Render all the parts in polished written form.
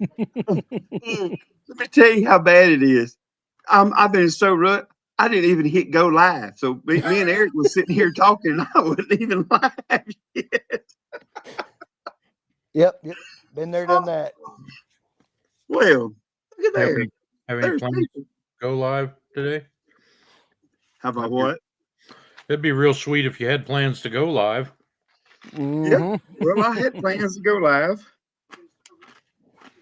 Let me tell you how bad it is. I've been so rut. I didn't even hit go live. So me and Eric was sitting here talking, and I wasn't even live yet. Yep. Been there, done that. Well, look at there. Have any There's plans people. to go live today? How about what? It'd be real sweet if you had plans to go live. Yeah. Well, I had plans to go live.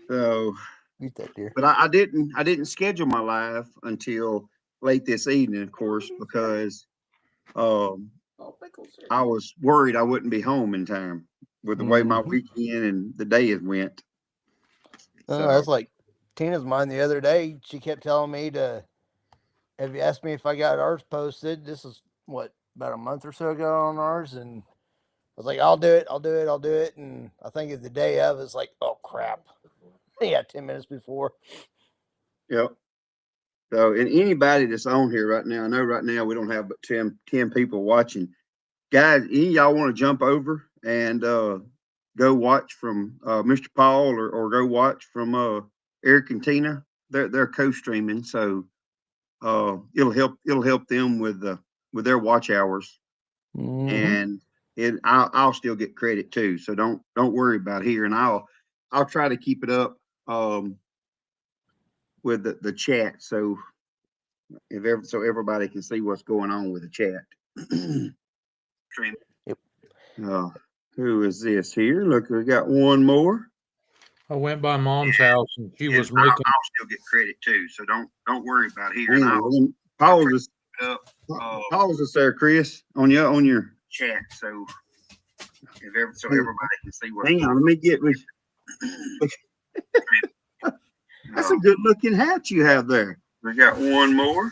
So, Eat that, dear. but I didn't schedule my live until late this evening, of course, because um, I was worried I wouldn't be home in time with the way my weekend and the day has went. Oh, that's like Tina's mine the other day. She kept telling me to. Have you asked me if I got ours posted? This is what, about a month or so ago on ours, and I was like, I'll do it. And I think the day of it's like, oh crap. Yeah, 10 minutes before. Yep. So, and anybody that's on here right now, I know right now we don't have but 10 people watching. Guys, any of y'all want to jump over and go watch from Mr. Paul or go watch from Eric and Tina? They're co-streaming, so it'll help them with their watch hours, and I'll still get credit too. So don't worry about here, and I'll try to keep it up with the chat, so everybody can see what's going on with the chat. Yep. Who is this here? Look, we got one more. I went by Mom's house and she was making. I'll still get credit too, so don't worry about here. Paul's is there, Chris, on your chat, so everybody can see what. Hang on, let me get with. That's a good looking hat you have there. We got one more.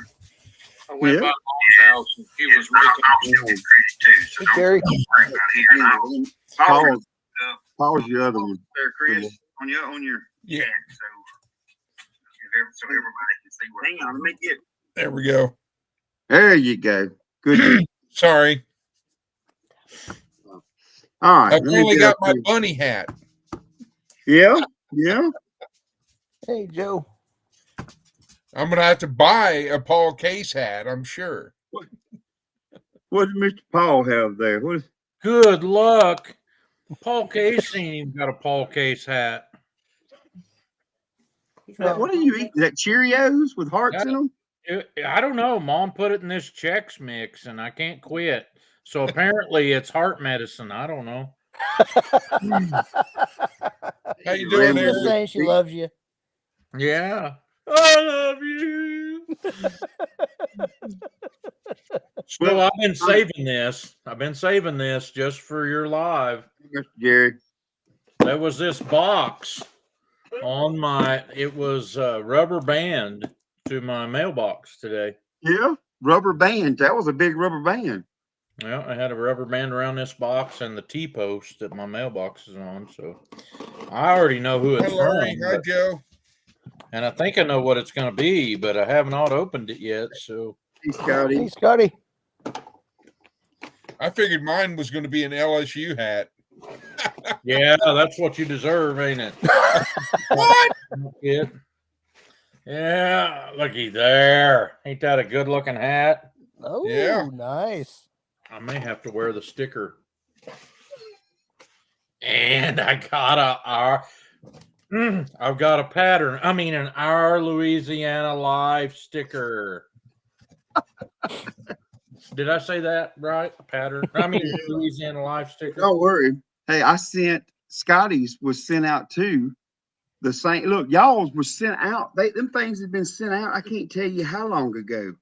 I went by Mom's house and she was making. I'll still get credit too, so don't worry about here. Paul's your other one. There, Chris, on your chat, so everybody can see what. Hang on, let me get. There we go. There you go. Good. Sorry. All right. I've only got my bunny hat. Yeah. Hey, Joe. I'm going to have to buy a Paul Case hat, I'm sure. What does Mr. Paul have there? Good luck. Paul Case ain't even got a Paul Case hat. What do you eat? Is that Cheerios with hearts in them? I don't know. Mom put it in this Chex Mix, and I can't quit. So apparently it's heart medicine. I don't know. How you doing, She's just saying she loves you. Yeah. I love you. So I've been saving this. Just for your live. Jerry. There was this box on it was a rubber band to my mailbox today. Yeah, rubber band. That was a big rubber band. Well, I had a rubber band around this box and the T-post that my mailbox is on, so I already know who it's from. Hi, Joe. And I think I know what it's going to be, but I haven't opened it yet. So, hey, Scotty. Hey, Scotty. I figured mine was going to be an LSU hat. Yeah, that's what you deserve, ain't it? What? Yeah, looky there. Ain't that a good-looking hat? Oh, yeah. Nice. I may have to wear the sticker. And I got I've got a pattern. I mean, an Our Louisiana Life sticker. Did I say that right? A pattern. I mean, Louisiana Life sticker. Don't worry. Hey, I sent Scotty's was sent out too. The same. Look, y'all's was sent out. Them things have been sent out. I can't tell you how long ago.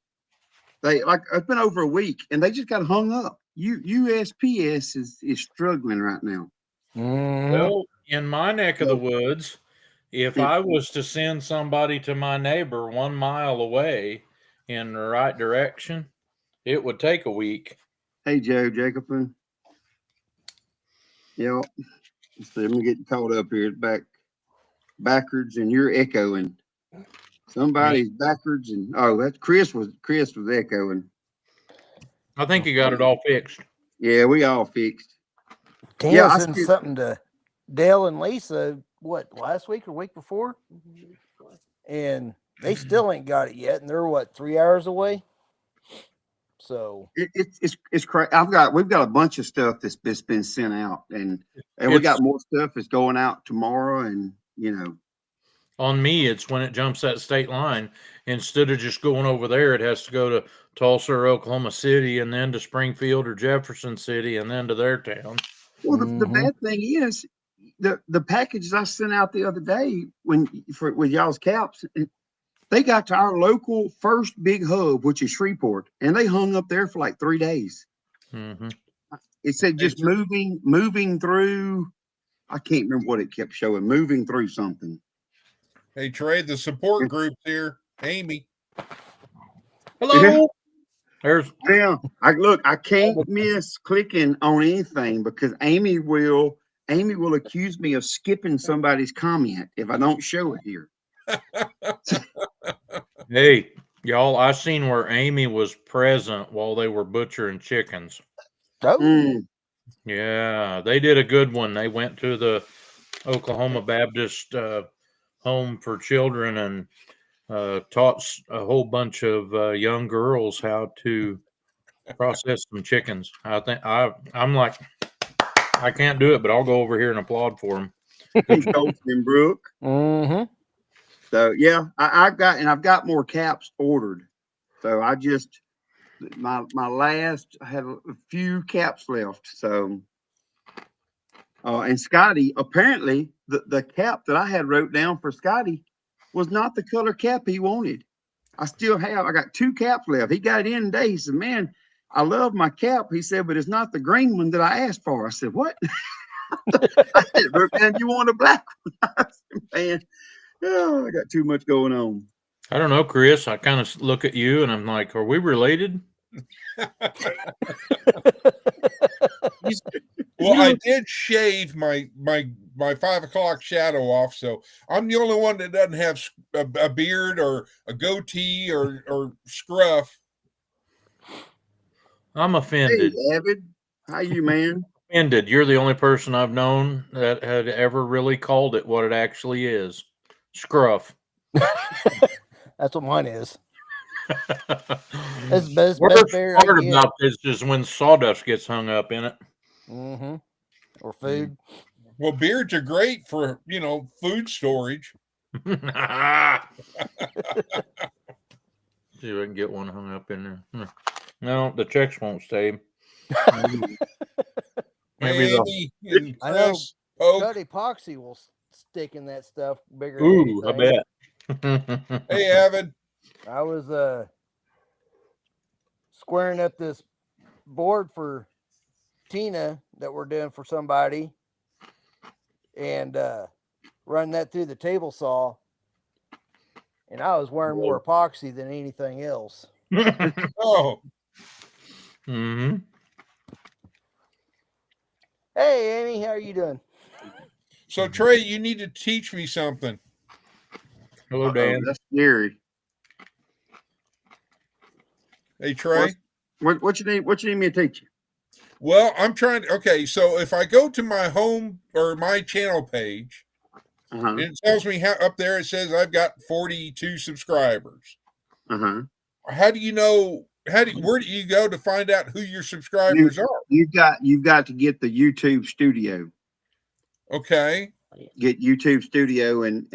It's been over a week, and they just got hung up. USPS is struggling right now. Well, in my neck of the woods, if I was to send somebody to my neighbor 1 mile away in the right direction, it would take a week. Hey, Joe Jacobson. Yeah. Let me get caught up here. Backwards, and you're echoing. Somebody's backwards, and that's Chris was echoing. I think you got it all fixed. Yeah, we all fixed. Tina's sent something to Dale and Lisa, what, last week or week before? And they still ain't got it yet. And they're what, 3 hours away? So it's crazy. We've got a bunch of stuff that's been sent out, and we got more stuff that's going out tomorrow, and on me, it's when it jumps that state line. Instead of just going over there, it has to go to Tulsa or Oklahoma City, and then to Springfield or Jefferson City, and then to their town. Well, the bad thing is the packages I sent out the other day with y'all's caps, they got to our local first big hub, which is Shreveport, and they hung up there for like 3 days. Mm-hmm. It said just moving through. I can't remember what it kept showing. Moving through something. Hey Trey, the support group's here. Amy. Hello. Yeah. I can't miss clicking on anything because Amy will accuse me of skipping somebody's comment if I don't show it here. Hey, y'all, I seen where Amy was present while they were butchering chickens. Oh. Yeah, they did a good one. They went to the Oklahoma Baptist Home for Children and taught a whole bunch of young girls how to process some chickens. I think I'm like, I can't do it, but I'll go over here and applaud for them. Colton Brook. Mm-hmm. So yeah, I've got more caps ordered. So I just my last, I had a few caps left. So and Scotty, apparently the cap that I had wrote down for Scotty was not the color cap he wanted. I got 2 caps left. He got it in today. He said, "Man, I love my cap." He said, "But it's not the green one that I asked for." I said, "What?" I said, "Man, you want a black one?" I said, "Man, oh, I got too much going on." I don't know, Chris. I kind of look at you and I'm like, are we related? Well, I did shave my 5 o'clock shadow off, so I'm the only one that doesn't have a beard or a goatee or scruff. I'm offended. Hey, Avid, how you, man? Offended. You're the only person I've known that had ever really called it what it actually is. Scruff. That's what mine is. That's the best bear part about this is when sawdust gets hung up in it. Mm-hmm. Or food. Well, beards are great for, food storage. See if I can get one hung up in there. No, the checks won't stay. Maybe I know cut epoxy will stick in that stuff bigger than anything. I bet. Hey, Avid. I was squaring up this board for Tina that we're doing for somebody and running that through the table saw, and I was wearing more epoxy than anything else. Oh. Mm-hmm. Hey, Amy, how are you doing? So, Trey, you need to teach me something. Hello, Dan. That's scary. Hey, Trey. What you need? What you need me to teach you? Well, I'm trying to. Okay, so if I go to my home or my channel page, it tells me up there. It says I've got 42 subscribers. How do you know? Where do you go to find out who your subscribers are? You've got to get the YouTube Studio. Okay. Get YouTube Studio and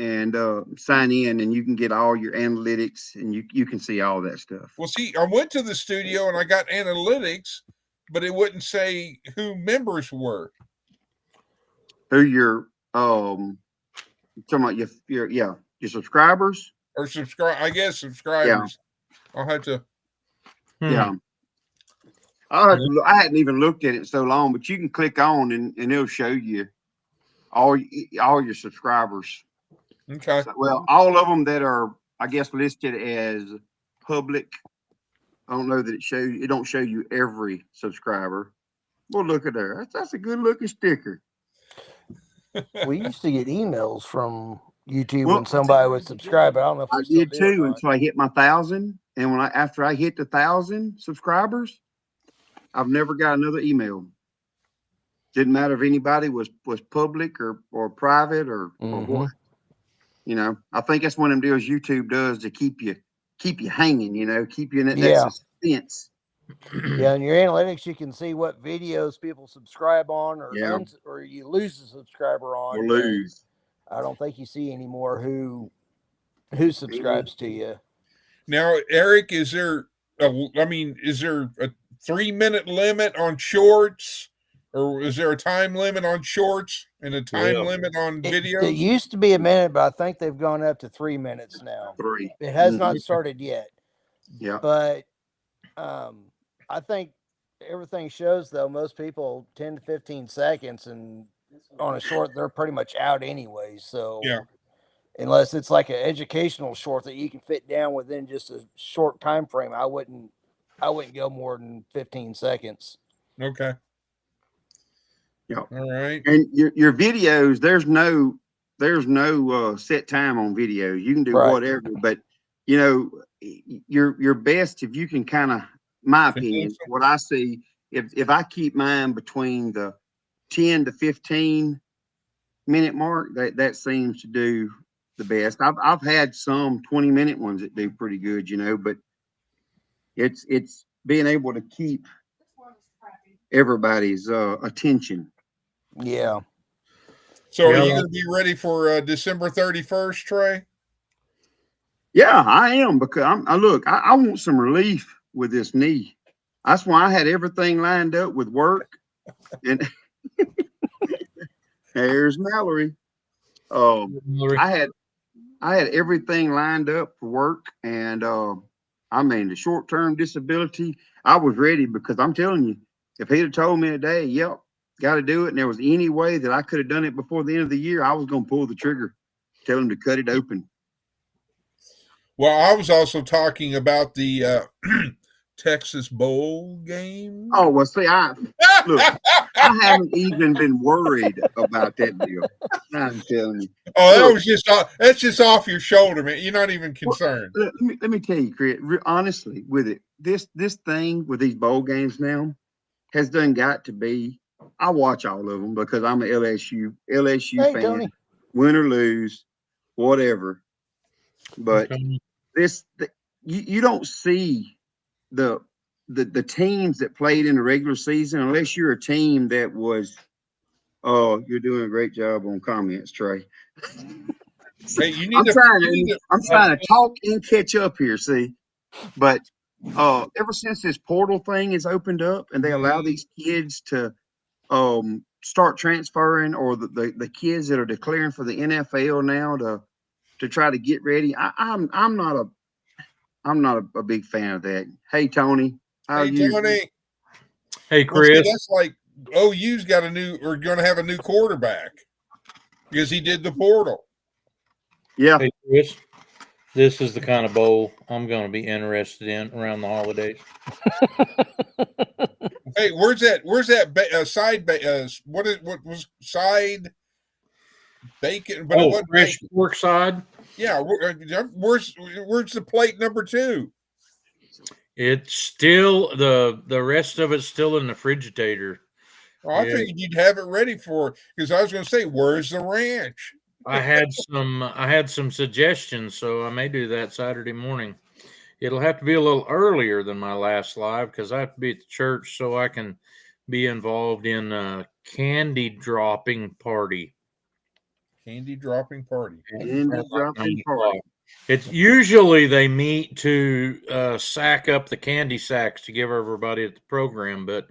sign in, and you can get all your analytics, and you can see all that stuff. Well, see, I went to the studio and I got analytics, but it wouldn't say who members were. Who your talking about your subscribers or subscribers. Yeah. I'll have to. Yeah. I hadn't even looked at it so long, but you can click on and it'll show you all your subscribers. Okay. So, well, all of them that are, I guess, listed as public. I don't know that it don't show you every subscriber. Well, look at there. That's a good looking sticker. We used to get emails from YouTube when somebody would subscribe, but I don't know if we still did too until I hit my 1,000. And after I hit the 1,000 subscribers, I've never got another email. Didn't matter if anybody was public or private or what. You know, I think that's one of them deals YouTube does to keep you hanging, you know, keep you in that suspense. Yeah, in your analytics, you can see what videos people subscribe on, or or you lose a subscriber on. Or lose. I don't think you see anymore who subscribes to you. Now, Eric, is there a 3-minute limit on shorts, or is there a time limit on shorts and a time limit on videos? It used to be a minute, but I think they've gone up to 3 minutes now. 3. It has not started yet. Yeah. But I think everything shows, though, most people 10 to 15 seconds, and on a short, they're pretty much out anyway. So unless it's like an educational short that you can fit down within just a short time frame, I wouldn't go more than 15 seconds. Okay. Yeah. All right. And your videos, there's no set time on video. You can do whatever, but you know, you're best if you can kind of, my opinion, what I see, if I keep mine between the 10 to 15 minute mark, that seems to do the best. I've had some 20-minute ones that do pretty good, you know, but it's being able to keep everybody's attention. Yeah. So are you going to be ready for December 31st, Trey? Yeah, I am, because I want some relief with this knee. That's why I had everything lined up with work. And there's Mallory. I had everything lined up for work, and I mean, the short-term disability, I was ready, because I'm telling you, if he'd have told me today, yep, got to do it, and there was any way that I could have done it before the end of the year, I was going to pull the trigger, tell him to cut it open. Well, I was also talking about the Texas Bowl game. Oh, well, see, I haven't even been worried about that deal. I'm telling you. Oh, that's just off your shoulder, man. You're not even concerned. Well, let me tell you, Chris, honestly, with it, this thing with these bowl games now has got to be. I watch all of them because I'm an LSU fan, Tony. Win or lose, whatever. But you don't see the teams that played in the regular season unless you're a team that was. Oh, you're doing a great job on comments, Trey. Hey, I'm trying to talk and catch up here, see. But ever since this portal thing has opened up and they allow these kids to start transferring, or the kids that are declaring for the NFL now to try to get ready, I'm not a big fan of that. Hey, Tony. Tony. Hey, Chris. Well, that's like OU's going to have a new quarterback because he did the portal. Yeah. Hey, Chris, this is the kind of bowl I'm going to be interested in around the holidays. Hey, where's that side? What was side bacon? But it wasn't fresh bacon. Pork side. Yeah, where's the plate number 2? It's still the rest of it's still in the Frigidator. Oh, I figured you'd have it ready because I was going to say, where's the ranch? I had some suggestions, so I may do that Saturday morning. It'll have to be a little earlier than my last live because I have to be at the church so I can be involved in a candy dropping party. Candy dropping party. It's usually they meet to sack up the candy sacks to give everybody at the program, but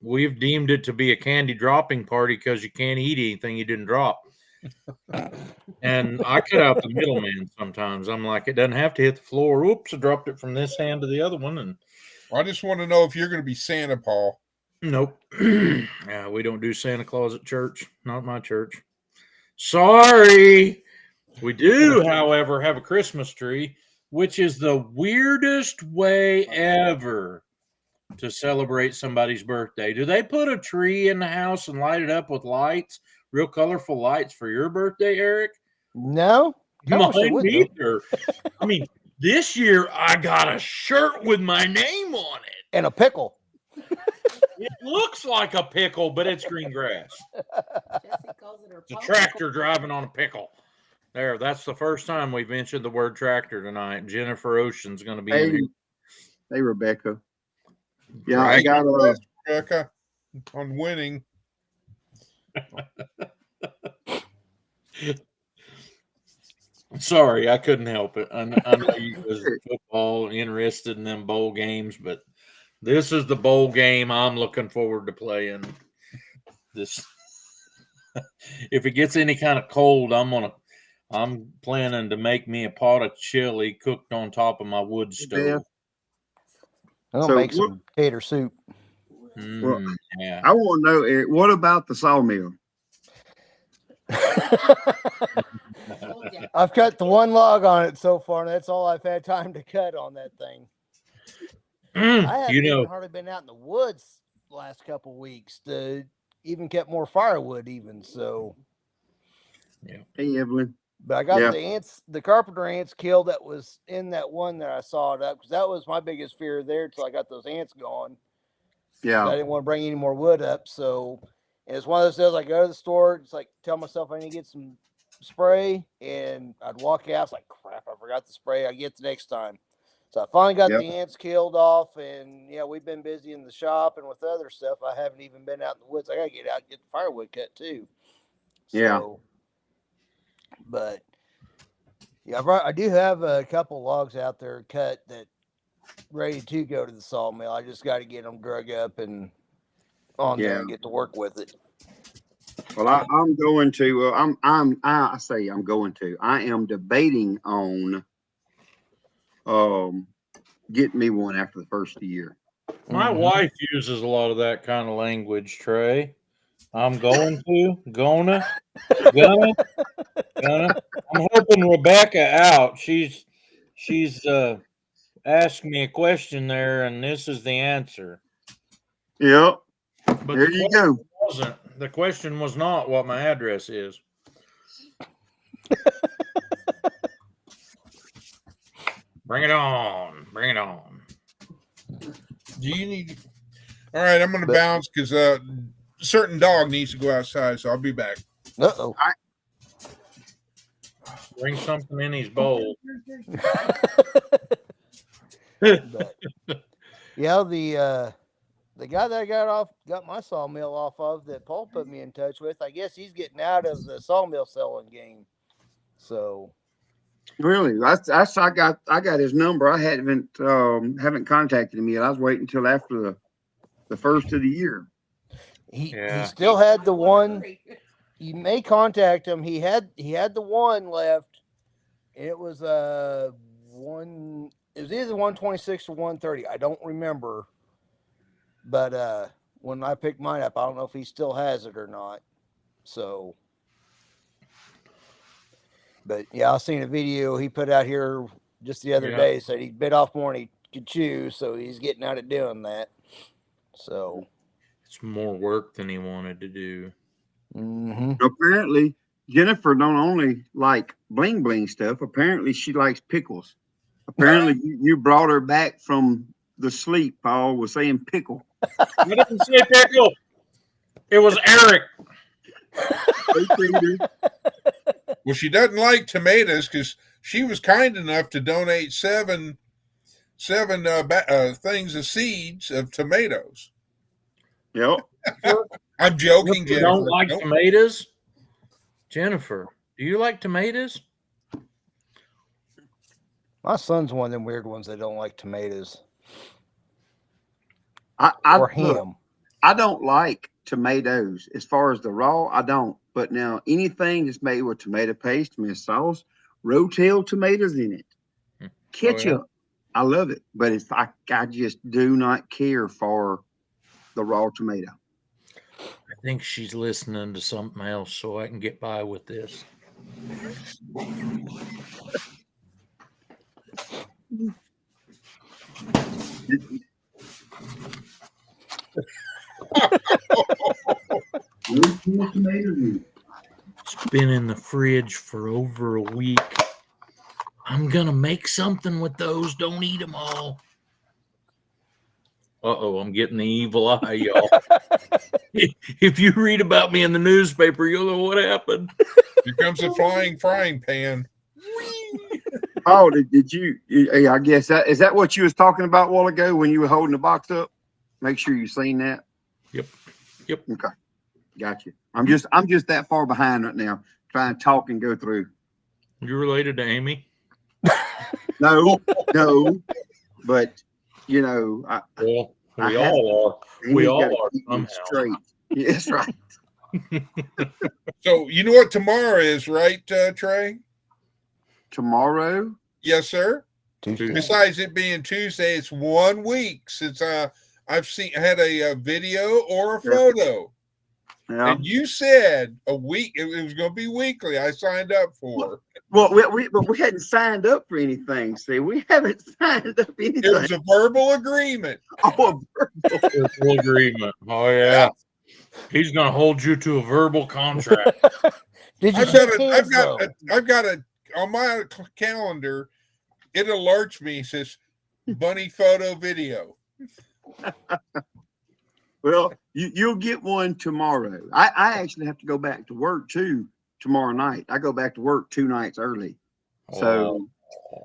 we've deemed it to be a candy dropping party because you can't eat anything you didn't drop. And I cut out the middleman sometimes. I'm like, it doesn't have to hit the floor. Oops, I dropped it from this hand to the other one. And I just want to know if you're going to be Santa, Paul. Nope. We don't do Santa Claus at church. Not my church. Sorry. We do, however, have a Christmas tree, which is the weirdest way ever to celebrate somebody's birthday. Do they put a tree in the house and light it up with lights, real colorful lights for your birthday, Eric? No. Mine neither. I mean, this year I got a shirt with my name on it. And a pickle. It looks like a pickle, but it's green grass. Jesse calls it her It's a tractor driving on a pickle. There, that's the first time we've mentioned the word tractor tonight. Jennifer Ocean's going to be in here. Hey, Rebecca. Yeah, Right. I got Rebecca on winning. Sorry, I couldn't help it. I know you was football interested in them bowl games, but this is the bowl game I'm looking forward to playing. This, if it gets any kind of cold, I'm planning to make me a pot of chili cooked on top of my wood stove. I'm gonna make some tater soup. Well, Yeah. I want to know, Eric, what about the sawmill? I've cut the one log on it so far, and that's all I've had time to cut on that thing. I haven't even hardly been out in the woods the last couple weeks to even get more firewood even. So, yeah. Hey, Evelyn. But I got the carpenter ants killed that was in that one that I sawed up, because that was my biggest fear there until I got those ants going. Yeah. I didn't want to bring any more wood up. So, and it's one of those days I go to the store, it's like tell myself I need to get some spray, and I'd walk out, it's like, crap, I forgot the spray. I get the next time. So I finally got the ants killed off, and yeah, we've been busy in the shop and with other stuff. I haven't even been out in the woods. I gotta get out and get the firewood cut too. So, but yeah, I do have a couple logs out there cut that ready to go to the sawmill. I just got to get them drug up and on there and get to work with it. Well, I'm going to. I say I'm going to. I am debating on getting me one after the first of the year. My wife uses a lot of that kind of language, Trey. I'm going to, gonna. I'm helping Rebecca out. She's asked me a question there, and this is the answer. Yep. But there you go. The question was not what my address is. Bring it on. Bring it on. Do you need? All right, I'm going to bounce because a certain dog needs to go outside, so I'll be back. Uh-oh. Bring something in his bowl. But, yeah, the guy that I got my sawmill off of that Paul put me in touch with, I guess he's getting out of the sawmill selling game. So really, I got his number. I haven't contacted him yet. I was waiting until after the first of the year. He still had the one. You may contact him. He had the one left. It was one. It was either 126 or 130. I don't remember. But when I picked mine up, I don't know if he still has it or not. So, but yeah, I seen a video he put out here just the other day. Said he bit off more than he could chew, so he's getting out of doing that. So it's more work than he wanted to do. Apparently, Jennifer don't only like bling bling stuff. Apparently, she likes pickles. Apparently, you brought her back from the sleep. Paul was saying pickle. I didn't say pickle. It was Eric. Well, she doesn't like tomatoes because she was kind enough to donate seven things of seeds of tomatoes. Yep. I'm joking, Jennifer. Don't like tomatoes? Jennifer, do you like tomatoes? My son's one of them weird ones that don't like tomatoes. Or him. I don't like tomatoes as far as the raw. I don't. But now anything that's made with tomato paste, tomato sauce, rotel tomatoes in it, ketchup, I love it. But it's I just do not care for the raw tomato. I think she's listening to something else, so I can get by with this. It's been in the fridge for over a week. I'm gonna make something with those. Don't eat them all. I'm getting the evil eye, y'all. If you read about me in the newspaper, you'll know what happened. Here comes the flying frying pan. Oh, did you? I guess is that what you was talking about a while ago when you were holding the box up? Make sure you seen that. Yep. Okay, got you. I'm just that far behind right now, trying to talk and go through. You related to Amy? No, but you know, Well, we I all are. We all are somehow. Straight. Yes, right. So you know what tomorrow is, right, Trey? Tomorrow? Yes, sir. Tuesday. Besides it being Tuesday, it's 1 week since I've had a video or a photo. Yeah. And you said a week. It was going to be weekly. I signed up for. Well, we hadn't signed up for anything. See, we haven't signed up anything. It was a verbal agreement. Oh, a verbal agreement. Oh yeah. He's going to hold you to a verbal contract. Did you I've got a on my calendar. It alerts me. It says bunny photo video. Well, you'll get one tomorrow. I actually have to go back to work too tomorrow night. I go back to work 2 nights early. So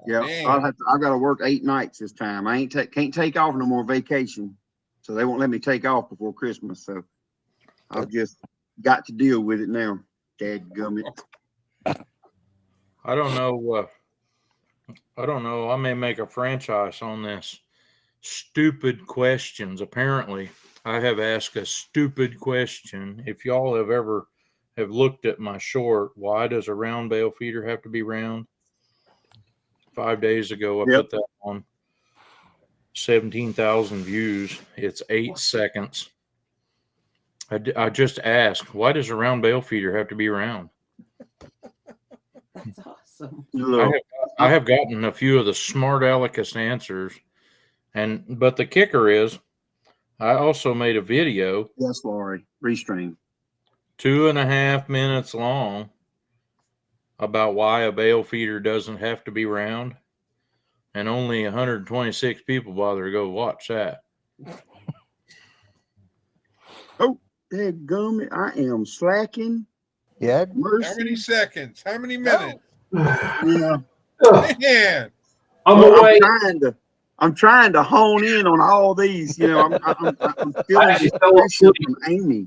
yeah, I've got to work 8 nights this time. I can't take off no more vacation. So they won't let me take off before Christmas. So I've just got to deal with it now. Dadgummit. I don't know. I may make a franchise on this. Stupid questions. Apparently, I have asked a stupid question. If y'all have looked at my short, why does a round bale feeder have to be round? 5 days ago, I put that on. 17,000 views. It's 8 seconds. I just asked, why does a round bale feeder have to be round? That's awesome. I have gotten a few of the smart alecus answers, but the kicker is, I also made a video. Yes, Laurie, restream. 2.5 minutes long about why a bale feeder doesn't have to be round, and only 126 people bother to go watch that. Oh, dadgummit, I am slacking. Yeah. Mercy. How many seconds? How many minutes? Yeah. Man. I'm trying to hone in on all these. You know, I'm feeling this pressure from Amy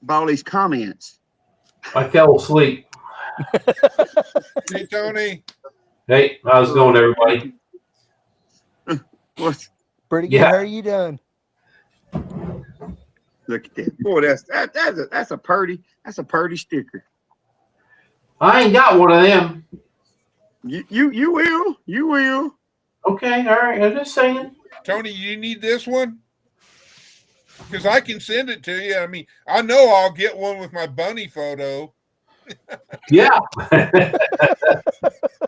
about all these comments. I fell asleep. Hey, Tony. Hey, how's it going, everybody? What's pretty good? Yeah. How are you doing? Look at that. Boy, that's a purdy sticker. I ain't got one of them. You will. Okay, all right. I'm just saying. Tony, you need this one? Because I can send it to you. I mean, I know I'll get one with my bunny photo. Yeah.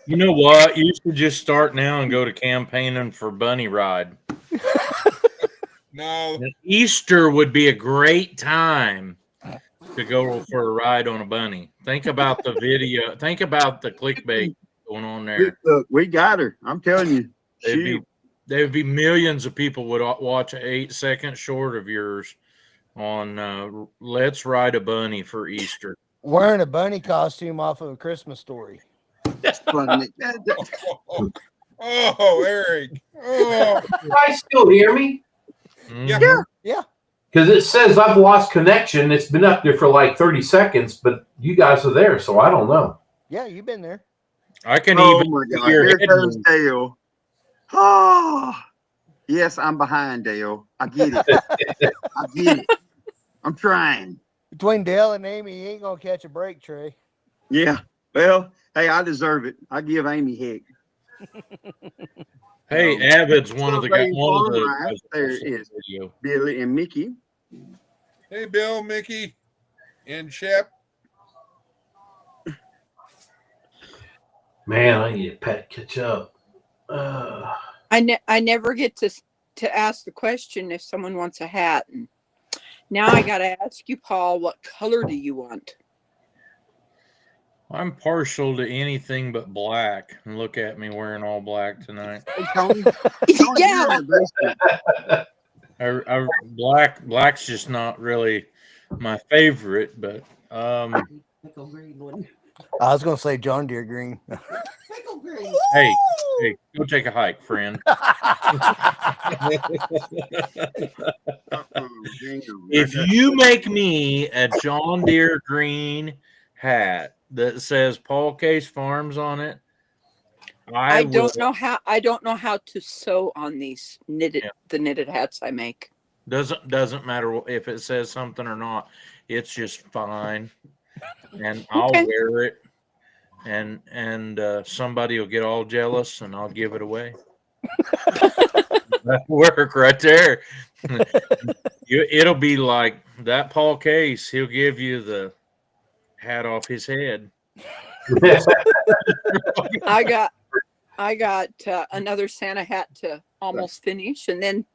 You know what? You should just start now and go to campaigning for bunny ride. No. Easter would be a great time to go for a ride on a bunny. Think about the video. Think about the clickbait going on there. Look, we got her. I'm telling you. There would be millions of people would watch an 8-second short of yours on Let's Ride a Bunny for Easter. Wearing a bunny costume off of A Christmas Story. That's funny. Oh, Eric. Oh. You guys still hear me? Yeah. Because it says I've lost connection. It's been up there for like 30 seconds, but you guys are there, so I don't know. Yeah, you've been there. I can Oh even. my God! Here goes Dale. Oh, yes, I'm behind Dale. I get it. I'm trying. Between Dale and Amy, you ain't gonna catch a break, Trey. Yeah. Well, hey, I deserve it. I give Amy heck. Hey, Avid's one of the guys. There it is. Billy and Mickey. Hey, Bill, Mickey, and Shep. Man, I need a pet catch up. I never get to ask the question if someone wants a hat. And now I got to ask you, Paul, what color do you want? I'm partial to anything but black. And look at me wearing all black tonight. Hey, Tony. Yeah. Black's just not really my favorite, but Pickle green one. I was gonna say John Deere green. Pickle green. hey, go take a hike, friend. If you make me a John Deere green hat that says Paul Case Farms on it, I don't know how to sew on these the knitted hats I make. Doesn't matter if it says something or not. It's just fine, and I'll Okay. wear it, and somebody will get all jealous, and I'll give it away. That'll work right there. It'll be like that Paul Case. He'll give you the hat off his head. I got another Santa hat to almost finish, and then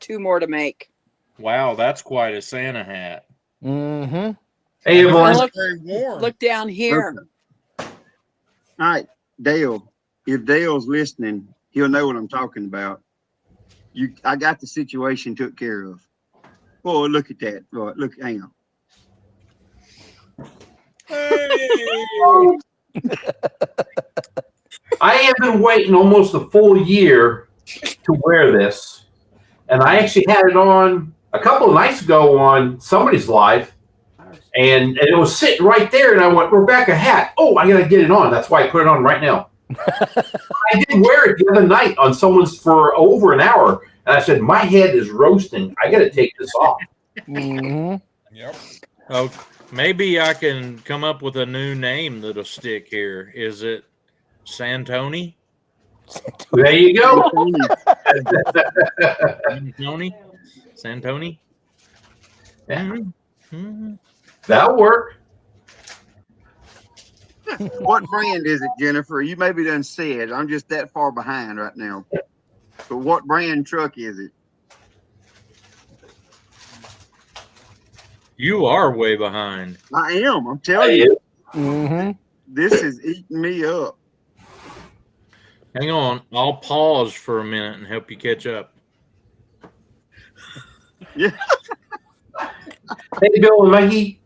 2 more to make. Wow, that's quite a Santa hat. Mm-hmm. Hey, everyone. Very warm. Look down here. All right, Dale. If Dale's listening, he'll know what I'm talking about. I got the situation took care of. Oh, look at that. Right, look, hang on. I have been waiting almost a full year to wear this, and I actually had it on a couple of nights ago on somebody's live, and it was sitting right there, and I went, Rebecca hat. Oh, I gotta get it on. That's why I put it on right now. I did wear it the other night on someone's for over an hour, and I said, my head is roasting. I gotta take this off. Mm-hmm. Yep. Oh, maybe I can come up with a new name that'll stick here. Is it Santoni? There you go. Santoni? Yeah. Mm-hmm. That'll work. What brand is it, Jennifer? You maybe done said. I'm just that far behind right now. But what brand truck is it? You are way behind. I am. I'm telling you. Mm-hmm. This is eating me up. Hang on. I'll pause for a minute and help you catch up. Yeah. Hey, Bill and Maggie.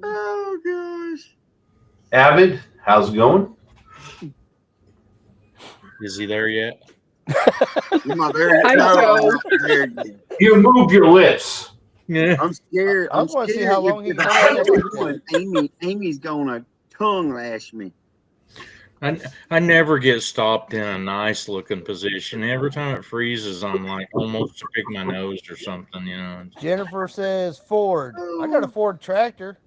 Oh gosh. Avid, how's it going? Is he there yet? Am I there? Hi, No, Joe. I'm not there yet. You moved your lips. Yeah. I'm scared. I I'm wanna see scared how long he if can I hold keep that going, Amy's gonna tongue lash me. I never get stopped in a nice looking position. Every time it freezes, I'm like almost to pick my nose or something, you know. Jennifer says Ford. I got a Ford tractor.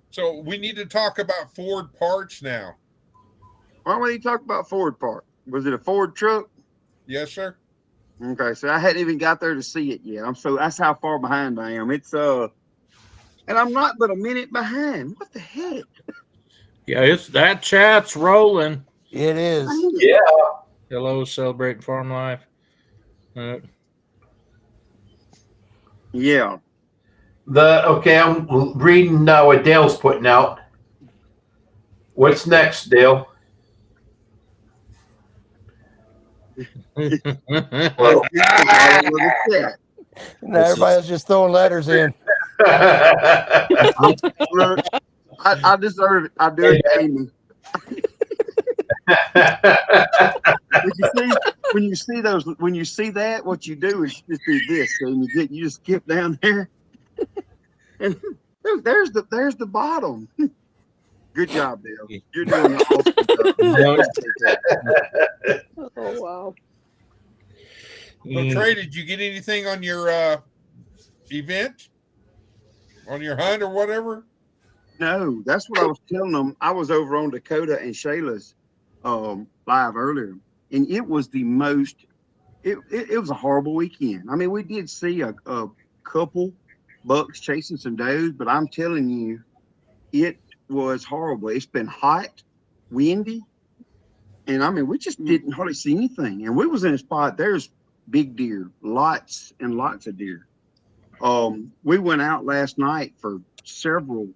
So we need to talk about Ford parts now. Why would you talk about Ford part? Was it a Ford truck? Yes, sir. Okay, so I hadn't even got there to see it yet. That's how far behind I am. It's and I'm not but a minute behind. What the heck? Yeah, it's that chat's rolling. It is. Yeah. Hello, celebrating farm life. Yeah. I'm reading what Dale's putting out. What's next, Dale? Well, Now everybody's just throwing letters in. look, I deserve it. I do it to Amy. When you see that, what you do is just do this, and you just skip down there, and there's the bottom. Good job, Dale. You're doing an awesome job. Oh wow. So Trey, did you get anything on your event? On your hunt or whatever? No, that's what I was telling them. I was over on Dakota and Shayla's live earlier, and it was the most. It was a horrible weekend. I mean, we did see a couple bucks chasing some does, but I'm telling you, it was horrible. It's been hot, windy, and I mean, we just didn't hardly see anything. And we was in a spot. There's big deer, lots and lots of deer. We went out last night for several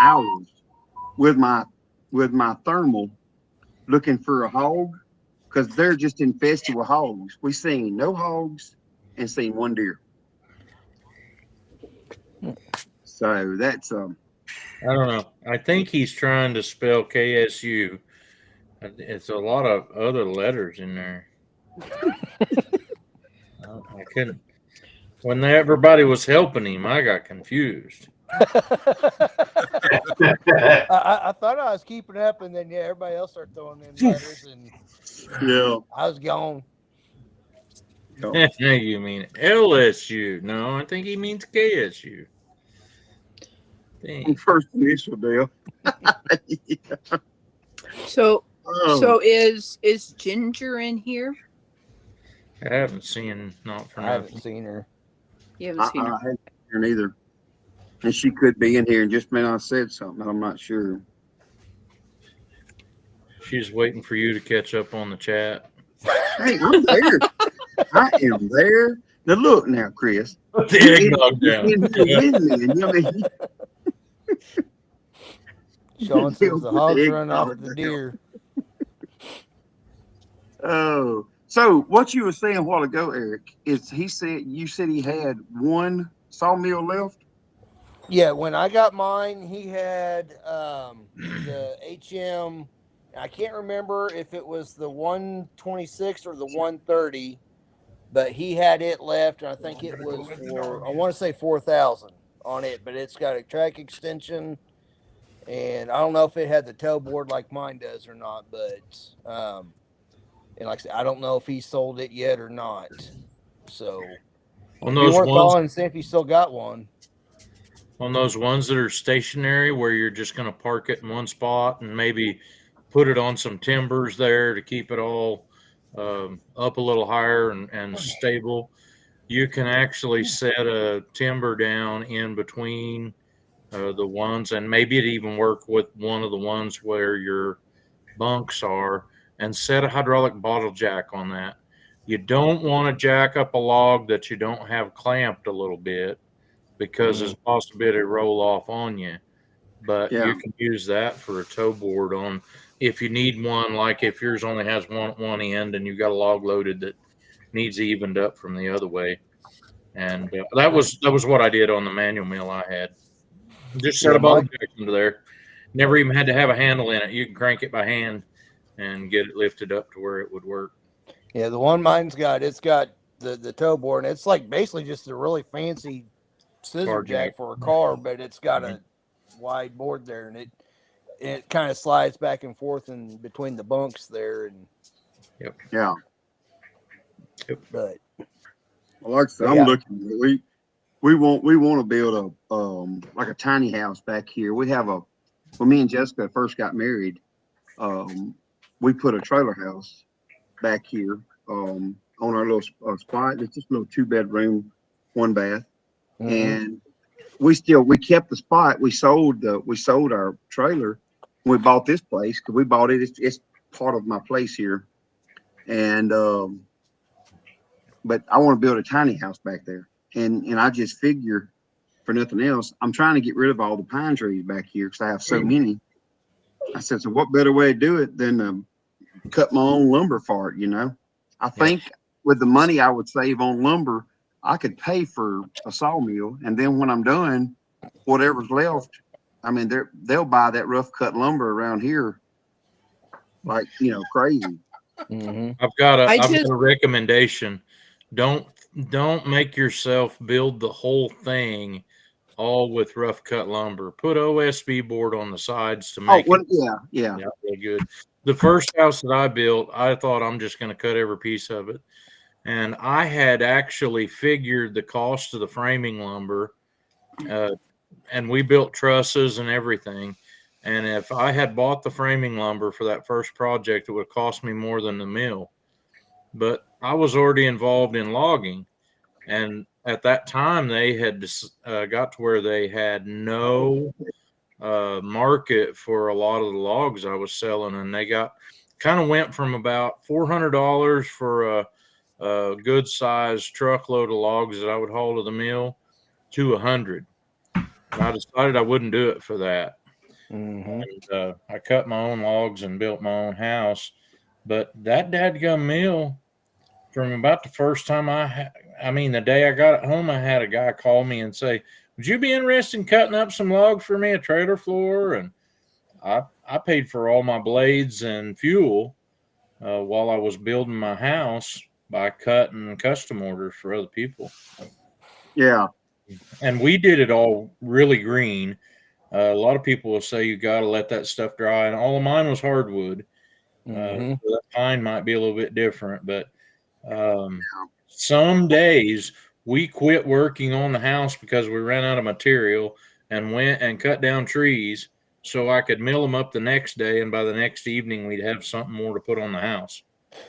hours with my thermal looking for a hog because they're just infested with hogs. We seen no hogs and seen one deer. So that's I don't know. I think he's trying to spell KSU. It's a lot of other letters in there. I couldn't. When everybody was helping him, I got confused. I thought I was keeping up, and then everybody else started throwing in letters, and I was gone. You mean LSU? No, I think he means KSU. First initial deal. So is Ginger in here? I haven't seen not for I nothing. haven't seen her. You haven't seen her. I haven't seen her neither. And she could be in here and just may not have said something. I'm not sure. She's waiting for you to catch up on the chat. Hey, I'm there. I am there. Now look now, Chris. Put the eggnog down. Sean says the hogs run off the deer. Oh, so what you were saying a while ago, Eric, is you said he had one sawmill left? Yeah, when I got mine, he had the HM. I can't remember if it was the 126 or the 130, but he had it left, and I think it was I want to say 4,000 on it, but it's got a track extension, and I don't know if it had the tow board like mine does or not, but and like I said, I don't know if he sold it yet or not. So on those ones, calling and see if he still got one. On those ones that are stationary, where you're just going to park it in one spot and maybe put it on some timbers there to keep it all up a little higher and stable, you can actually set a timber down in between the ones, and maybe it even work with one of the ones where your bunks are, and set a hydraulic bottle jack on that. You don't want to jack up a log that you don't have clamped a little bit, because there's a possibility to roll off on you. But you can use that for a tow board on if you need one, like if yours only has one end and you've got a log loaded that needs evened up from the other way. And that was what I did on the manual mill I had. Just set a bottle jack into there. Never even had to have a handle in it. You can crank it by hand and get it lifted up to where it would work. Yeah, the one mine's got, it's got the tow board, and it's like basically just a really fancy scissor jack for a car, but it's got a wide board there, and it kind of slides back and forth in between the bunks there. And but well, like I said, I'm looking. We want to build a like a tiny house back here. We have when me and Jessica first got married, we put a trailer house back here on our little spot. It's just a little 2-bedroom, 1 bath, and we kept the spot. We sold our trailer. We bought this place because we bought it. It's part of my place here, and but I want to build a tiny house back there, and I just figure, for nothing else, I'm trying to get rid of all the pine trees back here because I have so many. I said, so what better way to do it than cut my own lumber for it? I think with the money I would save on lumber, I could pay for a sawmill, and then when I'm done, whatever's left, I mean, they'll buy that rough cut lumber around here like crazy. I've got a recommendation. Don't make yourself build the whole thing all with rough cut lumber. Put OSB board on the sides to make it really good. The first house that I built, I thought I'm just going to cut every piece of it. And I had actually figured the cost of the framing lumber, and we built trusses and everything. And if I had bought the framing lumber for that first project, it would cost me more than the mill. But I was already involved in logging. And at that time, they had got to where they had no market for a lot of the logs I was selling. And they kind of went from about $400 for a good sized truckload of logs that I would haul to the mill to $100. And I decided I wouldn't do it for that. And I cut my own logs and built my own house. But that dadgum meal, from about the first time the day I got it home, I had a guy call me and say, "Would you be interested in cutting up some logs for me, a trailer floor?" And I paid for all my blades and fuel while I was building my house by cutting custom orders for other people. Yeah. And we did it all really green. A lot of people will say you got to let that stuff dry, and all of mine was hardwood. So that pine might be a little bit different, but some days we quit working on the house because we ran out of material and went and cut down trees so I could mill them up the next day, and by the next evening we'd have something more to put on the house.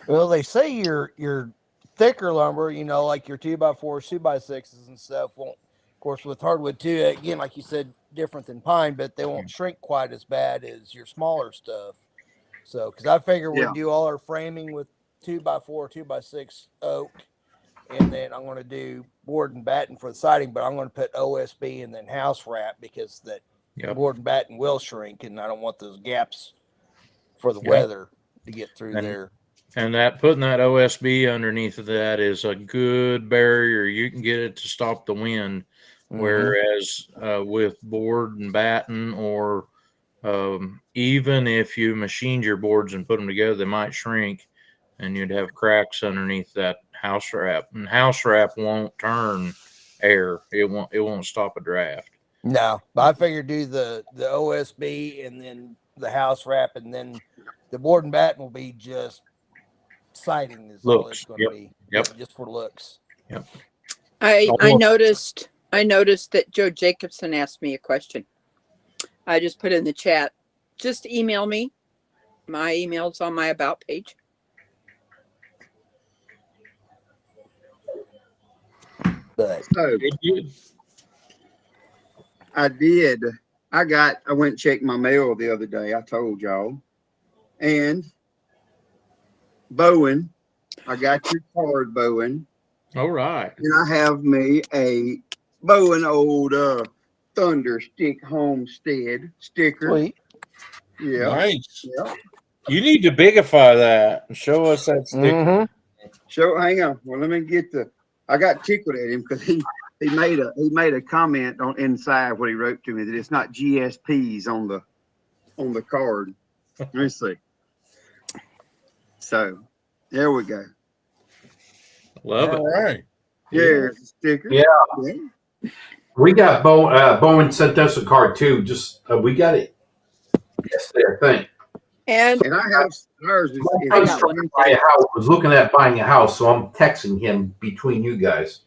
Well, they say your thicker lumber, like your 2x4s, 2x6s and stuff, won't, of course, with hardwood too, again, like you said, different than pine, but they won't shrink quite as bad as your smaller stuff. So, because I figure we'd do all our framing with 2x4, 2x6 oak, and then I'm going to do board and batten for the siding, but I'm going to put OSB and then house wrap because that board and batten will shrink, and I don't want those gaps for the weather to get through there. And putting that OSB underneath of that is a good barrier. You can get it to stop the wind, whereas with board and batten, or even if you machined your boards and put them together, they might shrink, and you'd have cracks underneath that house wrap. And house wrap won't turn air. It won't stop a draft. No, but I figured do the OSB and then the house wrap, and then the board and batten will be just siding is all it's going to be. Yep, just for looks. Yep. I noticed that Joe Jacobson asked me a question. I just put in the chat. Just email me. My email's on my about page. But I did. I went and checked my mail the other day. I told y'all. And Bowen, I got your card, Bowen. All right. And I have me a Bowen old Thunder Stick Homestead sticker. Sweet. Yeah. Nice. Yeah. You need to bigify that and show us that sticker. Hang on. Well, let me get I got tickled at him because he made a comment on inside what he wrote to me that it's not GSPs on the card. Let me see. So there we go. Love it. All right. Here's the sticker. Yeah. We got Bowen sent us a card too. Just we got it yesterday, I think. And I have ours. I was looking at buying a house, so I'm texting him between you guys.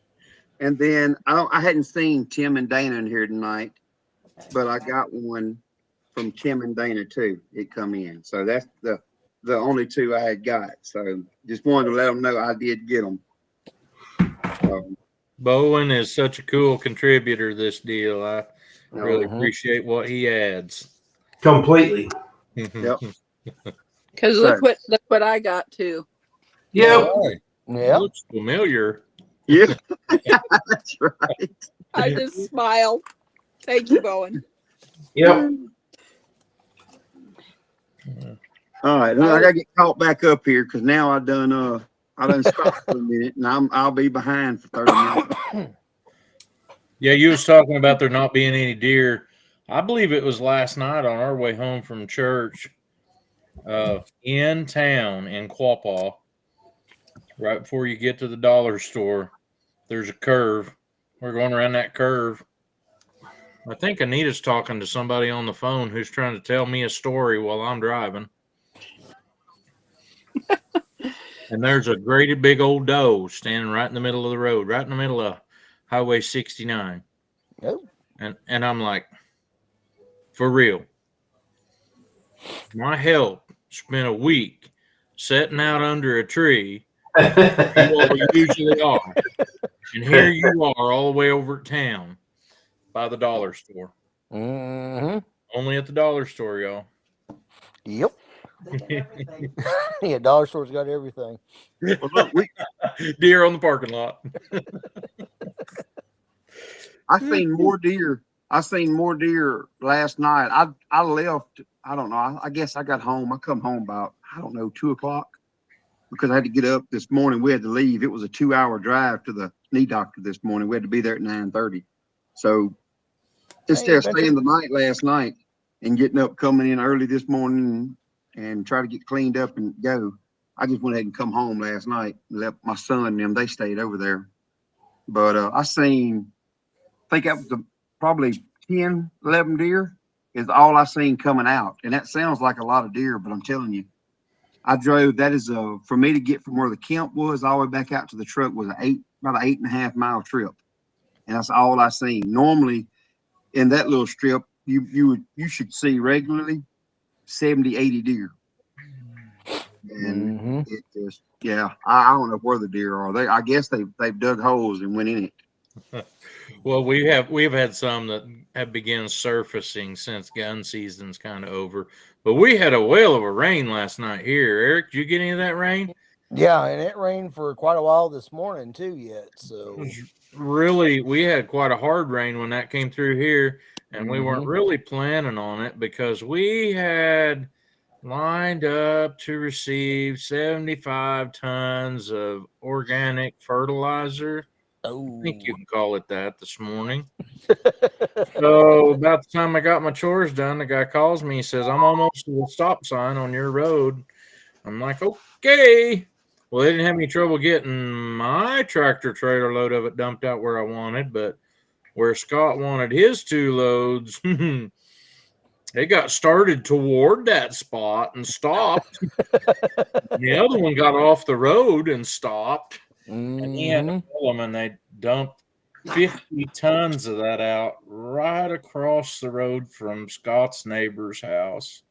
And then I hadn't seen Tim and Dana in here tonight, but I got one from Tim and Dana too. It come in, so that's the only two I had got. So just wanted to let them know I did get them. Bowen is such a cool contributor to this deal. I really appreciate what he adds. Completely. Yep. Because look what I got too. Yep. Right. Yeah. Looks familiar. Yeah. That's right. I just smiled. Thank you, Bowen. Yep. All right. I gotta get caught back up here because now I done stopped for a minute and I'll be behind for 30 minutes. Yeah, you was talking about there not being any deer. I believe it was last night on our way home from church, in town in Quapaw, right before you get to the dollar store. There's a curve. We're going around that curve. I think Anita's talking to somebody on the phone who's trying to tell me a story while I'm driving. And there's a great big old doe standing right in the middle of the road, right in the middle of Highway 69. Oh. And I'm like, for real. My help spent a week sitting out under a tree. You usually are. And here you are all the way over at town by the dollar store. Mm-hmm. Only at the dollar store, y'all. Yep. Yeah, dollar store's got everything. Well, look, Deer on the parking lot. I seen more deer. I seen more deer last night. I left. I don't know. I guess I got home. I come home about 2:00. because I had to get up this morning. We had to leave. It was a 2-hour drive to the knee doctor this morning. We had to be there at 9:30. So instead of staying the night last night and getting up, coming in early this morning and try to get cleaned up and go, I just went ahead and come home last night and left my son and them. They stayed over there. But I think that was probably 10, 11 deer is all I seen coming out. And that sounds like a lot of deer, but I'm telling you, I drove, that is for me to get from where the camp was all the way back out to the truck was about an 8.5 mile trip. And that's all I seen. Normally in that little strip, you should see regularly 70, 80 deer. And it just, yeah, I don't know where the deer are. I guess they've dug holes and went in it. Well, we've had some that have begun surfacing since gun season's kind of over, but we had a whale of a rain last night here. Eric, did you get any of that rain? Yeah, and it rained for quite a while this morning too. Yet, so really, we had quite a hard rain when that came through here, and we weren't really planning on it because we had lined up to receive 75 tons of organic fertilizer. I think you can call it that this morning. So about the time I got my chores done, the guy calls me. He says, I'm almost to the stop sign on your road. I'm like, okay. Well, they didn't have any trouble getting my tractor trailer load of it dumped out where I wanted, but where Scott wanted his 2 loads, they got started toward that spot and stopped. The other one got off the road and stopped. And he had to pull them, and they dumped 50 tons of that out right across the road from Scott's neighbor's house.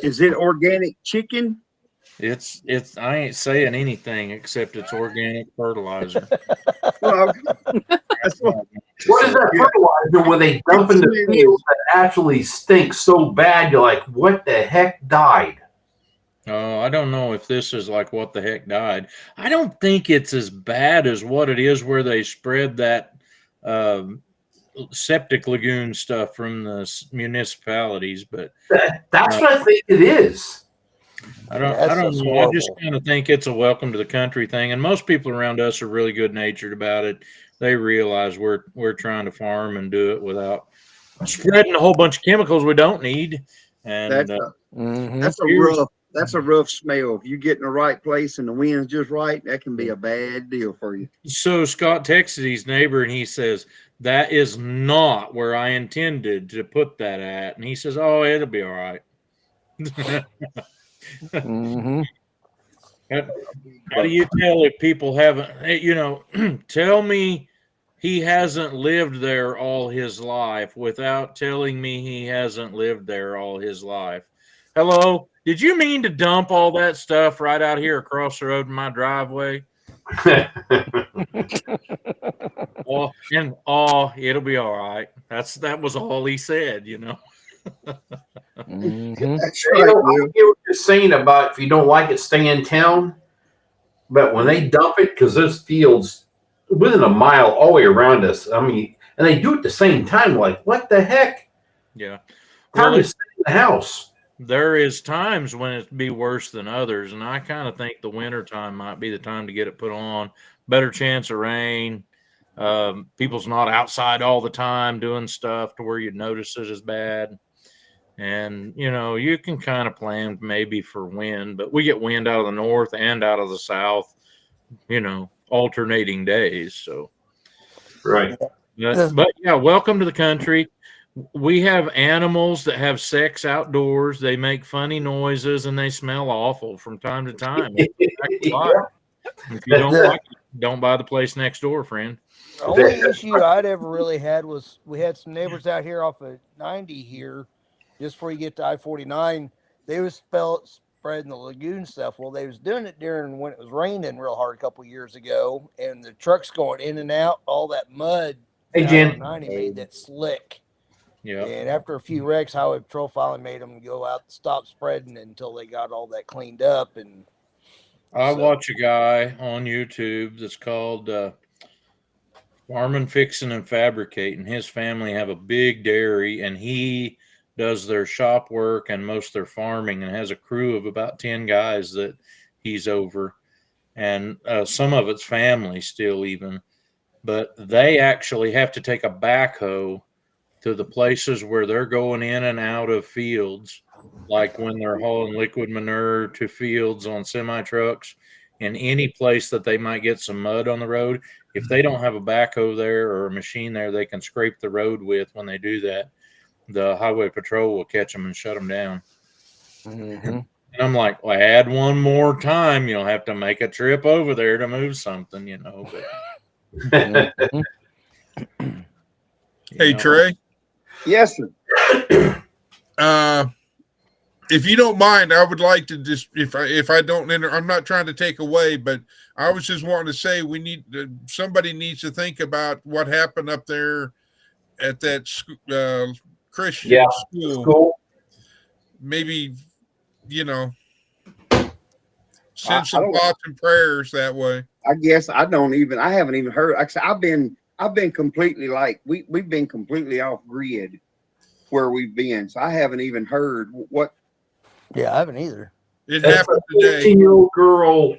Is it organic chicken? It's I ain't saying anything except it's organic fertilizer. Well, what is that fertilizer where they dump in the field that actually stinks so bad you're like, what the heck died? I don't know if this is like what the heck died. I don't think it's as bad as what it is where they spread that septic lagoon stuff from the municipalities, but that's what I think it is. I don't know. I just kind of think it's a welcome to the country thing, and most people around us are really good natured about it. They realize we're trying to farm and do it without spreading a whole bunch of chemicals we don't need. And that's a rough smell. If you get in the right place and the wind's just right, that can be a bad deal for you. So Scott texted his neighbor and he says, that is not where I intended to put that at. And he says, oh, it'll be all right. How do you tell if people haven't, tell me he hasn't lived there all his life without telling me he hasn't lived there all his life? Hello? Did you mean to dump all that stuff right out here across the road in my driveway? It'll be all right. That was all he said, That's right. I get what you're saying about if you don't like it, stay in town. But when they dump it, because there's fields within a mile all the way around us, I mean, and they do it at the same time, like, what the heck? Yeah. Time to stay in the house. There is times when it'd be worse than others, and I kind of think the winter time might be the time to get it put on. Better chance of rain. People's not outside all the time doing stuff to where you'd notice it as bad. And, you can kind of plan maybe for wind, but we get wind out of the north and out of the south, alternating days. So, right. But yeah, welcome to the country. We have animals that have sex outdoors. They make funny noises and they smell awful from time to time. If you don't like it, don't buy the place next door, friend. The only issue I'd ever really had was we had some neighbors out here off of 90 here, just before you get to I-49. They was spreading the lagoon stuff. Well, they was doing it during when it was raining real hard a couple years ago, and the trucks going in and out, all that mud. Hey, Jen. 90 made that slick. Yeah. And after a few wrecks, Highway Patrol finally made them go out and stop spreading until they got all that cleaned up. And I watch a guy on YouTube that's called Farming, Fixing, and Fabricating. His family have a big dairy, and he does their shop work and most of their farming, and has a crew of about 10 guys that he's over. and some of it's family still even, but they actually have to take a backhoe to the places where they're going in and out of fields, like when they're hauling liquid manure to fields on semi trucks, and any place that they might get some mud on the road. If they don't have a backhoe there or a machine there they can scrape the road with, when they do that, the highway patrol will catch them and shut them down. Mm-hmm. And I'm like, well, add one more time, you'll have to make a trip over there to move something, you know. But, Hey, Trey. Yes, sir. If you don't mind, I would like to just, if I don't enter, I'm not trying to take away, but I was just wanting to say somebody needs to think about what happened up there at that Christian school. Maybe, send some thoughts and prayers that way. I guess I haven't even heard. I've been completely we've been completely off grid where we've been. So I haven't even heard what. Yeah, I haven't either. It happened today. 18-year-old girl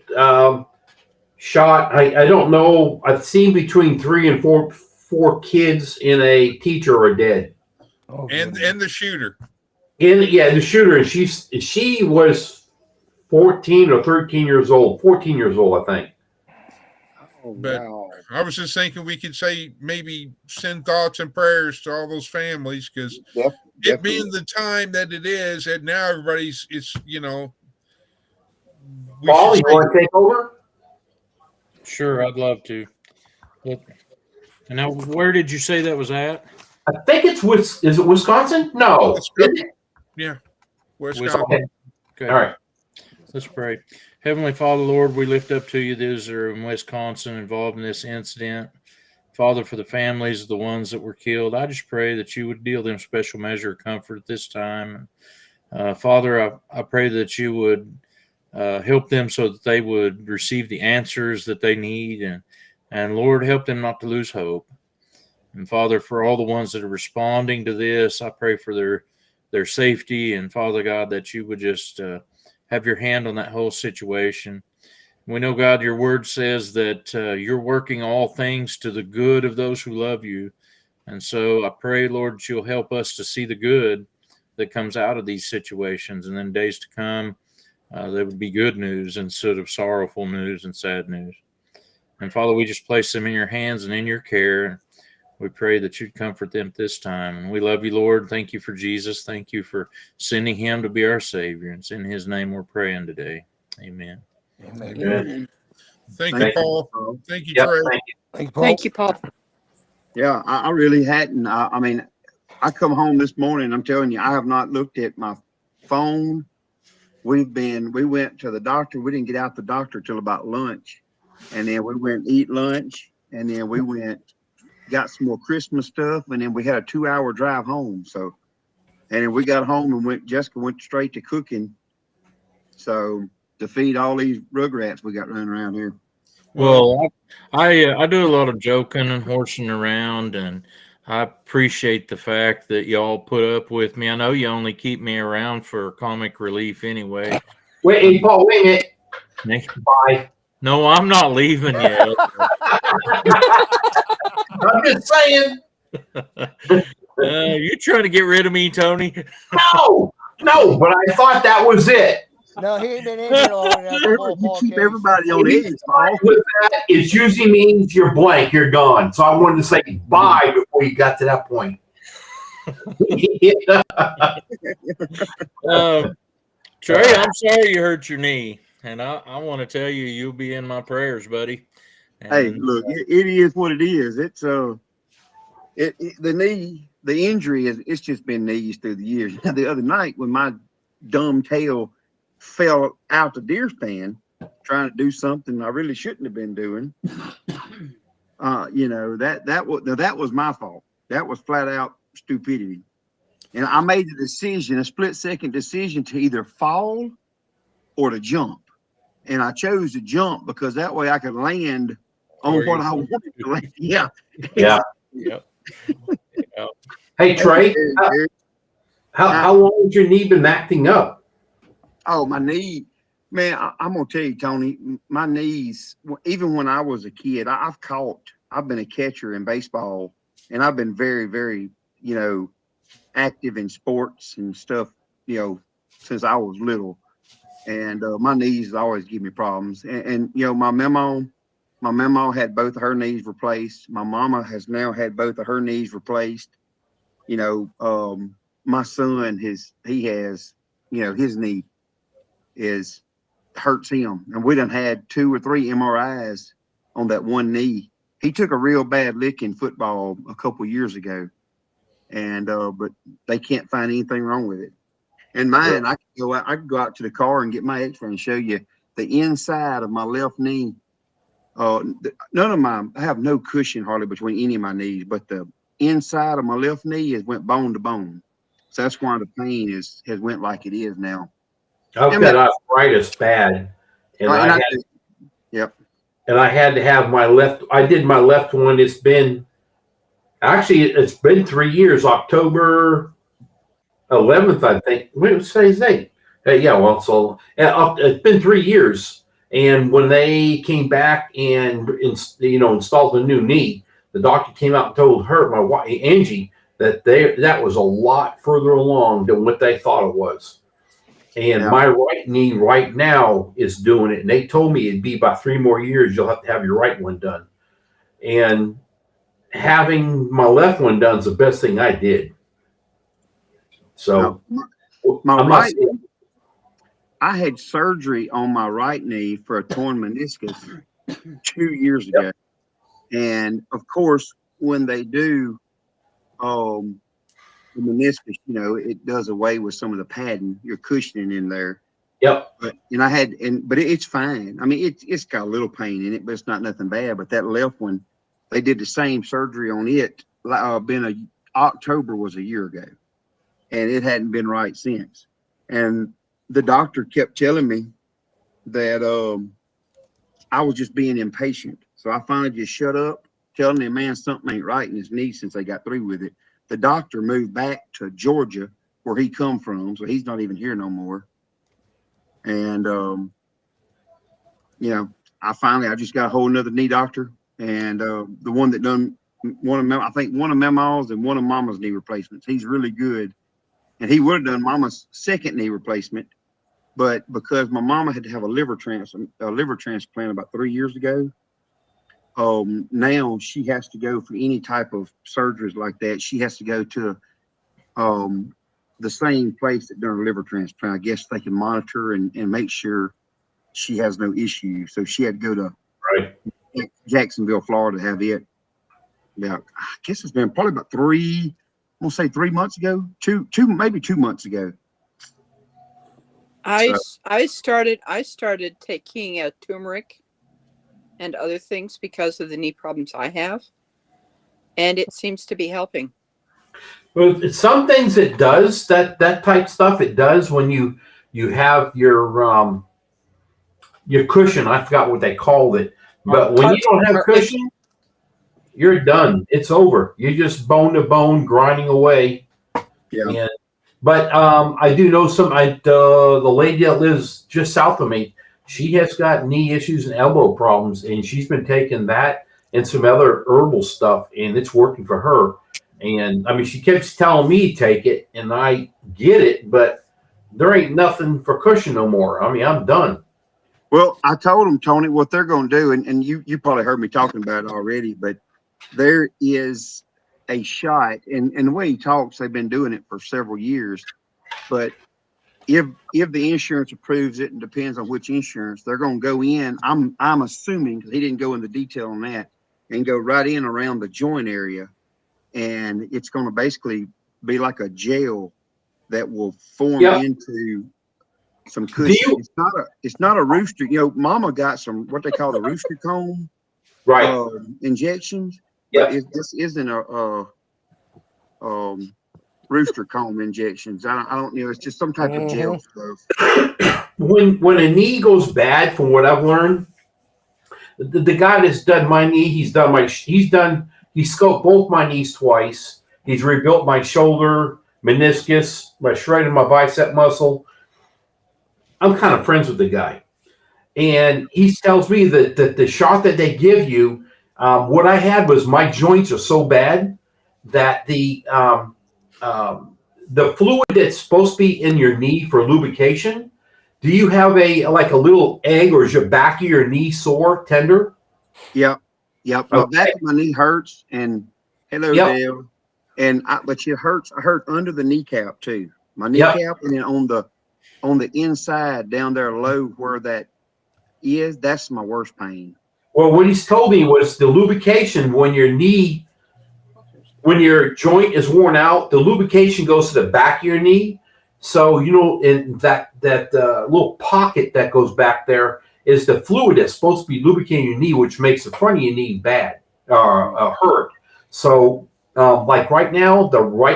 shot. I don't know. I've seen between 3 and 4 kids, and a teacher are dead. Oh, and the shooter. The shooter. And she was 14 or 13 years old. 14 years old, I think. Oh, but wow. I was just thinking we could say maybe send thoughts and prayers to all those families, because it being the time that it is, and now everybody's, Paul, you want to take over? Sure, I'd love to. And now, where did you say that was at? I think is it Wisconsin? No. Yeah. Wisconsin. Okay. All right. Let's pray. Heavenly Father, Lord, we lift up to you those that are in Wisconsin involved in this incident. Father, for the families of the ones that were killed, I just pray that you would deal them special measure of comfort at this time. Father, I pray that you would help them so that they would receive the answers that they need. And Lord, help them not to lose hope. And Father, for all the ones that are responding to this, I pray for their safety. And Father God, that you would just have your hand on that whole situation. We know, God, your word says that you're working all things to the good of those who love you. And so I pray, Lord, that you'll help us to see the good that comes out of these situations. And then days to come, there would be good news instead of sorrowful news and sad news. And Father, we just place them in your hands and in your care. We pray that you'd comfort them this time. And we love you, Lord. Thank you for Jesus. Thank you for sending him to be our Savior. And it's in his name we're praying today. Amen. Amen. Thank you, Paul. Thank you, Trey. Thank you, Paul. Yeah, I really hadn't. I mean, I come home this morning, I'm telling you, I have not looked at my phone. We went to the doctor. We didn't get out the doctor till about lunch. And then we went eat lunch. And then we got some more Christmas stuff. And then we had a 2-hour drive home. So, and then we got home and Jessica went straight to cooking. So to feed all these rugrats we got running around here. Well, I do a lot of joking and horsing around, and I appreciate the fact that y'all put up with me. I know you only keep me around for comic relief anyway. Wait, Paul, wait a minute. Bye. No, I'm not leaving yet. I'm just saying. You're trying to get rid of me, Tony? No, but I thought that was it. No, he ain't been in here long enough. You keep everybody on edge. With that, it usually means you're blank, you're gone. So I wanted to say bye before you got to that point. Trey, I'm sorry you hurt your knee, and I want to tell you, you'll be in my prayers, buddy. And, hey, look, it is what it is. It's the knee, the injury it's just been knees through the years. The other night when my dumb tail fell out the deer stand trying to do something I really shouldn't have been doing. That was my fault. That was flat out stupidity. And I made the decision, a split-second decision, to either fall or to jump. And I chose to jump because that way I could land on what I wanted to land. Yeah. Yeah. Yep. Hey, Trey, how long has your knee been acting up? Oh, my knee. Man, I'm gonna tell you, Tony, my knees, even when I was a kid, I've been a catcher in baseball, and I've been very, very, active in sports and stuff, since I was little. And my knees always give me problems. And my memo had both of her knees replaced. My mama has now had both of her knees replaced. My son, he has, his knee is hurts him. And we done had 2 or 3 MRIs on that one knee. He took a real bad lick in football a couple years ago, and but they can't find anything wrong with it. And mine, I could go out to the car and get my X-ray and show you the inside of my left knee. None of my, I have no cushion hardly between any of my knees, but the inside of my left knee has went bone to bone. So that's why the pain has went like it is now. I've got arthritis bad, and and I had to have my left. I did my left one. It's been 3 years. October 11th, I think. What today's date? It's been 3 years. And when they came back and installed a new knee, the doctor came out and told her, my wife Angie, that was a lot further along than what they thought it was. And my right knee right now is doing it. And they told me it'd be about 3 more years. You'll have to have your right one done. And having my left one done is the best thing I did. So I had surgery on my right knee for a torn meniscus 2 years ago. And of course, when they do the meniscus, it does away with some of the padding, your cushioning in there. Yep. But it's fine. I mean, it's got a little pain in it, but it's not nothing bad. But that left one, they did the same surgery on it. October was a year ago, and it hadn't been right since. And the doctor kept telling me that I was just being impatient. So I finally just shut up, telling him, man, something ain't right in his knee since they got through with it. The doctor moved back to Georgia, where he come from, so he's not even here no more. And I just got a whole nother knee doctor, and the one that done one of Mama's and one of Mama's knee replacements. He's really good, and he would have done Mama's second knee replacement, but because my mama had to have a liver transplant about 3 years ago. Now she has to go for any type of surgeries like that. She has to go to the same place that done a liver transplant. I guess they can monitor and make sure she has no issues. So she had to go to Jacksonville, Florida to have it. Yeah, I guess it's been probably about 3 months ago, maybe 2 months ago. I started taking turmeric and other things because of the knee problems I have, and it seems to be helping. Well, some things it does that type stuff. It does when you have your cushion. I forgot what they called it, but when you don't have cushion, you're done. It's over. You're just bone to bone grinding away. Yeah. But I do know the lady that lives just south of me, she has got knee issues and elbow problems, and she's been taking that and some other herbal stuff, and it's working for her. And I mean, she keeps telling me to take it, and I get it, but there ain't nothing for cushion no more. I mean, I'm done. Well, I told them, Tony, what they're going to do, and you probably heard me talking about it already, but there is a shot, and the way he talks, they've been doing it for several years, but if the insurance approves it, and depends on which insurance, they're going to go in. I'm assuming, because he didn't go into detail on that, and go right in around the joint area, and it's going to basically be like a gel that will form into some cushion. It's not a rooster. Mama got some what they call the rooster comb injections. Yeah, this isn't a rooster comb injections. I don't know. It's just some type of gel stuff. When a knee goes bad, from what I've learned, the guy that's done my knee, he scoped both my knees twice. He's rebuilt my shoulder, meniscus, shredded my bicep muscle. I'm kind of friends with the guy, and he tells me that the shot that they give you, what I had was my joints are so bad that the fluid that's supposed to be in your knee for lubrication. Do you have a little egg, or is your back of your knee sore, tender? Yep. My back of my knee hurts, and hello, Dale. And but it hurts. I hurt under the kneecap too. My kneecap, and then on the inside down there low where that is, that's my worst pain. Well, what he's told me was the lubrication when your joint is worn out, the lubrication goes to the back of your knee. So, in that little pocket that goes back there is the fluid that's supposed to be lubricating your knee, which makes the front of your knee bad or hurt. So, like right now,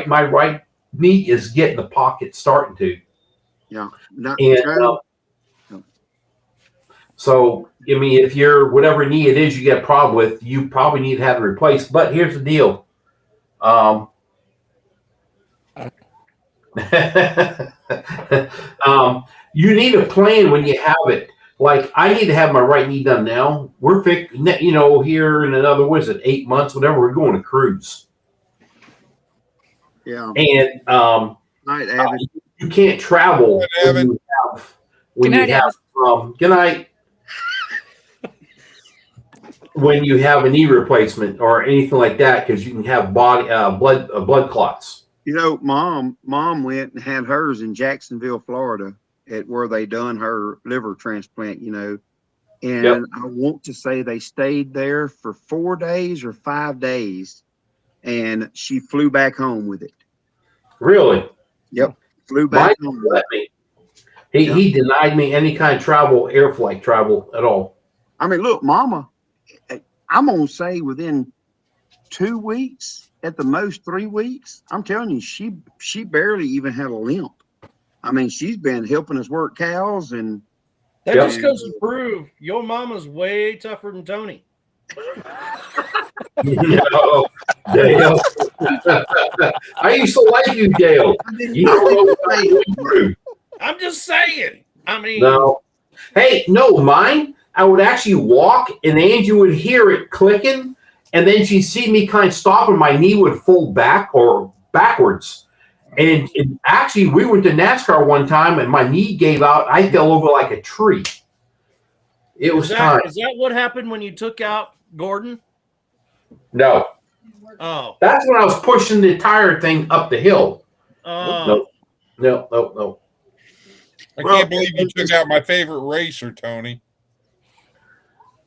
my right knee is getting the pocket starting to. Yeah. So, I mean, if you're whatever knee it is you get a problem with, you probably need to have it replaced. But here's the deal. You need a plan when you have it. Like, I need to have my right knee done now. We're here in another, 8 months, whatever, we're going to cruise. Yeah. And you can't travel when you have a knee replacement or anything like that, because you can have blood clots. Mom went and had hers in Jacksonville, Florida, at where they done her liver transplant, and I want to say they stayed there for 4 days or 5 days, and she flew back home with it. Really? Yep. Flew back home with it. He denied me any kind of air flight travel at all. I mean, look, Mama, I'm going to say within 2 weeks, at the most 3 weeks, I'm telling you, she barely even had a limp. I mean, she's been helping us work cows, and that just goes to prove your mama's way tougher than Tony. No, Dale. I used to like you, Dale. I'm just saying. I mean, no. Hey, no, mine. I would actually walk, and Angie would hear it clicking, and then she'd see me kind of stop, and my knee would fold back or backwards. And actually, we went to NASCAR one time, and my knee gave out. I fell over like a tree. It was time. Is that what happened when you took out Gordon? No. Oh. That's when I was pushing the tire thing up the hill. Oh. No. I can't believe you took out my favorite racer, Tony.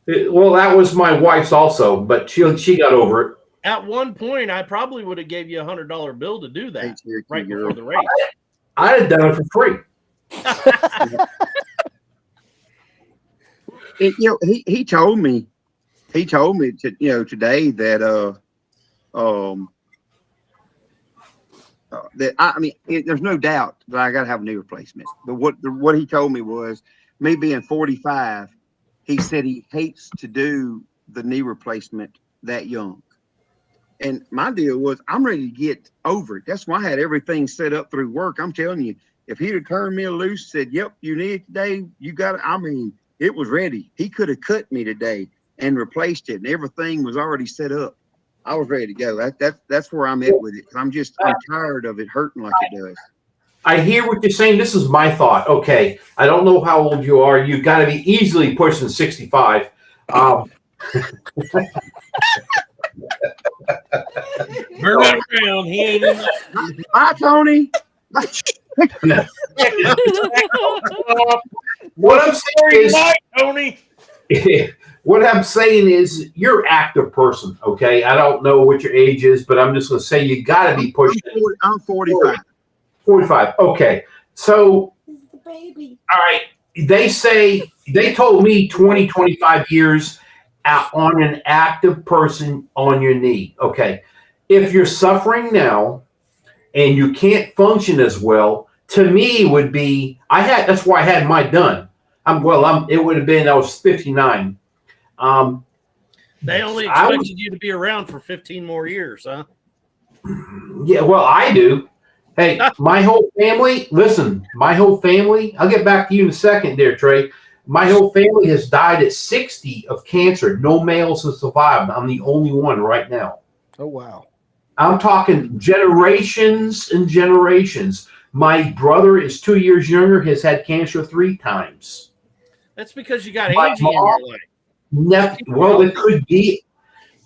Well, that was my wife's also, but she got over it. At one point, I probably would have gave you $100 bill to do that right before the race. I'd have done it for free. He told me today that that I mean, there's no doubt that I got to have a knee replacement. But what he told me was, me being 45, he said he hates to do the knee replacement that young. And my deal was, I'm ready to get over it. That's why I had everything set up through work. I'm telling you, if he'd have turned me loose, said, "Yep, you need it today, you got it." I mean, it was ready. He could have cut me today and replaced it, and everything was already set up. I was ready to go. That's where I'm at with it. I'm tired of it hurting like it does. I hear what you're saying. This is my thought. Okay, I don't know how old you are. You've got to be easily pushing 65. Turn it around. He ain't in that. Bye, Tony. What I'm saying is, Tony. what I'm saying is, you're an active person. Okay, I don't know what your age is, but I'm just going to say you got to be pushing. I'm 45. 45. Okay, so the baby. All right. They told me 20, 25 years on an active person on your knee. Okay. If you're suffering now and you can't function as well, to me would be, that's why I had mine done. It would have been, I was 59. They only expected you to be around for 15 more years, huh? Yeah, well, I do. Hey, my whole family, listen, my whole family, I'll get back to you in a second there, Trey. My whole family has died at 60 of cancer. No males have survived. I'm the only one right now. Oh, wow. I'm talking generations and generations. My brother is 2 years younger, has had cancer 3 times. That's because you got My Angie in your life. Well, it could be.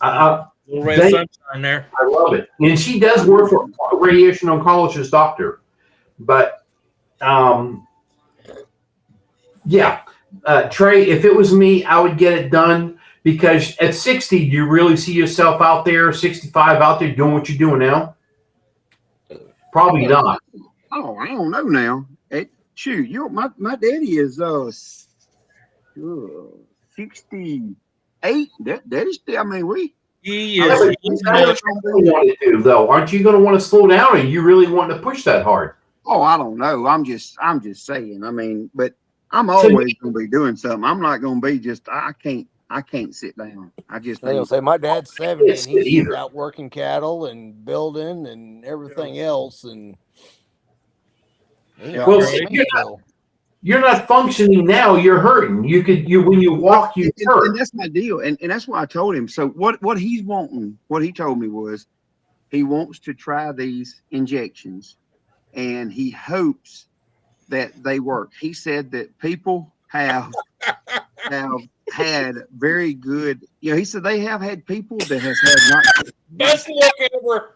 Little red sunshine there. I love it. And she does work for a radiation oncologist doctor. But, yeah. Trey, if it was me, I would get it done because at 60, do you really see yourself out there, 65 out there doing what you're doing now? Probably not. Oh, I don't know now. Shoot, my daddy is 68. That is still, I mean, he is. Though, aren't you going to want to slow down, or you really want to push that hard? Oh, I don't know. I'm just saying. I mean, but I'm always going to be doing something. I'm not going to be just. I can't sit down. I just. I'll say my dad's 70 and he's out working cattle and building and everything else. And well, you're not functioning now. You're hurting. When you walk, you hurt. And that's my deal. And that's why I told him. So what he's wanting, what he told me was, he wants to try these injections, and he hopes that they work. He said that people have had very good. You know, he said they have had people that has had not. Best look ever.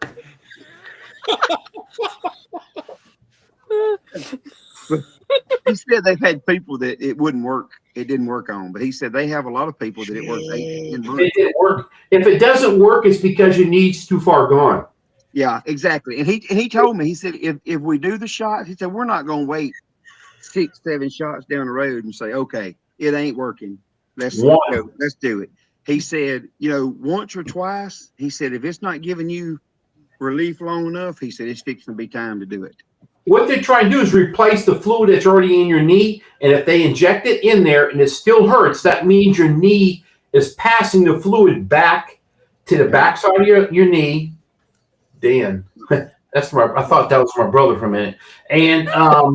He said they've had people that it wouldn't work. It didn't work on, but he said they have a lot of people that it worked. It didn't work. If it doesn't work, it's because your need's too far gone. Yeah, exactly. And he told me, he said, if we do the shots, he said, we're not going to wait 6, 7 shots down the road and say, okay, it ain't working. Let's do it. He said, once or twice, he said, if it's not giving you relief long enough, he said, it's fixing to be time to do it. What they're trying to do is replace the fluid that's already in your knee. And if they inject it in there and it still hurts, that means your knee is passing the fluid back to the backside of your knee. Dan, I thought that was my brother for a minute. And my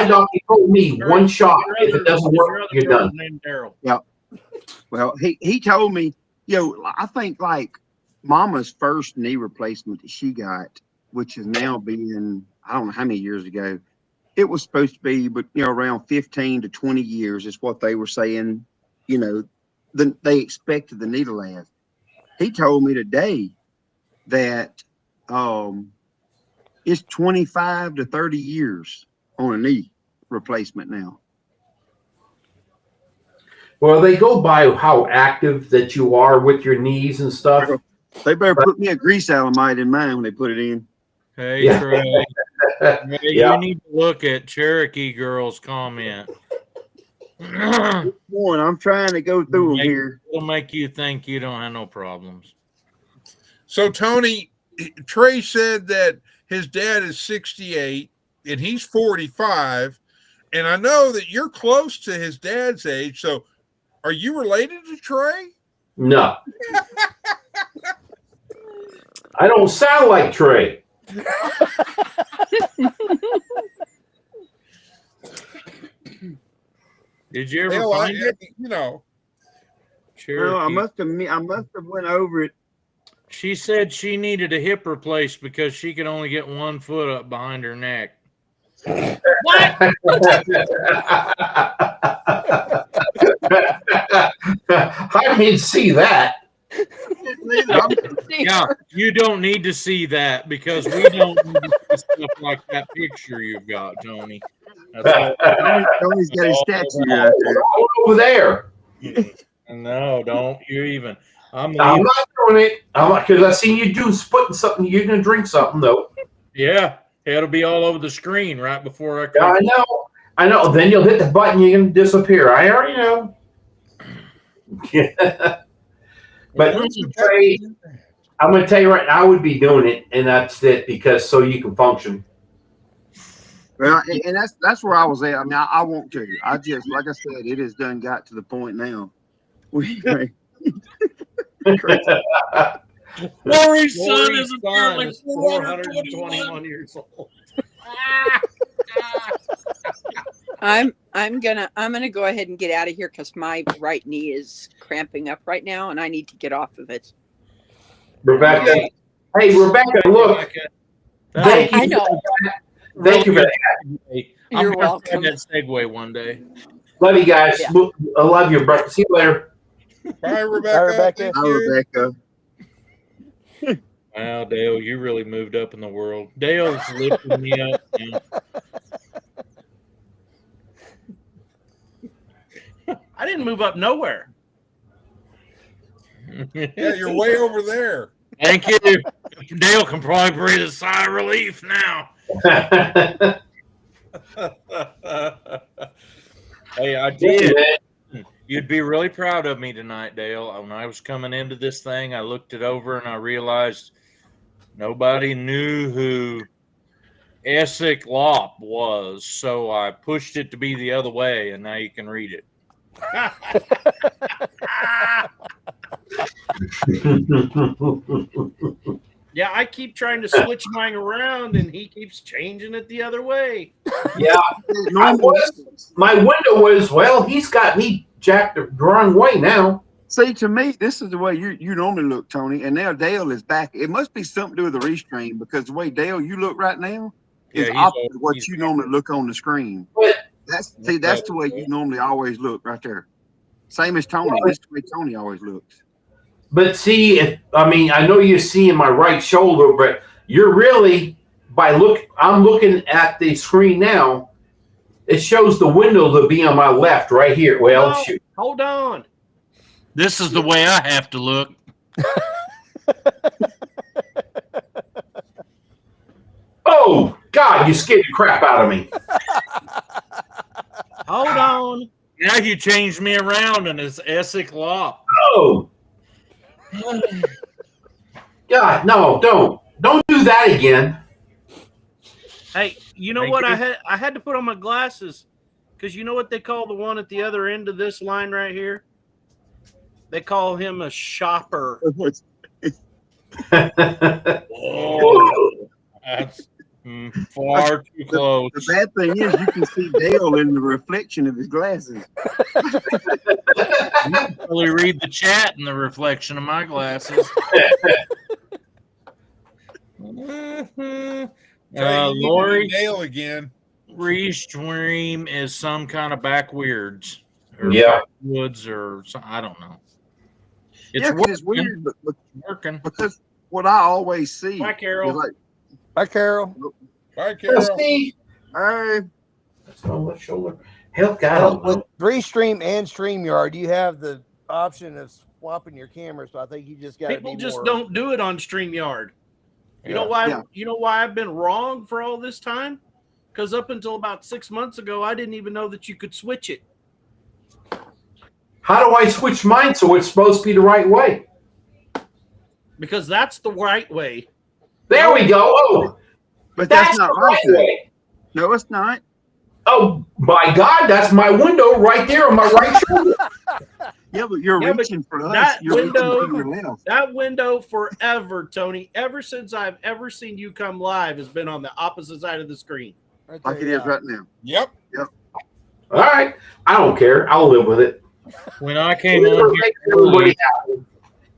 doctor told me one shot. If it doesn't work, you're done. Yeah. Well, he told me, I think like Mama's first knee replacement that she got, which is now being, I don't know how many years ago, it was supposed to be, but around 15 to 20 years is what they were saying, they expected the knee to last. He told me today that it's 25 to 30 years on a knee replacement now. Well, they go by how active that you are with your knees and stuff. They better put me a grease alamite in mine when they put it in. Hey, yeah. Trey. You need to look at Cherokee Girl's comment. I'm trying to go through them here. It'll make you think you don't have no problems. So, Tony, Trey said that his dad is 68 and he's 45. And I know that you're close to his dad's age. So, are you related to Trey? No. I don't sound like Trey. Did you ever find it? Well, I must have went over it. She said she needed a hip replaced because she could only get 1 foot up behind her neck. What? I didn't see that. Yeah, you don't need to see that because we don't need to see stuff like that picture you've got, Tony. Tony's got his statue out there. Over there. No, don't you even. I'm not doing it. Because I seen you putting something. You're gonna drink something though. Yeah, it'll be all over the screen right before I come. I know. Then you'll hit the button. You're gonna disappear. I already know. But Trey, I'm going to tell you right now, I would be doing it, and that's it, because so you can function. Well, and that's where I was at. I mean, I want to. I just, like I said, it has done got to the point now. Lori's son is son apparently is 421 421 years old. I'm gonna go ahead and get out of here because my right knee is cramping up right now and I need to get off of it. Rebecca. Okay. Hey, Rebecca, look. Thank you. I know. Thank you for that. I'm You're gonna try welcome. that segue one day. Love you guys. Yeah. I love you, bro. See you later. Bye, Rebecca. Bye, Rebecca. Thank Hi, you. Rebecca. Wow, Dale, you really moved up in the world. Dale's lifting me up now. I didn't move up nowhere. Yeah, you're way over there. Thank you. Dale can probably breathe a sigh of relief now. Hey, I did. You'd be really proud of me tonight, Dale. When I was coming into this thing, I looked it over and I realized nobody knew who Essex Lop was, so I pushed it to be the other way, and now you can read it. Yeah, I keep trying to switch mine around, and he keeps changing it the other way. Yeah, my window was, well, he's got me jacked the wrong way now. See, to me, this is the way you normally look, Tony, and now Dale is back. It must be something to do with the restream because the way Dale you look right now is opposite of what you normally look on the screen. That's the way you normally always look right there. Same as Tony. This is the way Tony always looks. But see, I know you're seeing my right shoulder, but you're really I'm looking at the screen now. It shows the window to be on my left, right here. Well, No, hold on. This is the way I have to look. Oh God, you scared the crap out of me. Hold on. Now you changed me around, and it's Essex Lop. Oh. God, no, don't do that again. Hey, you know what? I had to put on my glasses because you know what they call the one at the other end of this line right here? They call him a shopper. Oh, that's far too close. The bad thing is you can see Dale in the reflection of his glasses. You can really read the chat in the reflection of my glasses. Lori, Dale again. Restream is some kind of backweirds, or woods, or something. I don't know. It's weird, but working because what I always see. Bye, Carol. Like, Bye, Carol. Bye, Carol. Hey. That's my left shoulder. Hell, God. With Restream and StreamYard, you have the option of swapping your cameras, but I think you just got to People just don't do it on StreamYard. You know why? Yeah. You know why I've been wrong for all this time? Because up until about 6 months ago, I didn't even know that you could switch it. How do I switch mine so it's supposed to be the right way? Because that's the right way. There we go. Oh, but that's not the right way. No, it's not. Oh, my God, that's my window right there on my right shoulder. Yeah, but you're reaching for us. That You're window, reaching for your left. that window forever, Tony, ever since I've ever seen you come live has been on the opposite side of the screen. Right Like it is right now. Yep. All right. I don't care. I'll live with it. When I came on here early,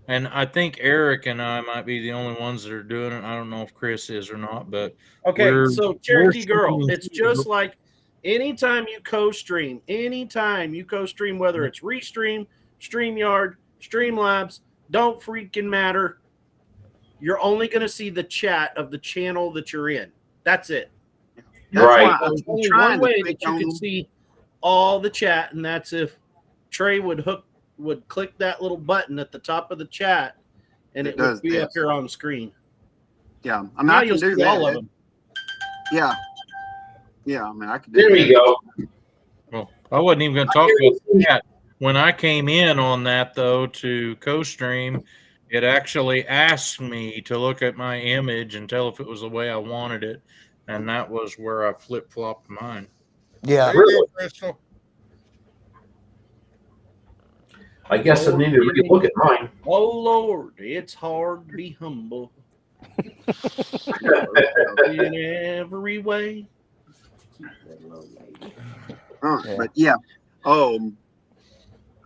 and I think Eric and I might be the only ones that are doing it. I don't know if Chris is or not, but okay. So Cherokee Girl, it's just like anytime you co-stream, whether it's Restream, StreamYard, Streamlabs, don't freaking matter. You're only going to see the chat of the channel that you're in. That's it. That's Right. There's only one way that you can see all the chat, and that's if Trey would click that little button at the top of the chat, and it would be up here on the screen. Yeah, I mean, I can do that. All of them. Yeah, I mean, I can do There that. we go. well, I wasn't even going to talk about that. When I came in on that, though, to co-stream, it actually asked me to look at my image and tell if it was the way I wanted it, and that was where I flip-flopped mine. Yeah. There you go, Crystal. I guess I need to really look at mine. Oh Lord, it's hard to be humble. In every way. But yeah, I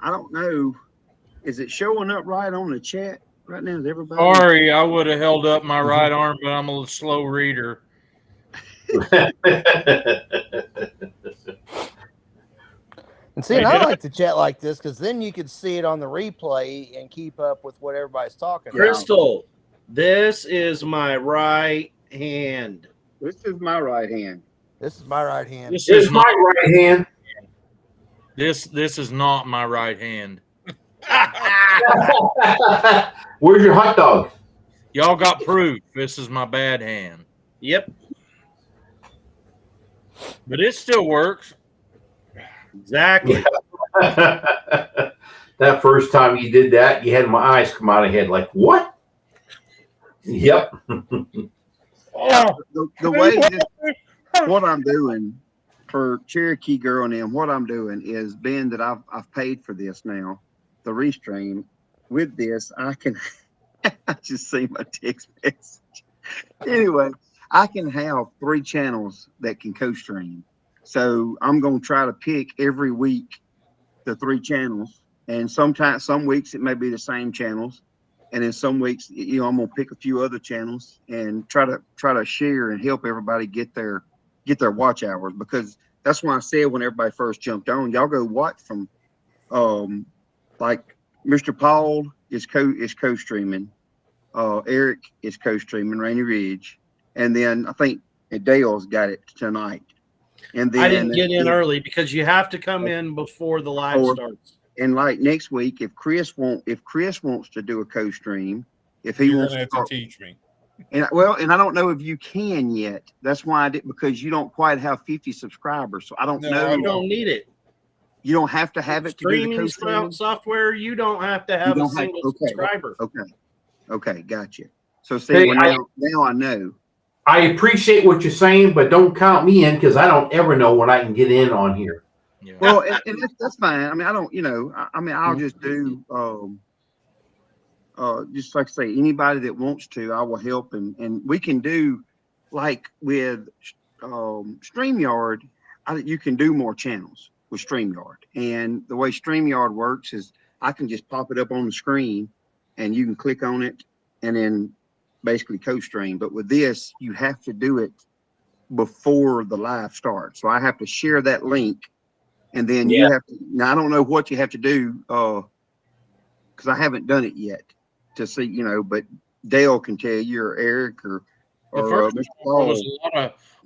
don't know. Is it showing up right on the chat right now? Is everybody? Sorry, I would have held up my right arm, but I'm a slow reader. And see, and I like to chat like this because then you can see it on the replay and keep up with what everybody's talking about. Crystal, this is my right hand. This is my right hand. This is my right hand. This is my right hand. This is not my right hand. Where's your hot dog? Y'all got proof. This is my bad hand. Yep. But it still works. Exactly. That first time you did that, you had my eyes come out of head like, what? Yep. The way what I'm doing for Cherokee Girl and them, what I'm doing is being that I've paid for this now, the restream. With this, I can I just see my text message. Anyway, I can have 3 channels that can co-stream. So I'm gonna try to pick every week the 3 channels, and sometimes some weeks it may be the same channels, and then some weeks I'm gonna pick a few other channels and try to share and help everybody get their watch hours, because that's why I said when everybody first jumped on, y'all go watch from like Mr. Paul is co-streaming, Eric is co-streaming, Rainy Ridge, and then I think Dale's got it tonight. And then I didn't get in early because you have to come in before the live starts. And like next week, if Chris wants to do a co-stream, if he wants to teach me. And I don't know if you can yet. That's why I did, because you don't quite have 50 subscribers. So I don't know. You don't need it. You don't have to have it to do the co-streaming software. You don't have to have a single subscriber. Okay, gotcha. So see, now I know. I appreciate what you're saying, but don't count me in because I don't ever know when I can get in on here. Yeah. Well, and that's fine. I mean, I don't, I'll just do, just like I say, anybody that wants to, I will help. And we can do, like with StreamYard, you can do more channels with StreamYard. And the way StreamYard works is I can just pop it up on the screen and you can click on it and then basically co-stream. But with this, you have to do it before the live starts. So I have to share that link, and then you have to. Now I don't know what you have to do because I haven't done it yet to see. But Dale can tell you, or Eric, or Mr. Paul. Was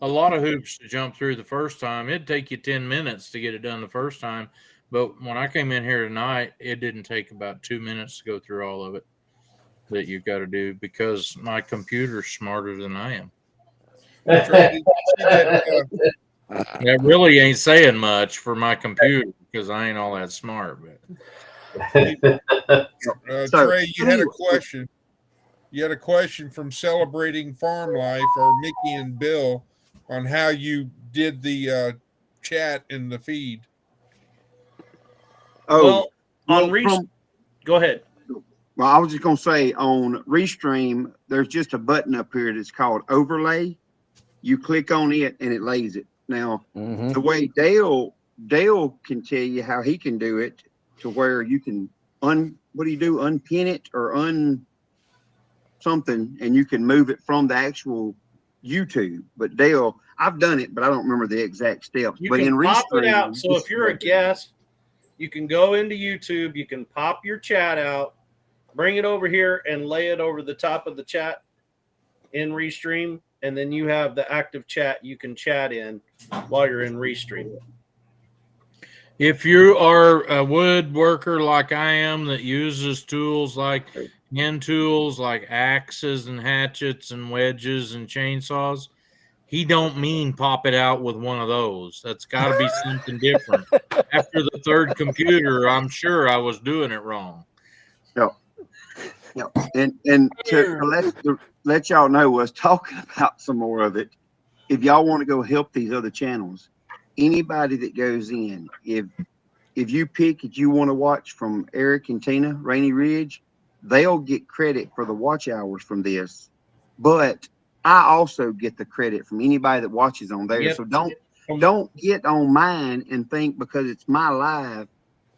a lot of hoops to jump through the first time. It'd take you 10 minutes to get it done the first time, but when I came in here tonight, it didn't take about 2 minutes to go through all of it that you got to do, because my computer's smarter than I am. That really ain't saying much for my computer because I ain't all that smart. But Trey, you had a question. You had a question from Celebrating Farm Life, or Mickey and Bill, on how you did the chat in the feed. Go ahead. Well, I was just going to say, on Restream, there's just a button up here that's called Overlay. You click on it and it lays it. Now, the way Dale can tell you how he can do it, to where you can unpin it or something, and you can move it from the actual YouTube. But Dale, I've done it, but I don't remember the exact steps. You but can in pop Restream, it out. So if you're a guest, you can go into YouTube, you can pop your chat out, bring it over here and lay it over the top of the chat in Restream, and then you have the active chat you can chat in while you're in Restream. If you are a woodworker like I am that uses tools like hand tools, like axes and hatchets and wedges and chainsaws, he don't mean pop it out with one of those. That's got to be something different. After the third computer, I'm sure I was doing it wrong. Yeah, and to let y'all know, us talking about some more of it. If y'all want to go help these other channels, anybody that goes in, if if you pick, if you want to watch from Eric and Tina, Rainy Ridge, they'll get credit for the watch hours from this. But I also get the credit from anybody that watches on there. Yep. So don't get on mine and think because it's my live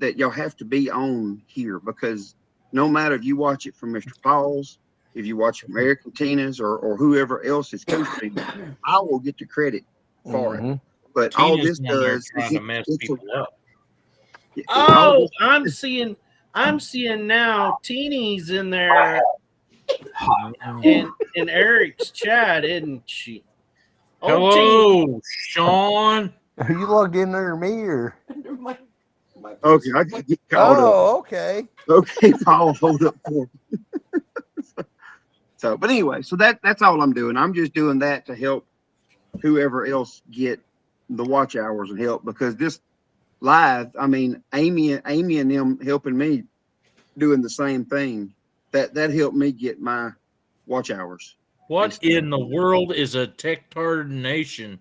that y'all have to be on here, because no matter if you watch it from Mr. Paul's, if you watch it from Eric and Tina's or whoever else is co-streaming, I will get the credit for it. But all Tina's this on there does trying is to mess people up. Oh, I'm seeing now Teeny's in there in Eric's chat, isn't she? Oh, Hello, Sean. Are you logged in under me or? My okay, I can get caught up. Oh, okay. Okay, Paul, hold up for me. So, but anyway, so that's all I'm doing. I'm just doing that to help whoever else get the watch hours and help, because this live, I mean, Amy and them helping me doing the same thing. That helped me get my watch hours. What in the world is a tectardation?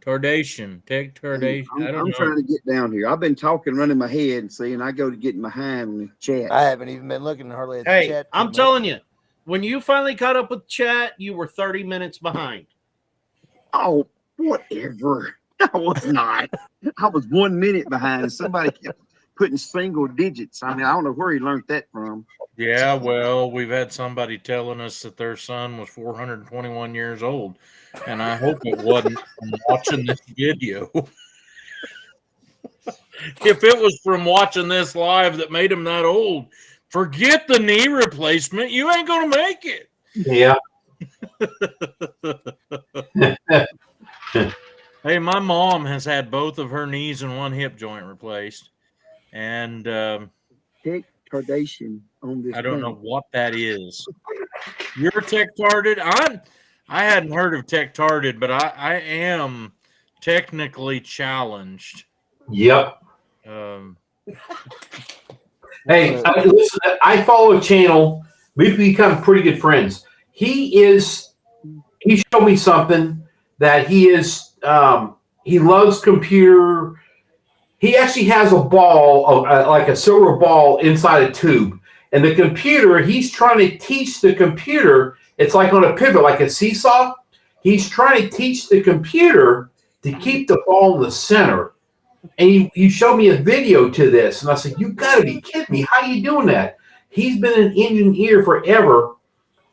Tardation. Tectardation. I don't know. I'm trying to get down here. I've been talking, running my head, and seeing I go to getting behind in the chat. I haven't even been looking hardly at the Hey, chat. I'm telling you, when you finally caught up with chat, you were 30 minutes behind. Oh, whatever. I was not. I was 1 minute behind, and somebody kept putting single digits. I mean, I don't know where he learned that from. Yeah, well, we've had somebody telling us that their son was 421 years old, and I hope it wasn't from watching this video. If it was from watching this live that made him that old, forget the knee replacement. You ain't going to make it. Yeah. Hey, my mom has had both of her knees and one hip joint replaced, and Tectardation on this. I don't know what that is. You're tectarded? I hadn't heard of tectarded, but I am technically challenged. Yep. Hey, listen, I follow a channel. We've become pretty good friends. He showed me something that he loves computer. He actually has a ball, like a silver ball inside a tube. And the computer, he's trying to teach the computer, it's like on a pivot, like a seesaw. He's trying to teach the computer to keep the ball in the center. And you showed me a video to this. And I said, you got to be kidding me. How are you doing that? He's been an engineer forever.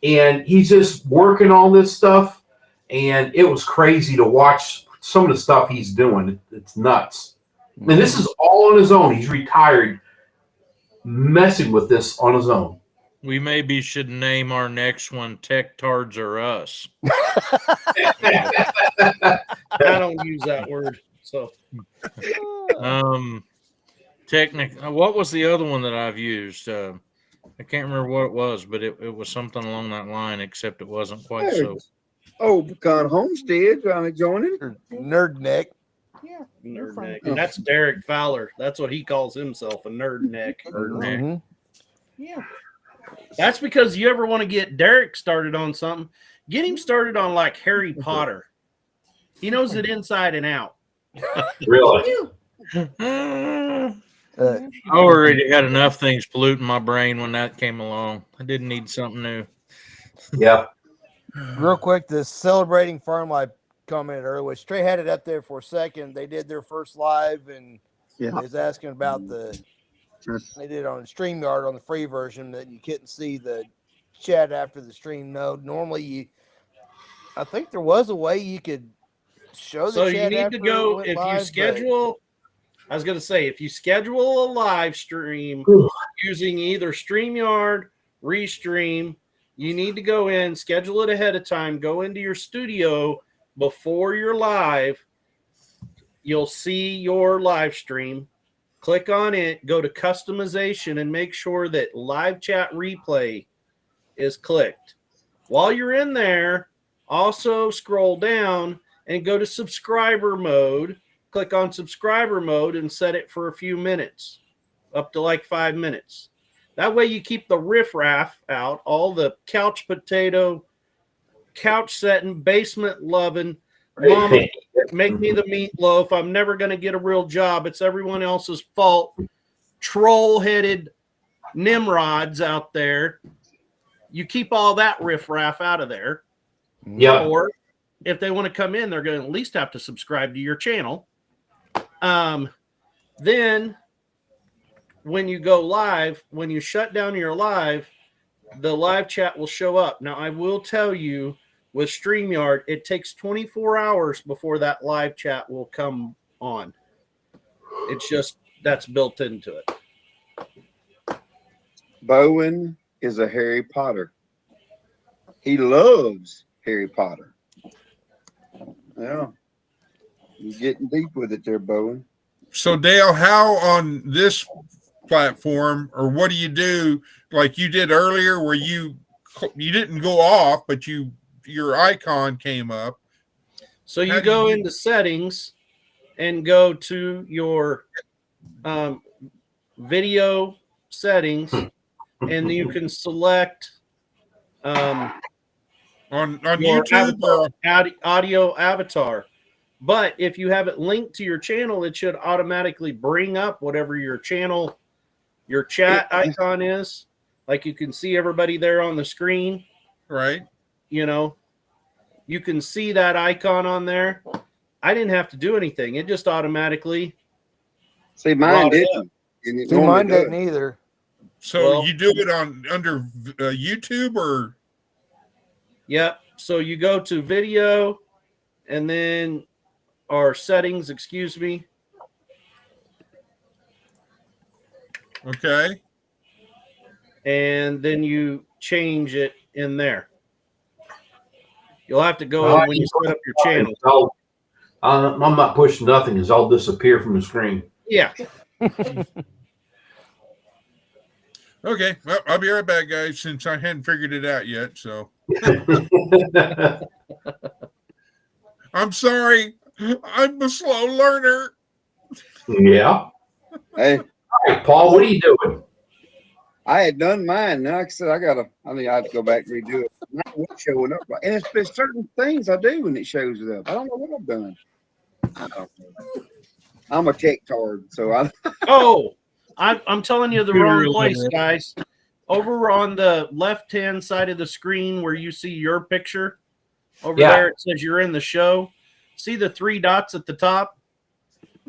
And he's just working on this stuff. And it was crazy to watch some of the stuff he's doing. It's nuts. And this is all on his own. He's retired, messing with this on his own. We maybe should name our next one Tectards or Us. I don't use that word. So what was the other one that I've used? I can't remember what it was, but it was something along that line, except it wasn't quite so. Oh, Pecan Homestead trying to join it. Nerd neck. Yeah. nerd neck. That's Derek Fowler. That's what he calls himself, a nerd neck. Nerd neck. Mhm. Yeah. That's because you ever want to get Derek started on something, get him started on like Harry Potter. He knows it inside and out. Really? I already had enough things polluting my brain when that came along. I didn't need something new. Yeah. Real quick, the Celebrating Farm Life commented earlier. Trey had it up there for a second. They did their first live, and Yeah. they was asking about they did it on StreamYard on the free version that you couldn't see the chat after the stream. No, normally I think there was a way you could show the So chat you need after to go it went if live, you schedule. I was going to say if you schedule a live stream using either StreamYard, Restream, you need to go in, schedule it ahead of time, go into your studio before you're live. You'll see your live stream. Click on it, go to customization, and make sure that live chat replay is clicked. While you're in there, also scroll down and go to subscriber mode. Click on subscriber mode and set it for a few minutes, up to like 5 minutes. That way you keep the riffraff out, all the couch potato, couch setting, basement loving, mama make me the meatloaf. I'm never going to get a real job. It's everyone else's fault. Troll-headed Nimrods out there. You keep all that riffraff out of there. Yeah. Or if they want to come in, they're going to at least have to subscribe to your channel. Then when you go live, when you shut down your live, the live chat will show up. Now, I will tell you, with StreamYard, it takes 24 hours before that live chat will come on. It's just, that's built into it. Bowen is a Harry Potter. He loves Harry Potter. Yeah. You're getting deep with it there, Bowen. So, Dale, how on this platform, or what do you do like you did earlier where you didn't go off, but your icon came up? So you go into settings and go to your video settings, and you can select on your YouTube audio avatar. But if you have it linked to your channel, it should automatically bring up whatever your channel, your chat icon is. Like you can see everybody there on the screen. Right. You know, you can see that icon on there. I didn't have to do anything. It just automatically. See, mine didn't. See, mine didn't either. So you do it under YouTube or? Yep. So you go to video and then our settings, excuse me. Okay. And then you change it in there. You'll have to go in when you set up your channel. I'm not pushing nothing. It's all disappear from the screen. Yeah. Okay. Well, I'll be right back, guys, since I hadn't figured it out yet. So I'm sorry. I'm a slow learner. Yeah. Hey. All right, Paul, what are you doing? I had done mine. Now, like I said, I have to go back and redo it. Not what's showing up. And it's been certain things I do when it shows up. I don't know what I've done. I don't know. I'm a tech tard, so I. Oh, I'm telling you the wrong place, guys. Over on the left-hand side of the screen where you see your picture, over there it says you're in the show. See the 3 dots at the top?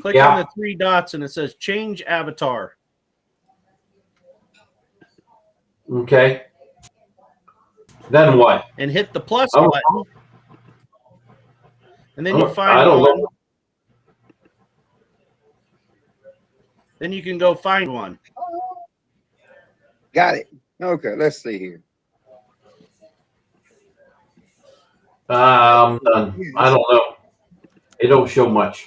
Click on the 3 dots and it says change avatar. Okay. Then what? And hit the plus button. And then you find I don't one. know. Then you can go find one. Got it. Okay, let's see here. I don't know. It don't show much.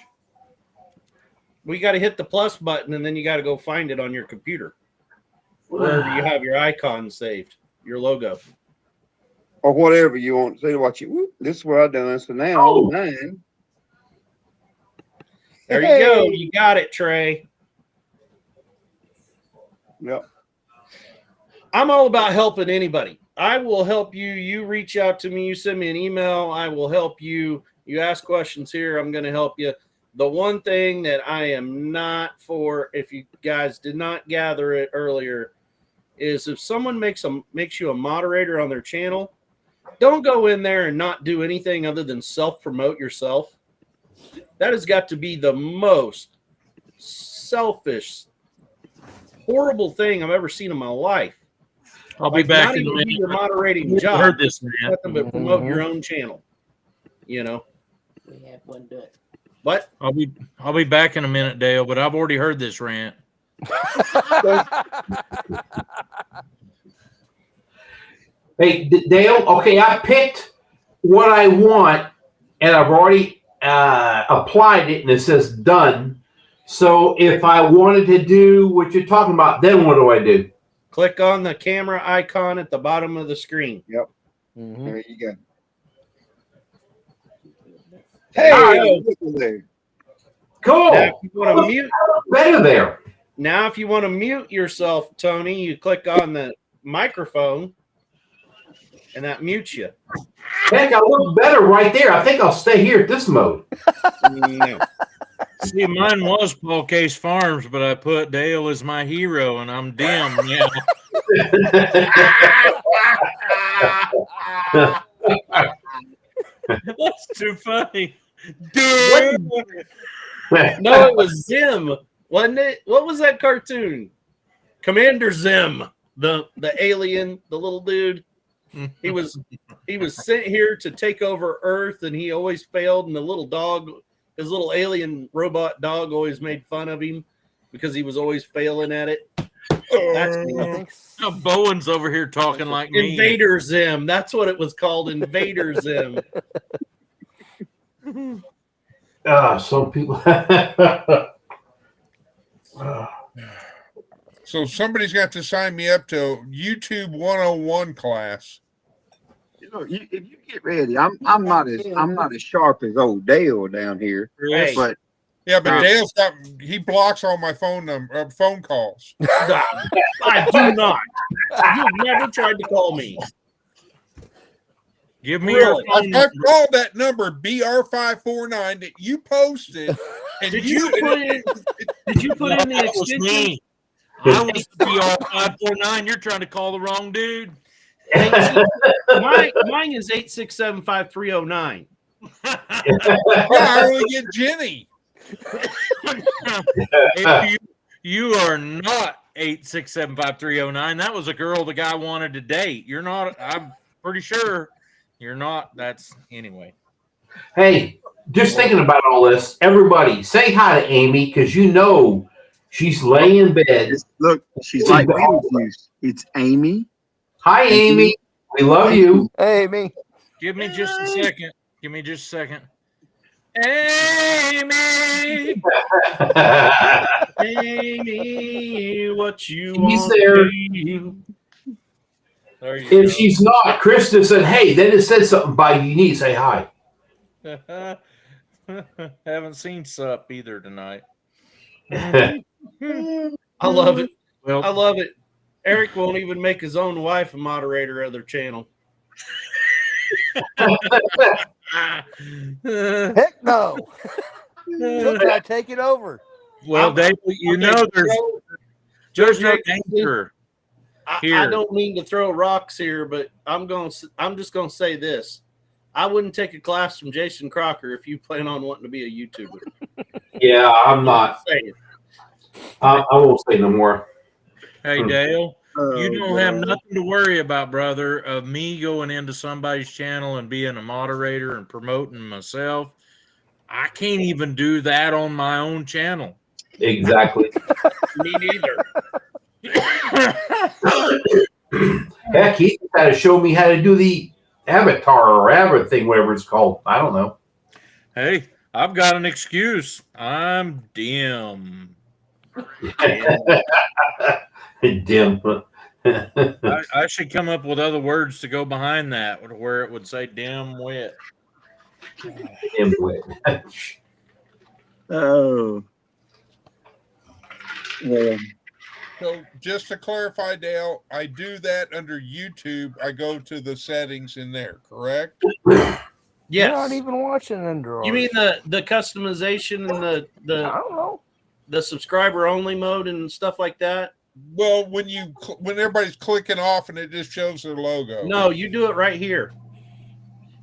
We got to hit the plus button, and then you got to go find it on your computer, wherever you have your icon saved, your logo, or whatever you want to see. Watch it. Whoop, this is what I've done. So now, mine. There you go. You got it, Trey. Yep. I'm all about helping anybody. I will help you. You reach out to me. You send me an email. I will help you. You ask questions here. I'm going to help you. The one thing that I am not for, if you guys did not gather it earlier, is if someone makes you a moderator on their channel, don't go in there and not do anything other than self-promote yourself. That has got to be the most selfish, horrible thing I've ever seen in my life. I'll be back not in a even minute. your moderating job. Heard this, man. Nothing but promote your own channel. You know. We had one done. What? I'll be back in a minute, Dale, but I've already heard this rant. Hey, Dale, okay, I picked what I want, and I've already applied it, and it says done. So if I wanted to do what you're talking about, then what do I do? Click on the camera icon at the bottom of the screen. Yep. Mm-hmm. There you go. Hey, there. Cool. Now, if you want to mute, better there. Now, if you want to mute yourself, Tony, you click on the microphone, and that mutes you. Heck, I look better right there. I think I'll stay here at this mode. No. See, mine was Paul Case Farms, but I put Dale as my hero, and I'm dim now. That's too funny. Dude. No, it was Zim, wasn't it? What was that cartoon? Commander Zim, the alien, the little dude. He was sent here to take over Earth, and he always failed. And the little dog, his little alien robot dog, always made fun of him because he was always failing at it. That's Now Bowen's over here talking like me. Invader Zim. That's what it was called, Invader Zim. Some people. So somebody's got to sign me up to YouTube 101 class. You know, if you get ready, I'm not as sharp as old Dale down here, Hey. but Yeah, but Dale's he blocks all my phone calls. I do not. You've never tried to call me. Give me your phone I've number. called that number BR549 that you posted. And Did you put in the That was extension? me. I was the BR549. You're trying to call the wrong dude. Mine is 8675309. yeah, I only get Jenny. You are not 8675309. That was a girl the guy wanted to date. You're not. I'm pretty sure you're not. That's anyway. Hey, just thinking about all this, everybody say hi to Amy because you know she's laying in bed. look, she's like Beetlejuice. It's Amy. Hi, Amy. We love you. Hey, me. Give me just a second. Give me just a second. Amy, Amy, what you He's want there. to there you If she's not, Krista said, hey, then it said something by you. You need to say hi. go. Haven't seen Sup either tonight. I love it. Well, I love it. Eric won't even make his own wife a moderator of their channel. Heck no. Should I take it over? well, Dave, you know there's no danger I here. don't mean to throw rocks here, but I'm just gonna say this. I wouldn't take a class from Jason Crocker if you plan on wanting to be a YouTuber. Yeah, I'm not. Say it. I won't say no more. Hey, Dale, you don't God. have nothing to worry about, brother, of me going into somebody's channel and being a moderator and promoting myself. I can't even do that on my own channel. Exactly. Me neither. Heck, he had to show me how to do the avatar or avatar thing, whatever it's called. I don't know. Hey, I've got an excuse. I'm dim. Dim. I should come up with other words to go behind that where it would say dim wit. Dim. Oh. Yeah. So just to clarify, Dale, I do that under YouTube. I go to the settings in there, correct? You're Yes. not even watching under. You mean the customization and I don't know. the subscriber only mode and stuff like that? Well, when everybody's clicking off and it just shows their logo. No, you do it right here.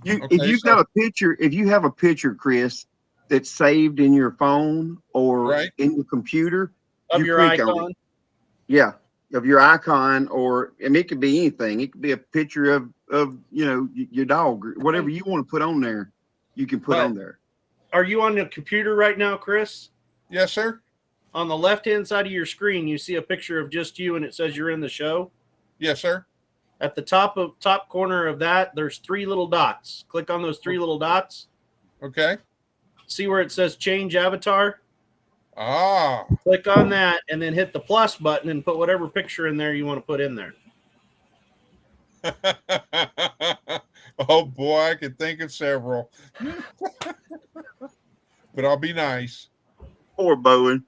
If Okay, you've got a picture, if you have a picture, Chris, that's saved in your phone or Right. in your computer, Of you your click on icon. it. Yeah, of your icon, or it could be anything. It could be a picture of your dog, or whatever you want to put on there. You can put But- on there. Are you on the computer right now, Chris? Yes, sir. On the left-hand side of your screen, you see a picture of just you and it says you're in the show. Yes, sir. At the top corner of that, there's 3 little dots. Click on those 3 little dots. Okay. See where it says change avatar? Ah. Click on that and then hit the plus button and put whatever picture in there you want to put in there. Oh boy, I could think of several. But I'll be nice. Poor Bowen.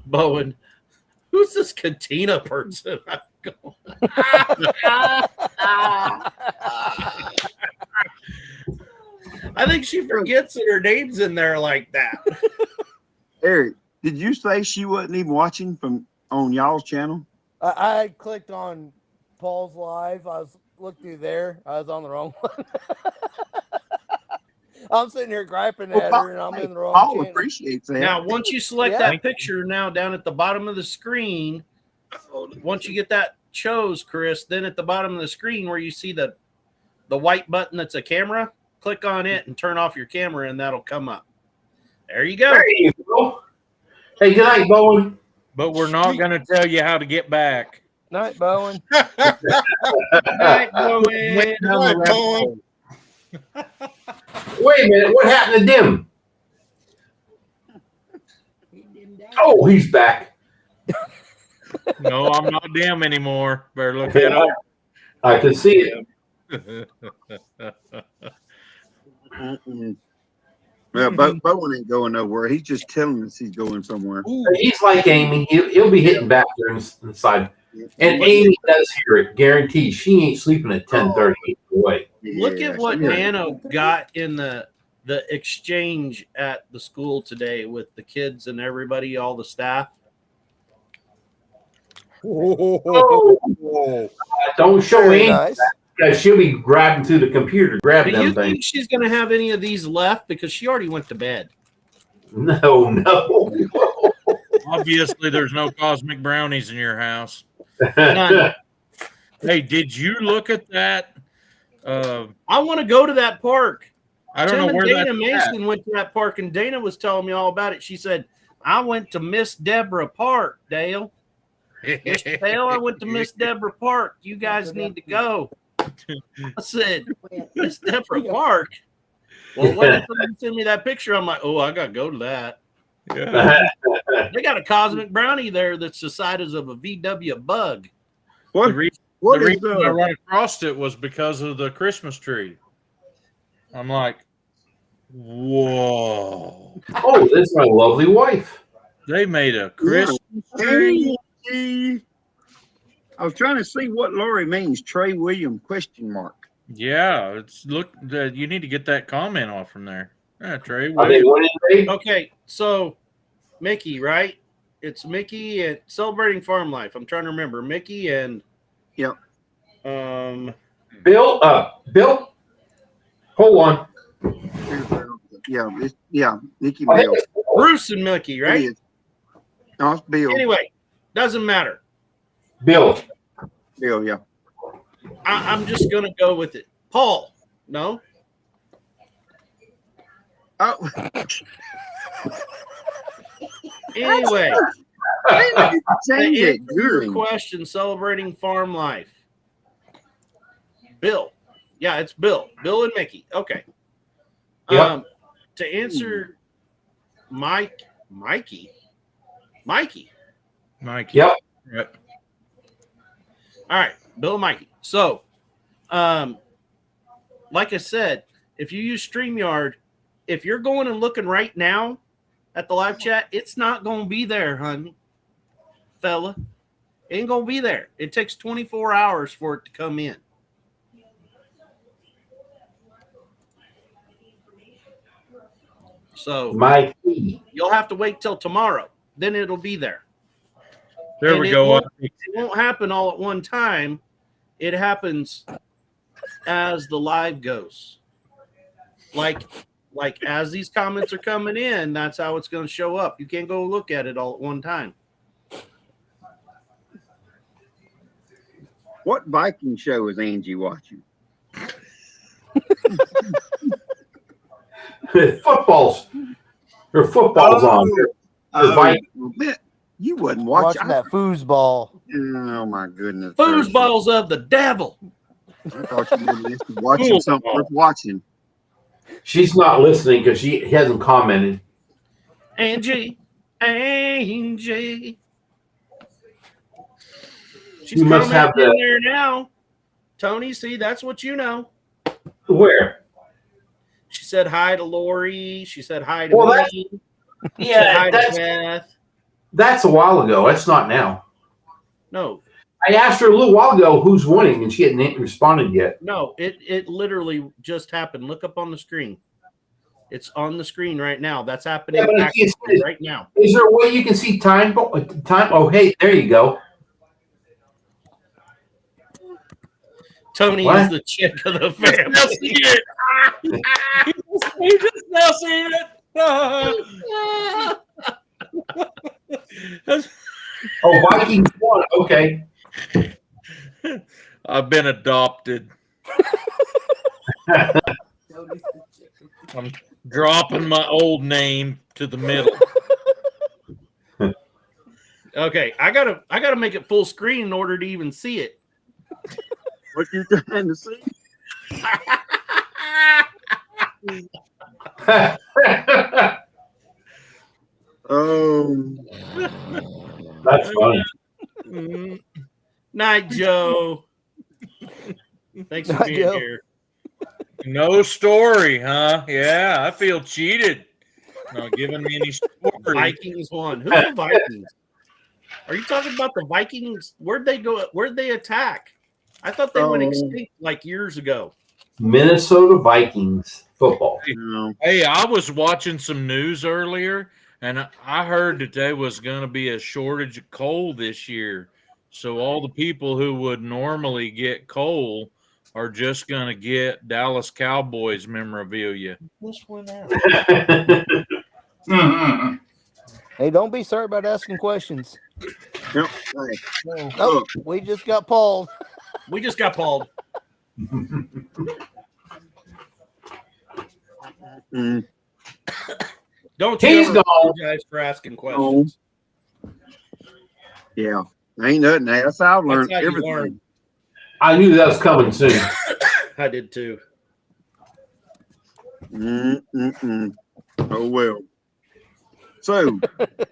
Bowen, who's this Katina person? I think she forgets that her name's in there like that. Eric, did you say she wasn't even watching on y'all's channel? I clicked on Paul's live. I was looked through there. I was on the wrong one. I'm sitting here griping at her, and I'm in the wrong Paul channel. appreciates that. Now, once you select that picture now down at the bottom of the screen, once you get that chose, Chris, then at the bottom of the screen where you see the white button that's a camera, click on it and turn off your camera, and that'll come up. There you go. There you go. Hey, good night, Bowen. But we're not going to tell you how to get back. Night, Bowen. Night, Bowen. Good night, Bowen. Wait a minute. What happened to Dim? Oh, he's back. No, I'm not dim anymore. Better look it up. I can see it. Well, Bowen ain't going nowhere. He's just telling us he's going somewhere. He's like Amy. He'll be hitting back there inside. And Amy does hear it, guaranteed. She ain't sleeping at 10:30 away. Look at what Nano got in the exchange at the school today with the kids and everybody, all the staff. Don't show Very Amy nice. because she'll be grabbing through the computer to grab Do them you things. think she's going to have any of these left? Because she already went to bed. No. Obviously, there's no cosmic brownies in your house. None. Hey, did you look at that? I want to go to that park. I don't know Tim where and that's Dana at. Mason went to that park, and Dana was telling me all about it. She said, I went to Miss Deborah Park, Dale. Mr. Dale, I went to Miss Deborah Park. You guys need to go. I said, Miss Deborah Park? Well, when you send me that picture, I'm like, oh, I got to go to that. Yeah. They got a cosmic brownie there that's the size of a VW bug. What? The reason I ran across it was because of the Christmas tree. I'm like, whoa. Oh, that's my lovely wife. They made a Christmas tree. I was trying to see what Lori means. Trey William ? Yeah, it's you need to get that comment off from there. Yeah, Trey. Are they winning today? Okay, so Mickey, right? It's Mickey and Celebrating Farm Life. I'm trying to remember. Mickey and Yep. Bill, hold on. Yeah, Nikki Bill. Bruce and Mickey, right? It is. No, it's Bill. Anyway, doesn't matter. Bill, yeah. I'm just gonna go with it. Paul, no. Oh. Anyway, Change it. your question, Celebrating Farm Life. Bill. Yeah, it's Bill. Bill and Mickey. Okay. Yep. To answer Mikey. Yep. All right, Bill and Mikey. So, like I said, if you use StreamYard, if you're going and looking right now at the live chat, it's not going to be there, honey, fella. It ain't going to be there. It takes 24 hours for it to come in. So, Mikey. you'll have to wait till tomorrow. Then it'll be there. There And we it go. won't happen all at one time. It happens as the live goes. Like as these comments are coming in, that's how it's going to show up. You can't go look at it all at one time. What Viking show is Angie watching? Footballs. Her footballs on. You wasn't watching that foosball. Oh my goodness! Foosballs of the devil. I thought you were watching something worth watching. She's not listening because she hasn't commented. Angie. She's You must have commenting the- there now. Tony, see, that's what you know. Where? She said hi to Lori. She said hi to Well, that's- me. She said Yeah, hi to Beth. that's a while ago. That's not now. No. I asked her a little while ago who's winning, and she hadn't responded yet. No, it literally just happened. Look up on the screen. It's on the screen right now. That's happening right now. Is there a way you can see time? Time? Oh, hey, there you go. Tony is the chick of the family. He just now seen it. Oh, Vikings won. Okay. I've been adopted. I'm dropping my old name to the middle. Okay, I gotta make it full screen in order to even see it. What you trying to see? That's funny. Night, Joe. Thanks for being here. No story, huh? Yeah, I feel cheated. Not giving me any story. Vikings won. Who's the Vikings? Are you talking about the Vikings? Where'd they go? Where'd they attack? I thought they went extinct like years ago. Minnesota Vikings football. Hey, I was watching some news earlier, and I heard that there was going to be a shortage of coal this year. So all the people who would normally get coal are just going to get Dallas Cowboys memorabilia. This went out. Hey, don't be sorry about asking questions. Yep. Oh, we just got Paul. We just got Paul. Don't you ever apologize for asking questions. Yeah. Ain't nothing. That's how I learned everything. Learn. I knew that was coming soon. I did too. Oh well. So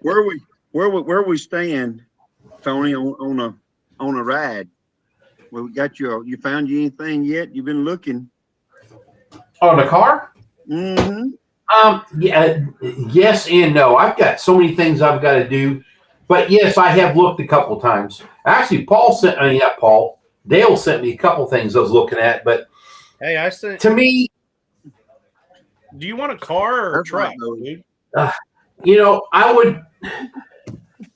where we stand, Tony, on a ride? Well, we got you found you anything yet? You've been looking. On the car? Mm-hmm. Yeah, yes and no. I've got so many things I've got to do. But yes, I have looked a couple times. Actually, Dale sent me a couple things I was looking at. But hey, I sent to me, do you want a car or a truck? I would.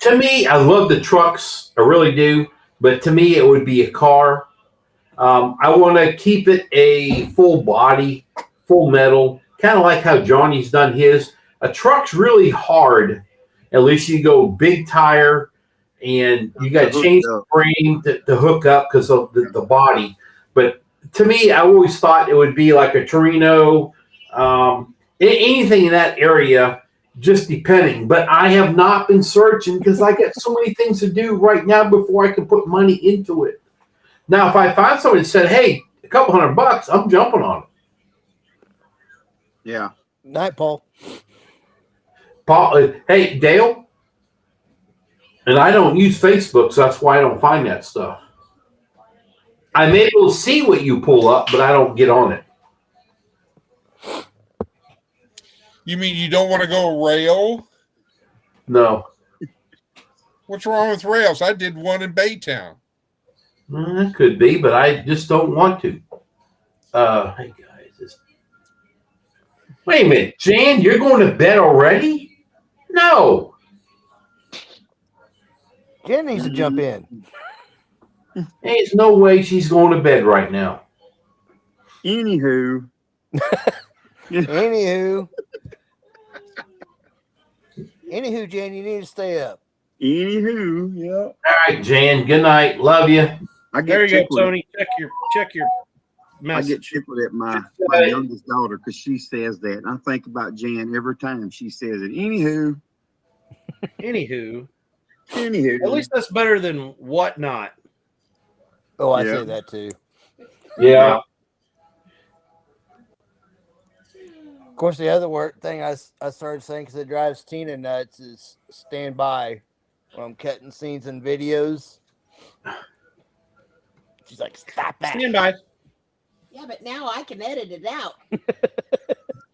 To me, I love the trucks. I really do. But to me, it would be a car. I want to keep it a full body, full metal, kind of like how Johnny's done his. A truck's really hard. At least you go big tire, and you got to change the frame to hook up because of the body. But to me, I always thought it would be like a Torino, anything in that area, just depending. But I have not been searching because I got so many things to do right now before I can put money into it. Now, if I find somebody that said, hey, a couple $100, I'm jumping on it. Yeah. Night, Paul. Hey, Dale, and I don't use Facebook, so that's why I don't find that stuff. I'm able to see what you pull up, but I don't get on it. You mean you don't want to go rail? No. What's wrong with rails? I did one in Baytown. It could be, but I just don't want to. Hey, guys. Wait a minute, Jan, you're going to bed already? No. Jen needs to jump in. There's no way she's going to bed right now. Anywho, Jen, you need to stay up. Anywho, yeah. All right, Jan. Good night. Love you. There you go, Tony. Check your message. I get tickled at my youngest daughter because she says that. And I think about Jan every time she says it. Anywho. At least that's better than whatnot. Oh, I say that too. Yeah. Of course, the other thing I started saying because it drives Tina nuts is stand by when I'm cutting scenes and videos. She's like, stop that. Stand by. Yeah, but now I can edit it out.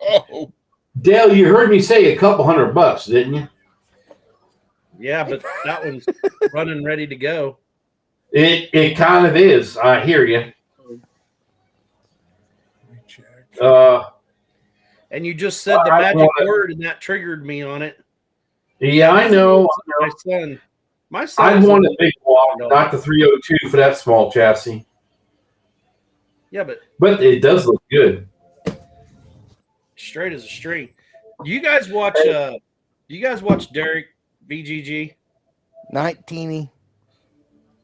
Oh. Dale, you heard me say a couple $100, didn't you? Yeah, but that one's running ready to go. It kind of is. I hear you. And you just said the magic word, and that triggered me on it. Yeah, I know. My son. I want a big block, not the 302 for that small chassis. Yeah, but it does look good. Straight as a string. Do you guys watch? Derek VGG? 19.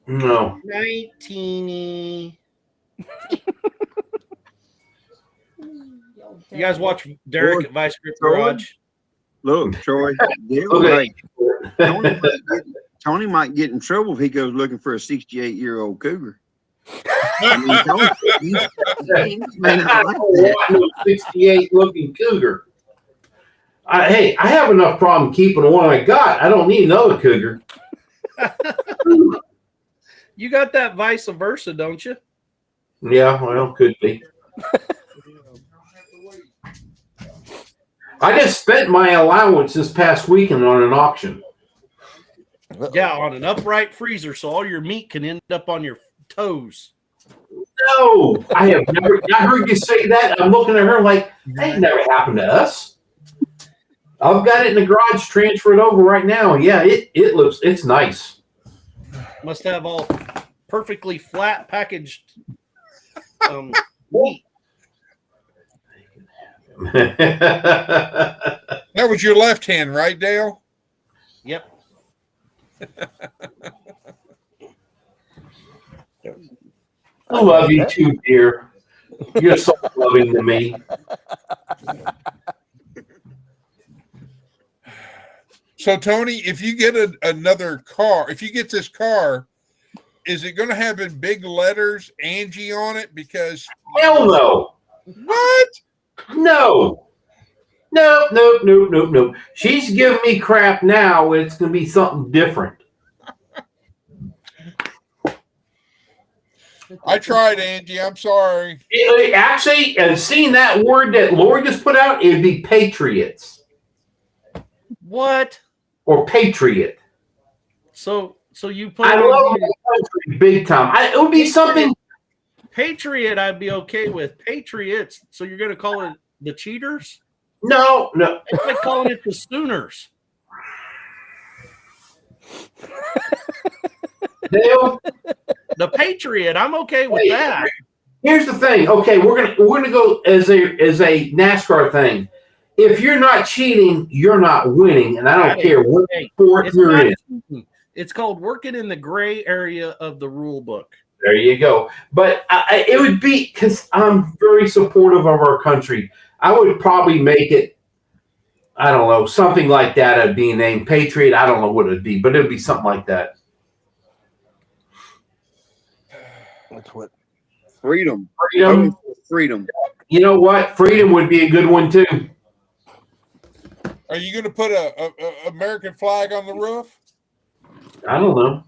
No. 19. You guys watch Derek at Vice Grip Garage? Look, Troy. Tony might get in trouble if he goes looking for a 68-year-old cougar. I mean, Tony, man, I don't want no 68 looking cougar. I have enough problem keeping the one I got. I don't need another cougar. You got that vice versa, don't you? Yeah, well, could be. I just spent my allowance this past weekend on an auction. Yeah, on an upright freezer, so all your meat can end up on your toes. No, I have never. I heard you say that. I'm looking at her like that ain't never happened to us. I've got it in the garage, transferred over right now. Yeah, it's nice. Must have all perfectly flat packaged meat. That was your left hand, right, Dale? Yep. I love you too, dear. You're so loving to me. So, Tony, if you get another car, if you get this car, is it going to have in big letters Angie on it? Because hell no. What? No. Nope. She's giving me crap now. It's going to be something different. I tried, Angie. I'm sorry. Actually, seeing that word that Lori just put out, it'd be patriots. What? Or patriot. So you put. I love the country big time. It would be something. Patriot, I'd be okay with. Patriots. So you're going to call it the Cheaters? No. It's like calling it the Sooners. Dale, the Patriot. I'm okay with that. Here's the thing. Okay, we're gonna go as a NASCAR thing. If you're not cheating, you're not winning, and I don't care what sport you're in. It's called working in the gray area of the rule book. There you go. But it would be, because I'm very supportive of our country, I would probably make it, I don't know, something like that. It'd be named Patriot. I don't know what it'd be, but it'd be something like that. That's what. Freedom. You know what? Freedom would be a good one too. Are you going to put a American flag on the roof? I don't know.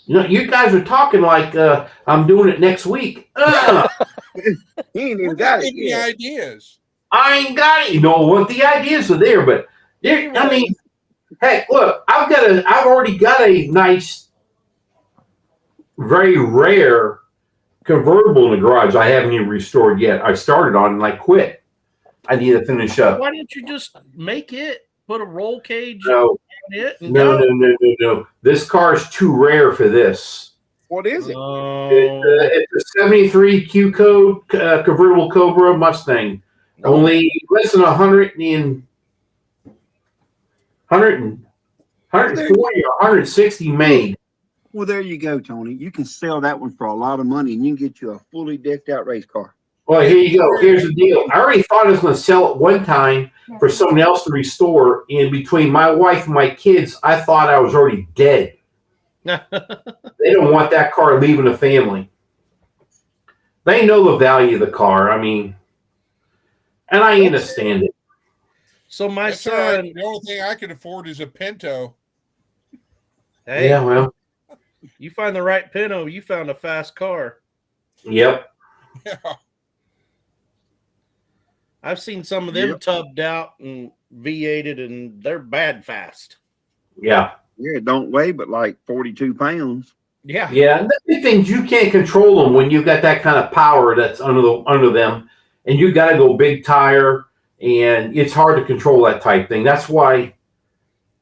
You guys are talking like I'm doing it next week. He ain't even got it. Any ideas? I ain't got it. You know what? The ideas are there, but I mean, heck, look, I've already got a nice, very rare convertible in the garage. I haven't even restored yet. I started on and I quit. I need to finish up. Why don't you just make it? Put a roll cage on it? No. This car is too rare for this. What is it? It's a 73 Q code convertible Cobra Mustang. Only less than 140 or 160 made. Well, there you go, Tony. You can sell that one for a lot of money, and you can get you a fully decked out race car. Well, here you go. Here's the deal. I already thought I was going to sell it one time for someone else to restore. In between my wife and my kids, I thought I was already dead. They don't want that car leaving the family. They know the value of the car. I mean, and I understand it. So my son, right. The only thing I can afford is a Pinto. Hey, yeah, well, you find the right Pinto, you found a fast car. Yep. Yeah. I've seen some of them tubbed out and V8'd, and they're bad fast. Yeah. Yeah, it don't weigh but like 42 pounds. Yeah. Yeah, and the big things, you can't control them when you've got that kind of power that's under them, and you got to go big tire, and it's hard to control that type thing. That's why,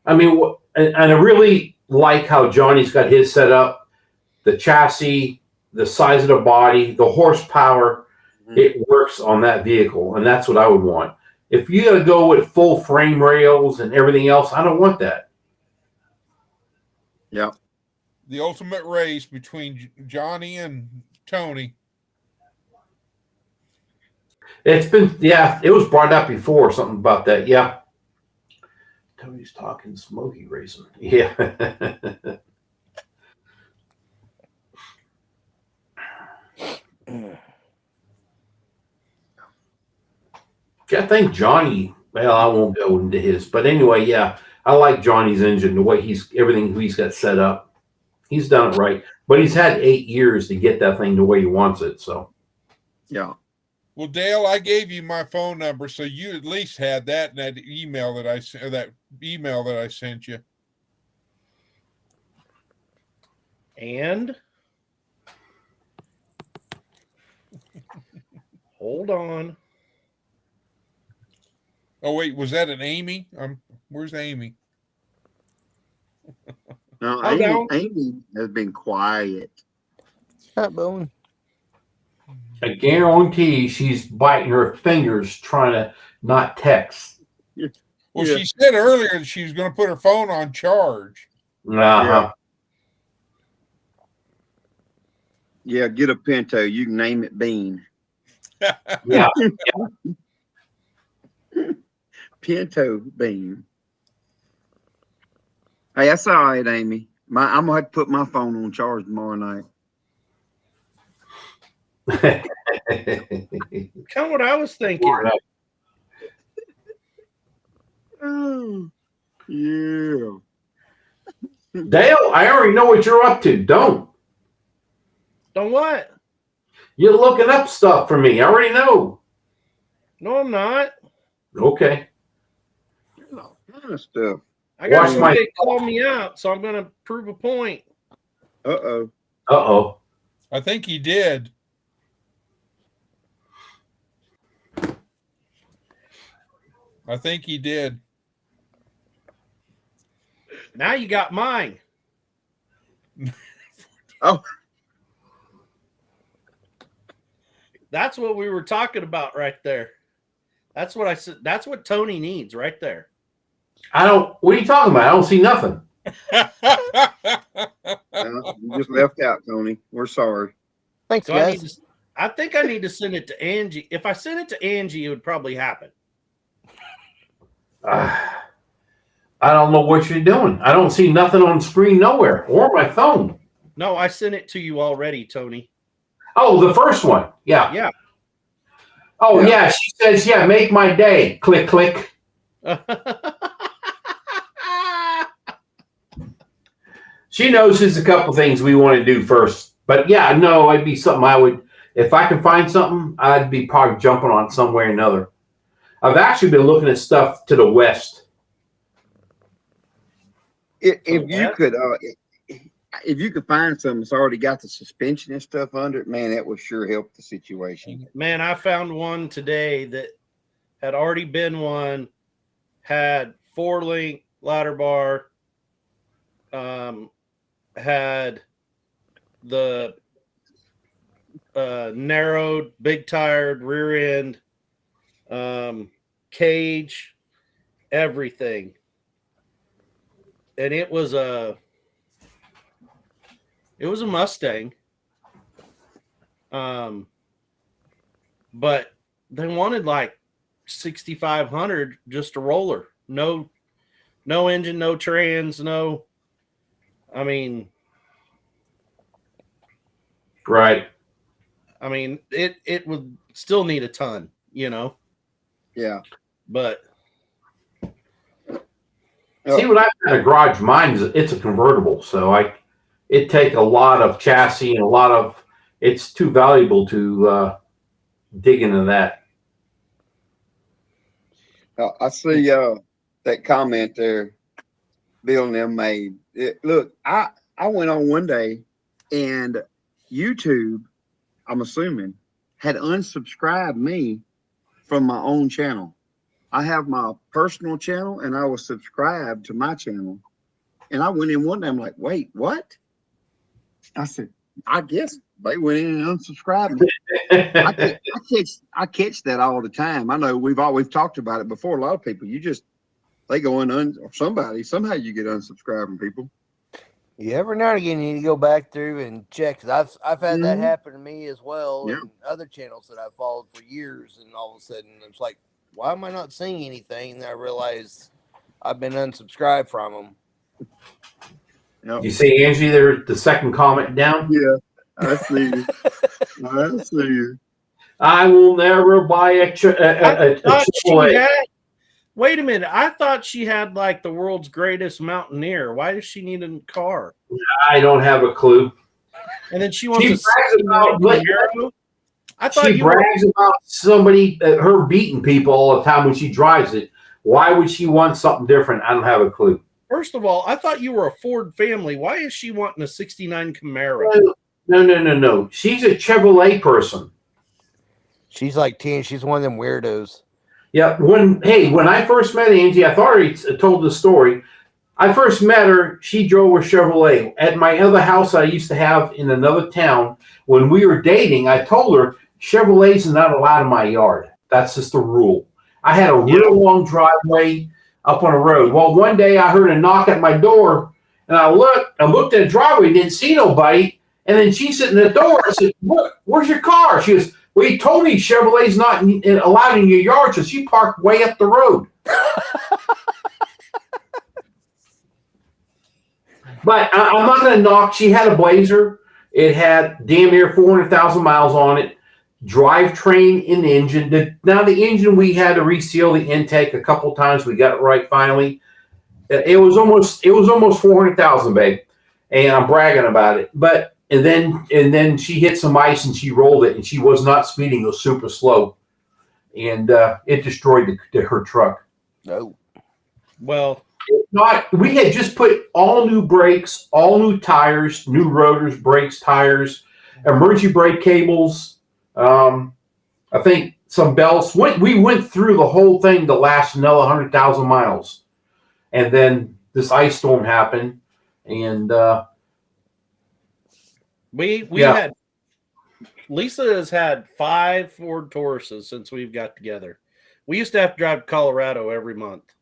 I mean, and I really like how Johnny's got his set up, the chassis, the size of the body, the horsepower. It works on that vehicle, and that's what I would want. If you got to go with full frame rails and everything else, I don't want that. Yeah. The ultimate race between Johnny and Tony. It's been, yeah, it was brought up before, something about that. Yeah. Tony's talking smoky racing. Yeah. I think Johnny, well, I won't go into his, but anyway, yeah, I like Johnny's engine, the way everything he's got set up. He's done it right, but he's had 8 years to get that thing the way he wants it. So, yeah. Well, Dale, I gave you my phone number, so you at least had that in that email that I sent you. And hold on. Oh wait, was that an Amy? Where's Amy? No, Oh, Amy has been quiet. Not Boone. I guarantee she's biting her fingers trying to not text. Well, she said earlier that she was going to put her phone on charge. Uh-huh. Yeah, get a Pinto. You can name it Bean. Yeah. Pinto Bean. Hey, that's all right, Amy. I'm gonna have to put my phone on charge tomorrow night. Kind of what I was thinking. Oh, yeah. Dale, I already know what you're up to. Don't what? You're looking up stuff for me. I already know. No, I'm not. Okay. All kind of stuff. I got somebody call me out, so I'm going to prove a point. Uh-oh. Uh-oh. I think he did. I think he did. Now you got mine. Oh. That's what we were talking about right there. That's what I said. That's what Tony needs right there. What are you talking about? I don't see nothing. You just left out, Tony. We're sorry. Thanks, So guys. I think I need to send it to Angie. If I send it to Angie, it would probably happen. I don't know what you're doing. I don't see nothing on screen nowhere or my phone. No, I sent it to you already, Tony. Oh, the first one. Yeah. Yeah. Oh, yeah. She says, yeah, make my day. Click, click. She knows there's a couple things we want to do first. But yeah, no, it'd be something I would, if I can find something, I'd be probably jumping on some way or another. I've actually been looking at stuff to the west. If you could find something that's already got the suspension and stuff under it, man, that would sure help the situation. Man, I found one today that had already been one, had 4-link ladder bar, had the narrowed, big tired rear end, cage, everything. And it was a Mustang. But they wanted like 6,500 just a roller. No engine, no trans, no. I mean, right. I mean, it would still need a ton, you know. Yeah. But see what I've got in a garage. Mine is it's a convertible, so it take a lot of chassis and a lot of. It's too valuable to dig into that. I see that comment there Bill and them made. Look, I went on one day And YouTube, I'm assuming, had unsubscribed me from my own channel. I have my personal channel and I was subscribed to my channel. And I went in one day, I'm like, wait, what? I said, I guess they went in and unsubscribed me. I catch that all the time. I know we've talked about it before. A lot of people, they go in or somehow you get unsubscribed from people. Yeah, every now and again you need to go back through and check. Cause I've had that happen to me as well, and other channels that I've followed for years, and all of a sudden it's like, why am I not seeing anything? And I realized I've been unsubscribed from them. Yep. You see, Angie, there, the second comment down. Yeah, I see you. I see you. I will never buy a Wait a minute. I thought she had like the world's greatest mountaineer. Why does she need a car? I don't have a clue. And then she wants a 69 Camaro. I thought she brags about somebody, her beating people all the time when she drives it. Why would she want something different? I don't have a clue. First of all, I thought you were a Ford family. Why is she wanting a 69 Camaro? No. She's a Chevrolet person. She's like 10. She's one of them weirdos. Yeah. When I first met Angie, I've already told the story. I first met her. She drove a Chevrolet. At my other house I used to have in another town, when we were dating, I told her Chevrolets are not allowed in my yard. That's just the rule. I had a real long driveway up on the road. Well, one day I heard a knock at my door, and I looked at the driveway, didn't see nobody, and then she's sitting at the door. I said, where's your car? She goes, well, he told me Chevrolet's not allowed in your yard, so she parked way up the road. But I'm not going to knock. She had a Blazer. It had damn near 400,000 miles on it. Drivetrain in the engine. Now the engine, we had to reseal the intake a couple times. We got it right finally. It was almost 400,000, babe, and I'm bragging about it. But and then she hit some ice and she rolled it, and she was not speeding. It was super slow, and it destroyed her truck. No, well. We had just put all new brakes, all new tires, new rotors, brakes, tires, emergency brake cables. I think some belts. We went through the whole thing to last another 100,000 miles, and then this ice storm happened, and had Lisa has had 5 Ford Tauruses since we've got together. We used to have to drive to Colorado every month,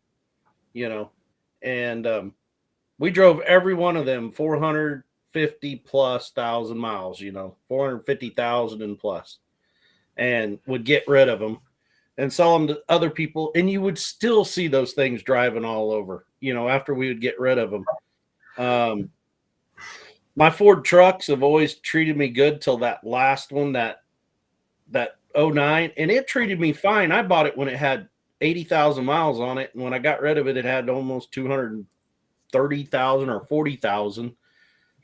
and we drove every one of them 450,000+ miles, 450,000 and plus, and would get rid of them and sell them to other people. And you would still see those things driving all over, after we would get rid of them. My Ford trucks have always treated me good till that last one, that 09, and it treated me fine. I bought it when it had 80,000 miles on it, and when I got rid of it, it had almost 230,000 or 40,000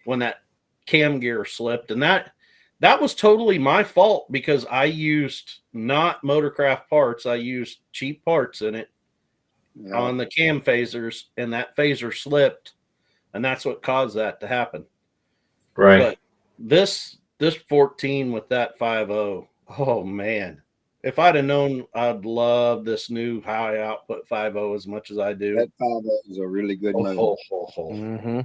when that cam gear slipped, and that was totally my fault because I used not Motorcraft parts. I used cheap parts in it on the cam phasers, and that phaser slipped, and that's what caused that to happen. Right. But this 14 with that 5.0, oh man. If I'd have known, I'd love this new high output 5.0 as much as I do. That 5.0 is a really good motor. Mm-hmm.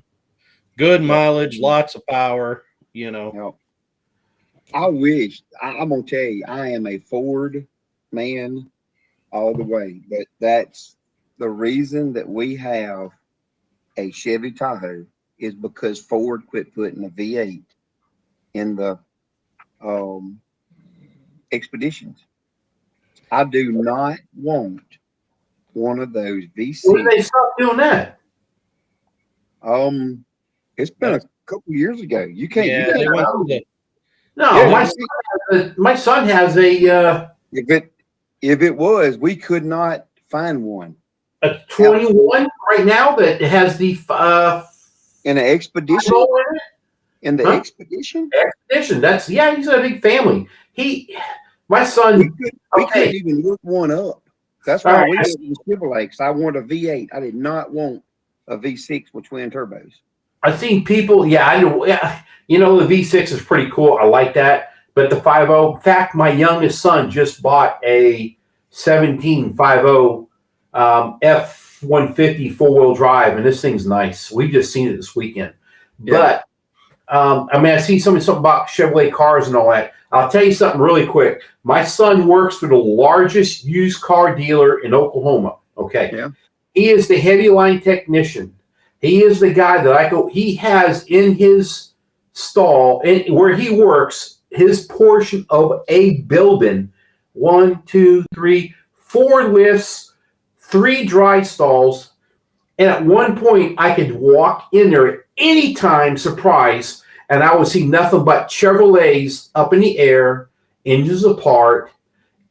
Good mileage, lots of power, I wish, I'm going to tell you, I am a Ford man all the way, but that's the reason that we have a Chevy Tahoe is because Ford quit putting a V8 in the Expeditions. I do not want one of those V6. When did they stop doing that? It's been a couple years ago. You can't. My son has a. If it was, we could not find one. A 21 right now that has the in an Expedition. In the Expedition. Expedition. He's a big family. My son. We couldn't even look one up. That's why we did the Chevrolet. I wanted a V8. I did not want a V6 with twin turbos. I've seen people. Yeah, I know. Yeah, the V6 is pretty cool. I like that. But the 5.0. In fact, my youngest son just bought a 17.50 F-150 4-wheel drive, and this thing's nice. We just seen it this weekend. Yeah. But I see something about Chevrolet cars and all that. I'll tell you something really quick. My son works for the largest used car dealer in Oklahoma. Okay. Yeah. He is the heavy line technician. He is the guy that he has in his stall where he works, his portion of a building, 1, 2, 3, 4 lifts, 3 dry stalls. And at one point I could walk in there at any time, surprise, and I would see nothing but Chevrolets up in the air, engines apart,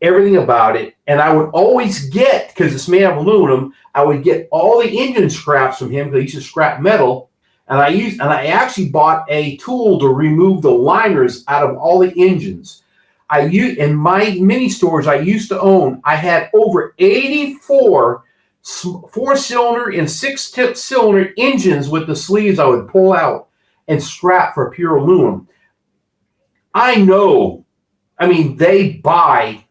everything about it. And I would always get, because it's made of aluminum, I would get all the engine scraps from him because he used to scrap metal. And I actually bought a tool to remove the liners out of all the engines. In my mini stores I used to own, I had over 84 4-cylinder and 6-cylinder engines with the sleeves I would pull out and scrap for pure aluminum. They buy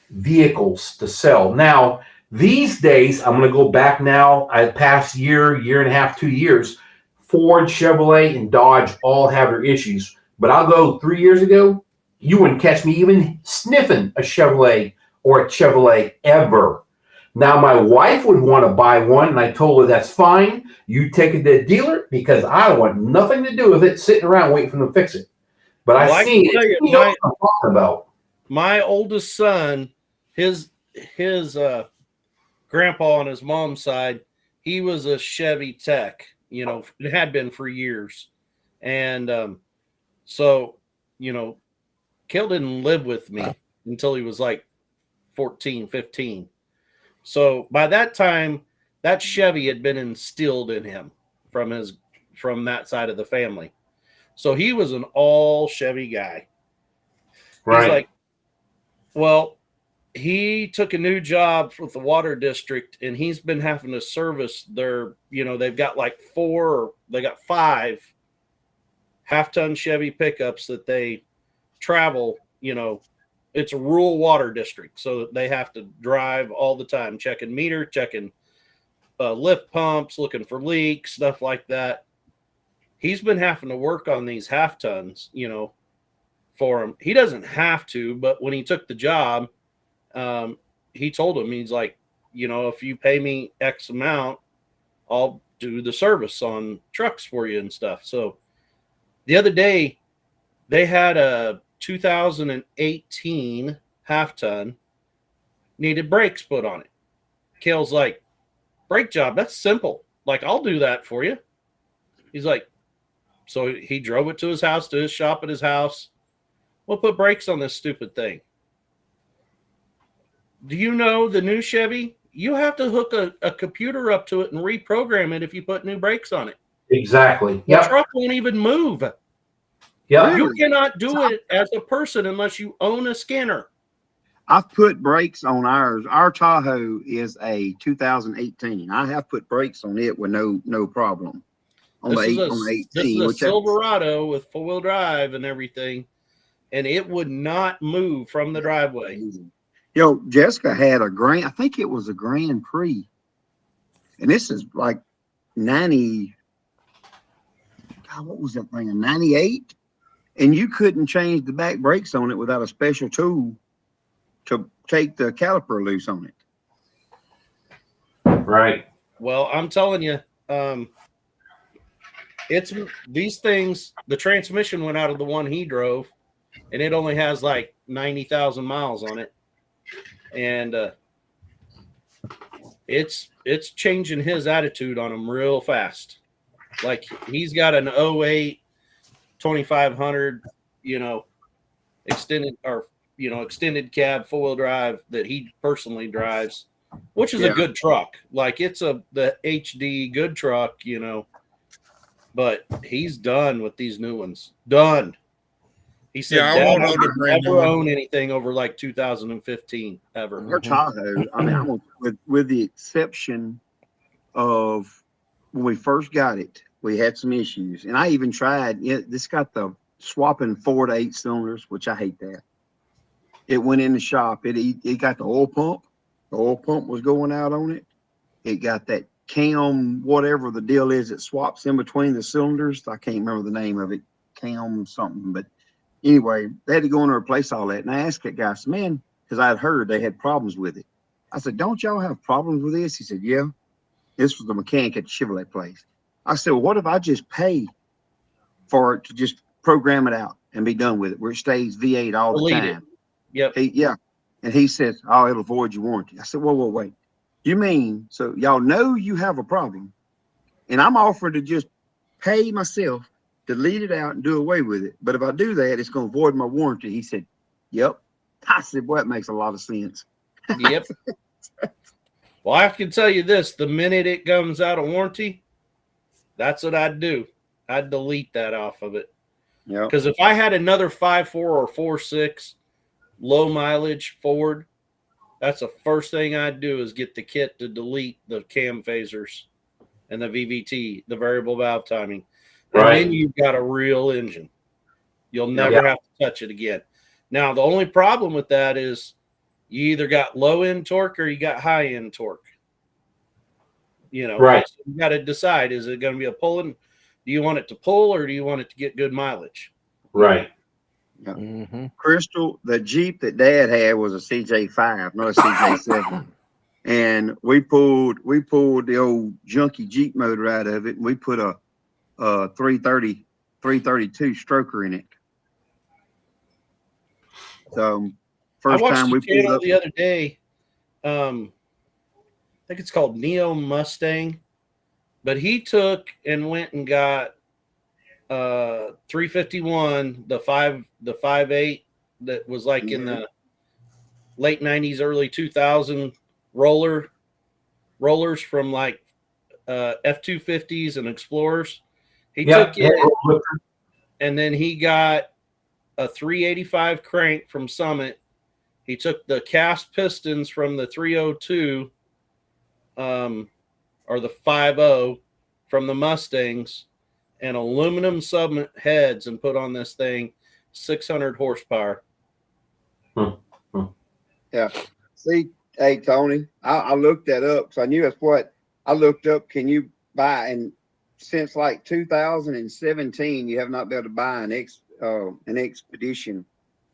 vehicles to sell. Now, these days, I'm going to go back now, past year and a half, 2 years, Ford, Chevrolet, and Dodge all have their issues. But I'll go 3 years ago, you wouldn't catch me even sniffing a Chevrolet or a Chevrolet ever. Now, my wife would want to buy one, and I told her that's fine. You take it to the dealer because I want nothing to do with it sitting around waiting for them to fix it. But I've seen it. You know what I'm talking about. My oldest son, his grandpa on his mom's side, he was a Chevy tech. It had been for years. And so, Kel didn't live with me until he was like 14, 15. So by that time, that Chevy had been instilled in him from that side of the family. So he was an all Chevy guy. Right. He's like, well, he took a new job with the water district, and he's been having to service they've got like 5 half-ton Chevy pickups that they travel, it's a rural water district, so they have to drive all the time, checking meter, checking lift pumps, looking for leaks, stuff like that. He's been having to work on these half tons, for him. He doesn't have to, but when he took the job, he told him, he's like, if you pay me X amount, I'll do the service on trucks for you and stuff. So the other day, they had a 2018 half ton, needed brakes put on it. Kale's like, brake job, that's simple. Like, I'll do that for you. He's like, so he drove it to his house, to his shop at his house. We'll put brakes on this stupid thing. Do you know the new Chevy? You have to hook a computer up to it and reprogram it if you put new brakes on it. Exactly. The truck won't even move. Yeah. You cannot do it as a person unless you own a scanner. I've put brakes on ours. Our Tahoe is a 2018. I have put brakes on it with no problem. This is a Silverado with 4-wheel drive and everything, and it would not move from the driveway. Jessica had I think it was a Grand Prix, and this is like 90. God, what was that thing? A 98, and you couldn't change the back brakes on it without a special tool to take the caliper loose on it. Right. Well, I'm telling you, it's these things. The transmission went out of the one he drove, and it only has like 90,000 miles on it, and it's changing his attitude on him real fast. Like, he's got an 08 2500, extended cab 4-wheel drive that he personally drives, which is a good truck. Like, it's the HD good truck, but he's done with these new ones. Done. He said, I won't never own anything over like 2015 ever. Our Tahoe, with the exception of when we first got it, we had some issues, and I even tried. This got the swapping 4 to 8 cylinders, which I hate that. It went in the shop. It got the oil pump. The oil pump was going out on it. It got that cam, whatever the deal is, it swaps in between the cylinders. I can't remember the name of it, cam something. But anyway, they had to go in and replace all that. And I asked that guy, I said, man, because I had heard they had problems with it. I said, don't y'all have problems with this? He said, yeah. This was the mechanic at the Chevrolet place. I said, well, what if I just pay for it to just program it out and be done with it, where it stays V8 all the time? Yep. Yeah. And he says, oh, it'll void your warranty. I said, whoa, wait. You mean, so y'all know you have a problem, and I'm offering to just pay myself, delete it out and do away with it. But if I do that, it's going to void my warranty. He said, yep. I said, well, that makes a lot of sense. Yep. Well, I can tell you this, the minute it comes out of warranty, that's what I'd do. I'd delete that off of it. Yeah. Because if I had another 5.4 or 4.6 low mileage Ford, that's the first thing I'd do is get the kit to delete the cam phasers and the VVT, the variable valve timing. And then you've got a real engine. You'll never have to touch it again. Now, the only problem with that is you either got low end torque or you got high end torque. You know, so you got to decide, is it going to be a pulling? Do you want it to pull or do you want it to get good mileage? Right. Yeah. Mm-hmm. Crystal, the Jeep that Dad had was a CJ5, not a CJ7. And we pulled the old junky Jeep motor out of it, and we put a 332 stroker in it. So first time we pulled up the other day, I think it's called Neo Mustang, but he took and went and got 351, the 5.8 that was like in the late 90s, early 2000 rollers from like F-250s and Explorers. He took it, and then he got a 385 crank from Summit. He took the cast pistons from the 302 or the 50 from the Mustangs and aluminum Summit heads and put on this thing 600 horsepower. Yeah. See, hey, Tony, I looked that up because I knew that's what I looked up. Can you buy, and since like 2017, you have not been able to buy an Expedition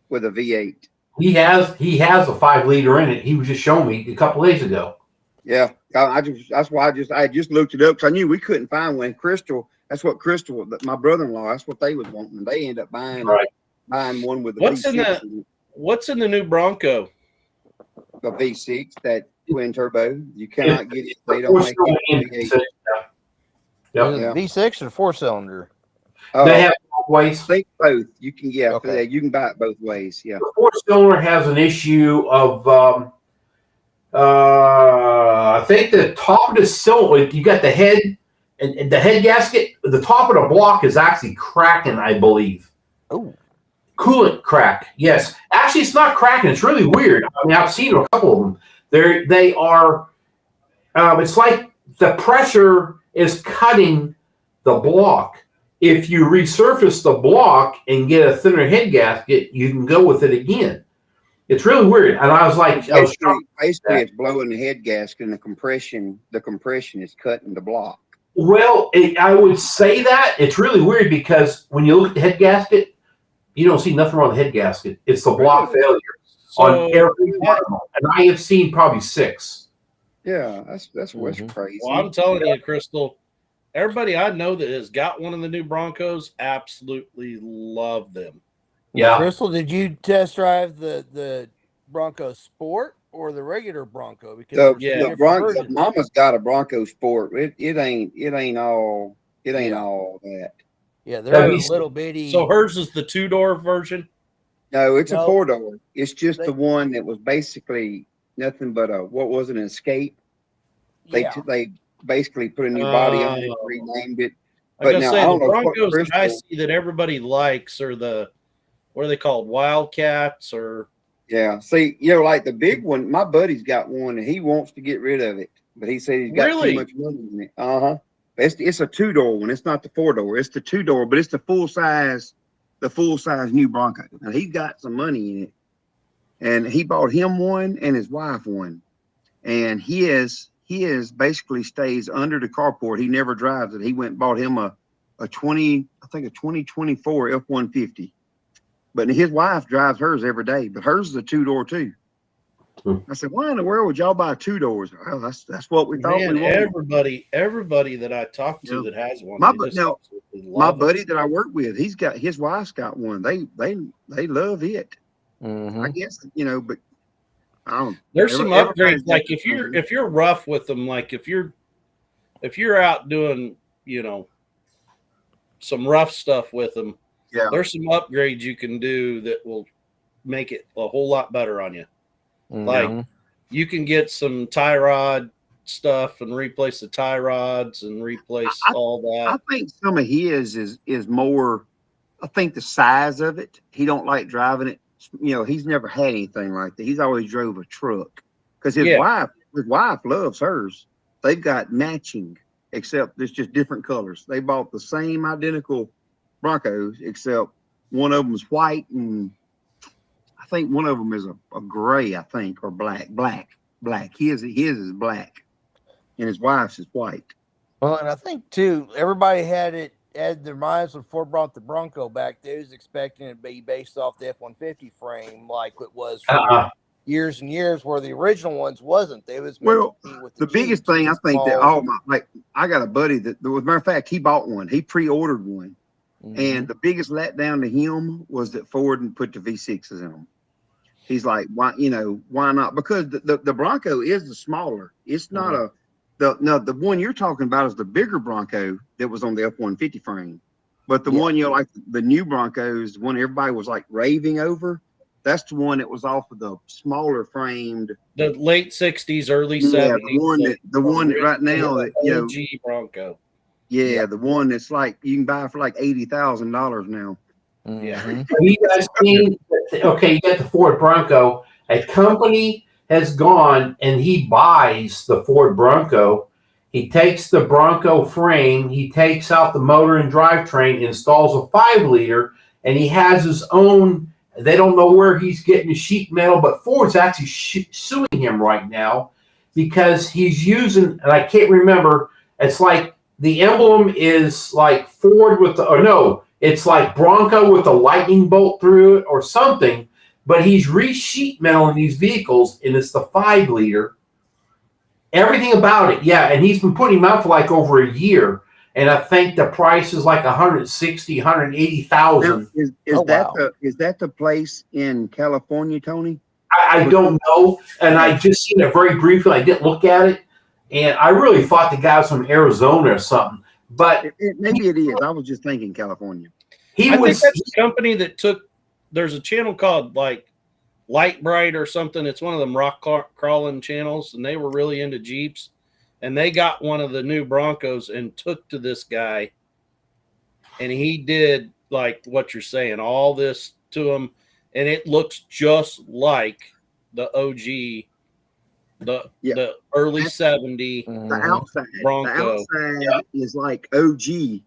with a V8. He has a 5 liter in it. He was just showing me a couple days ago. Yeah, that's why I just looked it up because I knew we couldn't find one. Crystal, that's what Crystal, my brother-in-law, that's what they was wanting. They ended up buying one with the V6. What's in the new Bronco? The V6, that twin turbo. You cannot get it. They don't make it V8. Yeah. V6 or 4-cylinder? They have both ways. I think both. You can you can buy it both ways. Yeah. The 4-cylinder has an issue of I think the top of the cylinder, you got the head and the head gasket. The top of the block is actually cracking, I believe. Oh, coolant crack. Yes, actually, it's not cracking. It's really weird. I mean, I've seen a couple of them. They are. It's like the pressure is cutting the block. If you resurface the block and get a thinner head gasket, you can go with it again. It's really weird. And I was like, basically it's blowing the head gasket, and the compression is cutting the block. Well, I would say that it's really weird because when you look at the head gasket, you don't see nothing wrong with the head gasket. It's the block failure on every one of them. And I have seen probably 6. Yeah, that's what's crazy. Well, I'm telling you, Crystal, everybody I know that has got one of the new Broncos absolutely love them. Yeah. Crystal, did you test drive the Bronco Sport or the regular Bronco? Because the Bronco, Mama's got a Bronco Sport. It ain't all that. Yeah, they're a little bitty. So hers is the 2-door version? No, it's a 4-door. It's just the one that was basically nothing but an Escape. They basically put a new body on it, renamed it. But I don't know the Broncos that I see that everybody likes are the, what are they called, Wildcats or? Yeah, see, like the big one, my buddy's got one and he wants to get rid of it, but he said he's got too much money in it. It's a 2-door one. It's not the 4-door. It's the 2-door, but it's the full size new Bronco. And he got some money in it, and he bought him one and his wife one. And he is basically stays under the carport. He never drives it. He went and bought him a 2024 F-150. But his wife drives hers every day. But hers is a 2-door too. I said, why in the world would y'all buy 2 doors? Well, that's what we thought we wanted. Everybody that I talk to that has one, my buddy that I work with, his wife's got one. They love it. I guess, but I don't. There's some upgrades. Like if you're rough with them, like if you're out doing some rough stuff with them, there's some upgrades you can do that will make it a whole lot better on you. Like you can get some tie rod stuff and replace the tie rods and replace all that. I think some of his is more. I think the size of it. He don't like driving it. He's never had anything like that. He's always drove a truck because his wife loves hers. They've got matching, except it's just different colors. They bought the same identical Broncos, except one of them is white and I think one of them is a gray, I think, or black. His is black, and his wife's is white. Well, and I think too, everybody had their minds when Ford brought the Bronco back. They was expecting it to be based off the F-150 frame, like it was for years and years, where the original ones wasn't. They was meant to be with the biggest thing I think that I got a buddy that, as a matter of fact, he bought one. He pre-ordered one, and the biggest letdown to him was that Ford didn't put the V6s in them. He's like, why not? Because the Bronco is the smaller. It's not the one you're talking about is the bigger Bronco that was on the F-150 frame. But the one like the new Broncos, the one everybody was like raving over, that's the one that was off of the smaller framed. The late 60s, early 70s. The one that right now that OG Bronco. Yeah, the one that's like you can buy for like $80,000 now. Yeah. Have you guys seen? Okay, you got the Ford Bronco. A company has gone and he buys the Ford Bronco. He takes the Bronco frame, he takes out the motor and drivetrain, installs a 5-liter, and he has his own. They don't know where he's getting the sheet metal, but Ford's actually suing him right now because he's using, and I can't remember, it's like the emblem is like Ford with it's like Bronco with a lightning bolt through it or something, but he's re-sheet metal in these vehicles, and it's the 5-liter. Everything about it, and he's been putting them out for like over a year, and I think the price is like $160,000, $180,000. Is that the place in California, Tony? I don't know, and I just seen it very briefly. I didn't look at it, and I really thought the guy was from Arizona or something. But maybe it is. I was just thinking California. I think that's a company that there's a channel called like Light Bright or something. It's one of them rock crawling channels, and they were really into Jeeps. And they got one of the new Broncos and took to this guy. And he did like what you're saying, all this to him. And it looks just like the OG, the early 70 Bronco. The outside is like OG,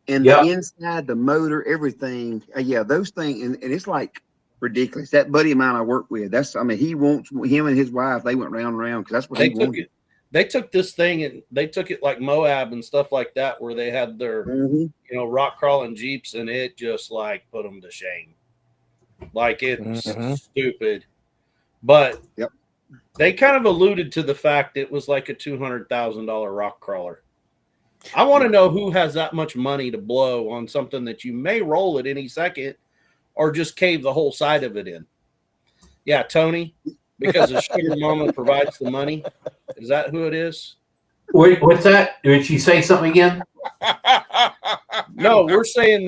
and the inside, the motor, everything. Those things, and it's like ridiculous. That buddy of mine I work with, he wants him and his wife. They went round and round because that's what he wanted. They took this thing and they took it like Moab and stuff like that, where they had their rock crawling Jeeps, and it just like put them to shame. Like it's stupid, but they kind of alluded to the fact it was like a $200,000 rock crawler. I want to know who has that much money to blow on something that you may roll at any second, or just cave the whole side of it in. Yeah, Tony, because the sugar mama provides the money. Is that who it is? Wait, what's that? Did she say something again? No, we're saying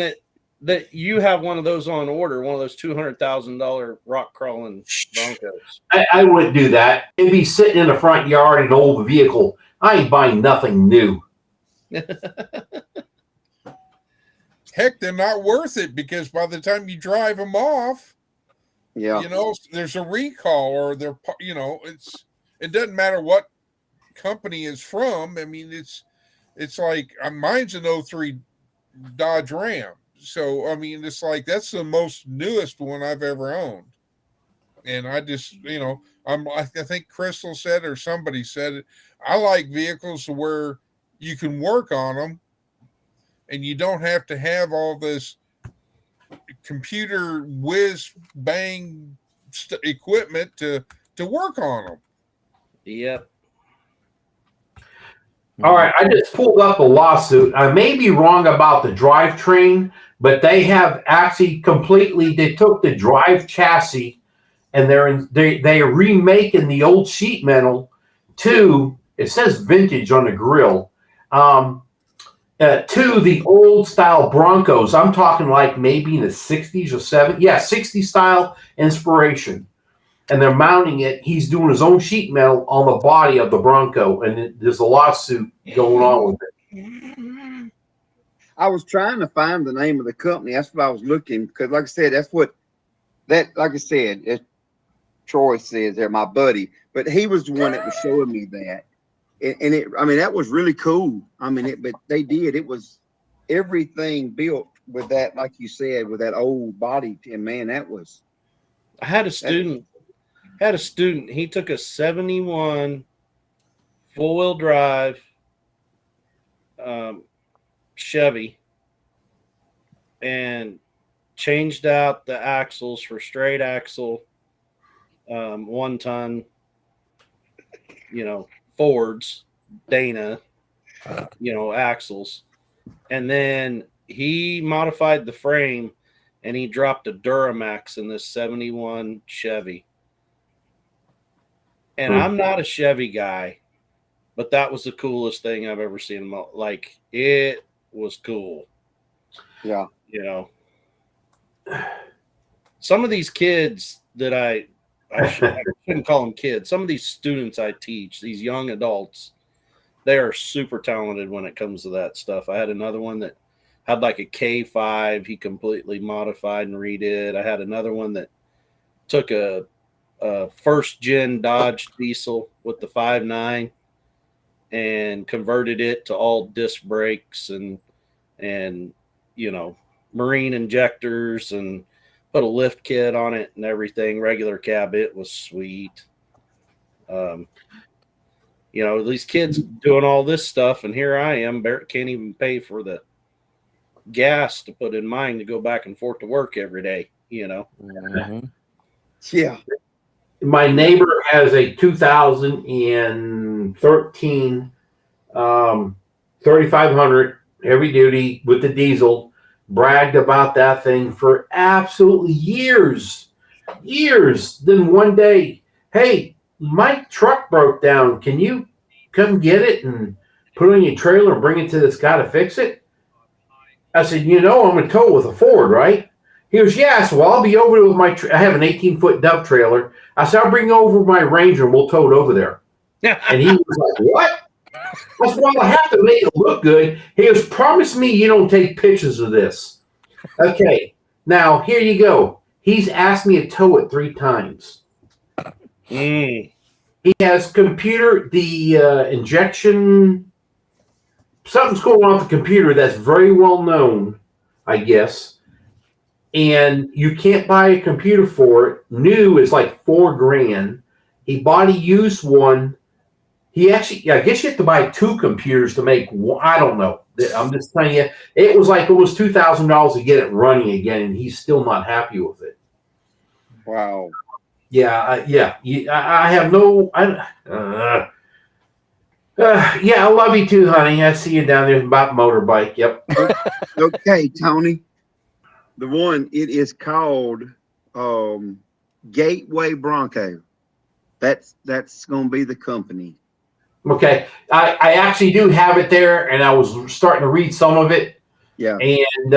that you have one of those on order, one of those $200,000 rock crawling Broncos. I wouldn't do that. It'd be sitting in the front yard in an old vehicle. I ain't buying nothing new. Heck, they're not worth it because by the time you drive them off, there's a recall or it doesn't matter what company is from. I mean, it's like mine's an '03 Dodge Ram. So I mean, it's like that's the most newest one I've ever owned. And I just, I think Crystal said or somebody said it. I like vehicles where you can work on them, and you don't have to have all this computer whiz bang equipment to work on them. Yep. All right, I just pulled up a lawsuit. I may be wrong about the drivetrain, but they have actually they took the drive chassis and they are remaking the old sheet metal to, it says vintage on the grill, to the old style Broncos. I'm talking like maybe in the 60s or 70s. Yeah, 60 style inspiration. And they're mounting it. He's doing his own sheet metal on the body of the Bronco, and there's a lawsuit going on with it. I was trying to find the name of the company. That's what I was looking, because, like I said, like I said, Troy says they're my buddy, but he was the one that was showing me that, and that was really cool. But they did. It was everything built with that, like you said, with that old body, and man, that was. I had a student. He took a 71 full-wheel drive Chevy and changed out the axles for straight axle, 1 ton, Fords, Dana, axles. And then he modified the frame and he dropped a Duramax in this 71 Chevy. And I'm not a Chevy guy, but that was the coolest thing I've ever seen. Like, it was cool. Yeah. Some of these kids that I shouldn't call them kids. Some of these students I teach, these young adults, they are super talented when it comes to that stuff. I had another one that had like a K5. He completely modified and redid. I had another one that took a first gen Dodge diesel with the 5.9 and converted it to all disc brakes and marine injectors and put a lift kit on it and everything, regular cab. It was sweet. These kids doing all this stuff, and here I am, can't even pay for the gas to put in mine to go back and forth to work every day, Mm-hmm. Yeah. My neighbor has a 2013 3500 heavy duty with the diesel. Bragged about that thing for absolutely years. Then one day, hey, my truck broke down. Can you come get it and put it in your trailer and bring it to this guy to fix it? I said, I'm going to tow it with a Ford, right? He goes, yeah. So I'll be over with I have an 18-foot dump trailer. I said, I'll bring over my Ranger and we'll tow it over there. And he was like, what? I said, well, I have to make it look good. He goes, promise me you don't take pictures of this. Okay. Now, here you go. He's asked me to tow it 3 times. He has the injection. Something's going on with the computer that's very well known, I guess. And you can't buy a computer for it. New is like $4,000. He bought a used one. He actually, I guess you have to buy 2 computers to make one. I don't know. I'm just telling you, it was like almost $2,000 to get it running again, and he's still not happy with it. Wow. Yeah. I have no. Yeah, I love you too, honey. I see you down there about motorbike. Yep. Okay, Tony. The one, it is called Gateway Bronco. That's going to be the company. Okay. I actually do have it there, and I was starting to read some of it. Yeah. And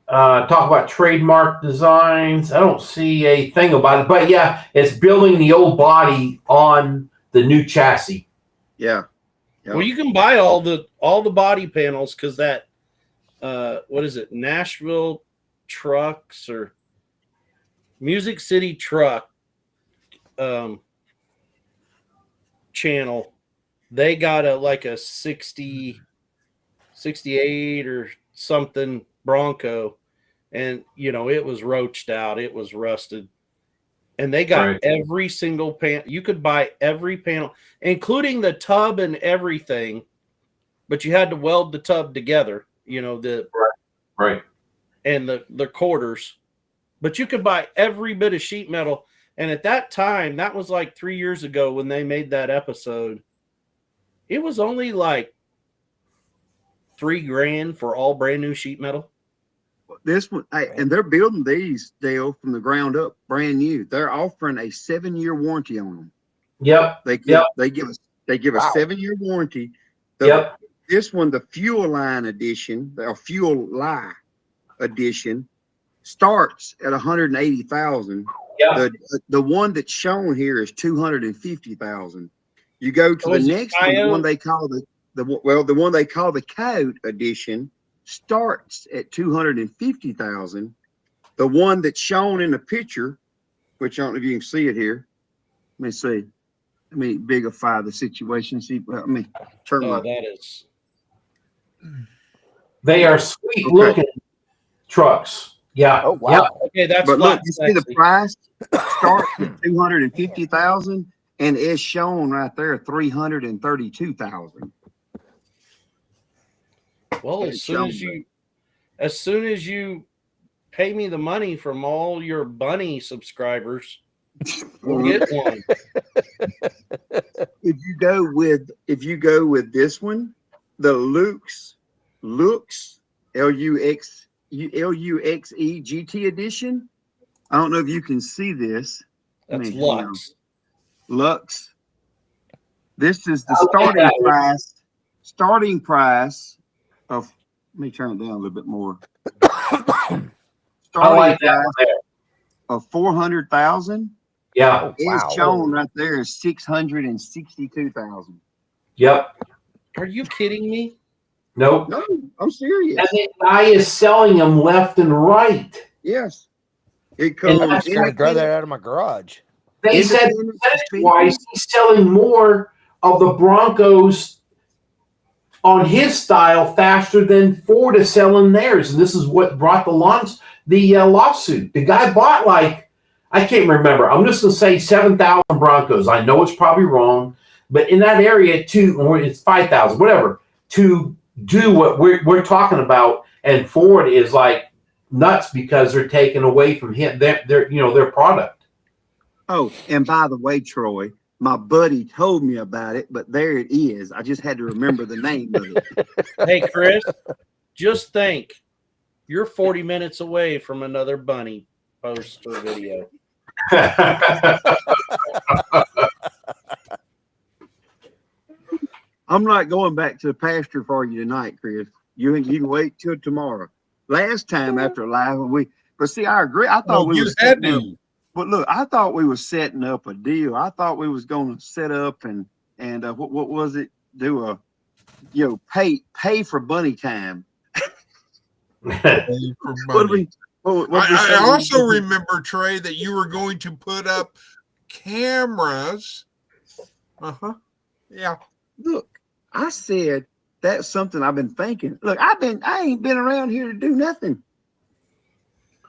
talk about trademark designs. I don't see a thing about it, but yeah, it's building the old body on the new chassis. Yeah. Well, you can buy all the body panels because that what is it, Nashville Trucks or Music City Truck channel they got a 60, 68 or something Bronco, and it was roached out, it was rusted, and they got every single panel. You could buy every panel, including the tub and everything, but you had to weld the tub together. Right. And the quarters, but you could buy every bit of sheet metal. And at that time, that was like 3 years ago when they made that episode. It was only like $3,000 for all brand new sheet metal. This one, and they're building these, Dale, from the ground up, brand new. They're offering a 7-year warranty on them. Yep. They give a 7-year warranty. This one, the Fuel Line edition, or Fuel Lie edition, starts at 180,000. The one that's shown here is 250,000. You go to the next one, the one they call the one they call the Code edition, starts at 250,000. The one that's shown in the picture, which I don't know if you can see it here. Let me see. Let me bigify the situation. See, let me turn my. That is. They are sweet looking trucks. Yeah. Oh wow. Okay, that's. But look, you see the price starts at 250,000, and it's shown right there 332,000. Well, as soon as you pay me the money from all your bunny subscribers, we'll get one. If you go with this one, the Lux LUXE GT edition. I don't know if you can see this. That's Lux. Lux. This is the starting price of. Let me turn it down a little bit more. I like that of 400,000. Yeah, it's shown right there is 662,000. Yep. Are you kidding me? Nope. No, I'm serious. And the guy is selling them left and right. Yes. It comes. I'm going to grow that out of my garage. They said percentage-wise, he's selling more of the Broncos on his style faster than Ford is selling theirs. And this is what brought the lawsuit. The guy bought I can't remember. I'm just going to say 7,000 Broncos. I know it's probably wrong, but in that area, or it's 5,000, whatever, to do what we're talking about. And Ford is nuts because they're taking away from him their product. Oh, and by the way, Troy, my buddy told me about it, but there it is. I just had to remember the name of it. Hey, Chris, just think, you're 40 minutes away from another bunny post or video. I'm not going back to the pasture for you tonight, Chris. You can wait till tomorrow. Last time after live, but see, I agree. I thought we was had to. But look, I thought we was setting up a deal. I thought we was going to set up and what was it? Do pay for bunny time. Pay for bunny. I also remember, Trey, that you were going to put up cameras. Yeah. Look, I said that's something I've been thinking. Look, I ain't been around here to do nothing.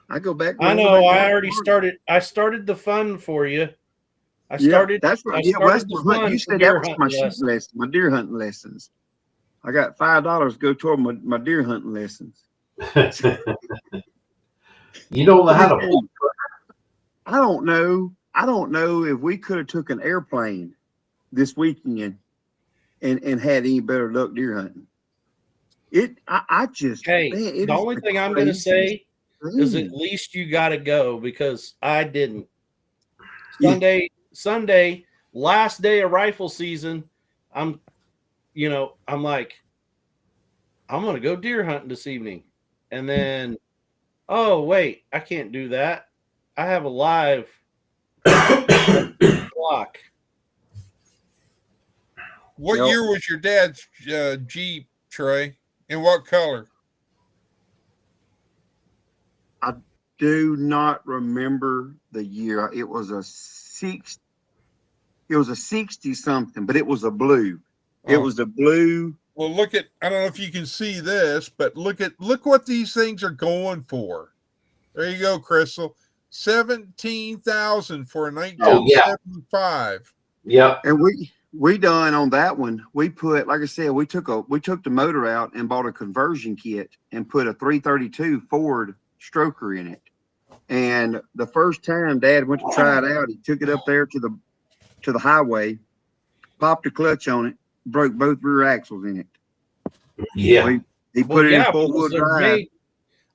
I go back. I know. I already started. I started the fun for you. I started. That's right. You said that was my sheep lesson, my deer hunting lessons. I got $5 to go toward my deer hunting lessons. You don't know how to. I don't know. I don't know if we could have took an airplane this weekend and had any better luck deer hunting. I just. Hey, man, the only thing I'm going to say is at least you got to go because I didn't. Sunday, last day of rifle season. I'm like, I'm going to go deer hunting this evening. And then, oh, wait, I can't do that. I have a live clock. What year was your dad's Jeep, Trey? In what color? I do not remember the year. It was a 60 something, but it was a blue. It was the blue. Well, look at, I don't know if you can see this, but look what these things are going for. There you go, Crystal. 17,000 for a 1975. Yeah. And we done on that one. We put, like I said, we took the motor out and bought a conversion kit and put a 332 Ford stroker in it. And the first time Dad went to try it out, he took it up there to the highway, popped a clutch on it, broke both rear axles in it. Yeah. So he put it in full-wheel drive.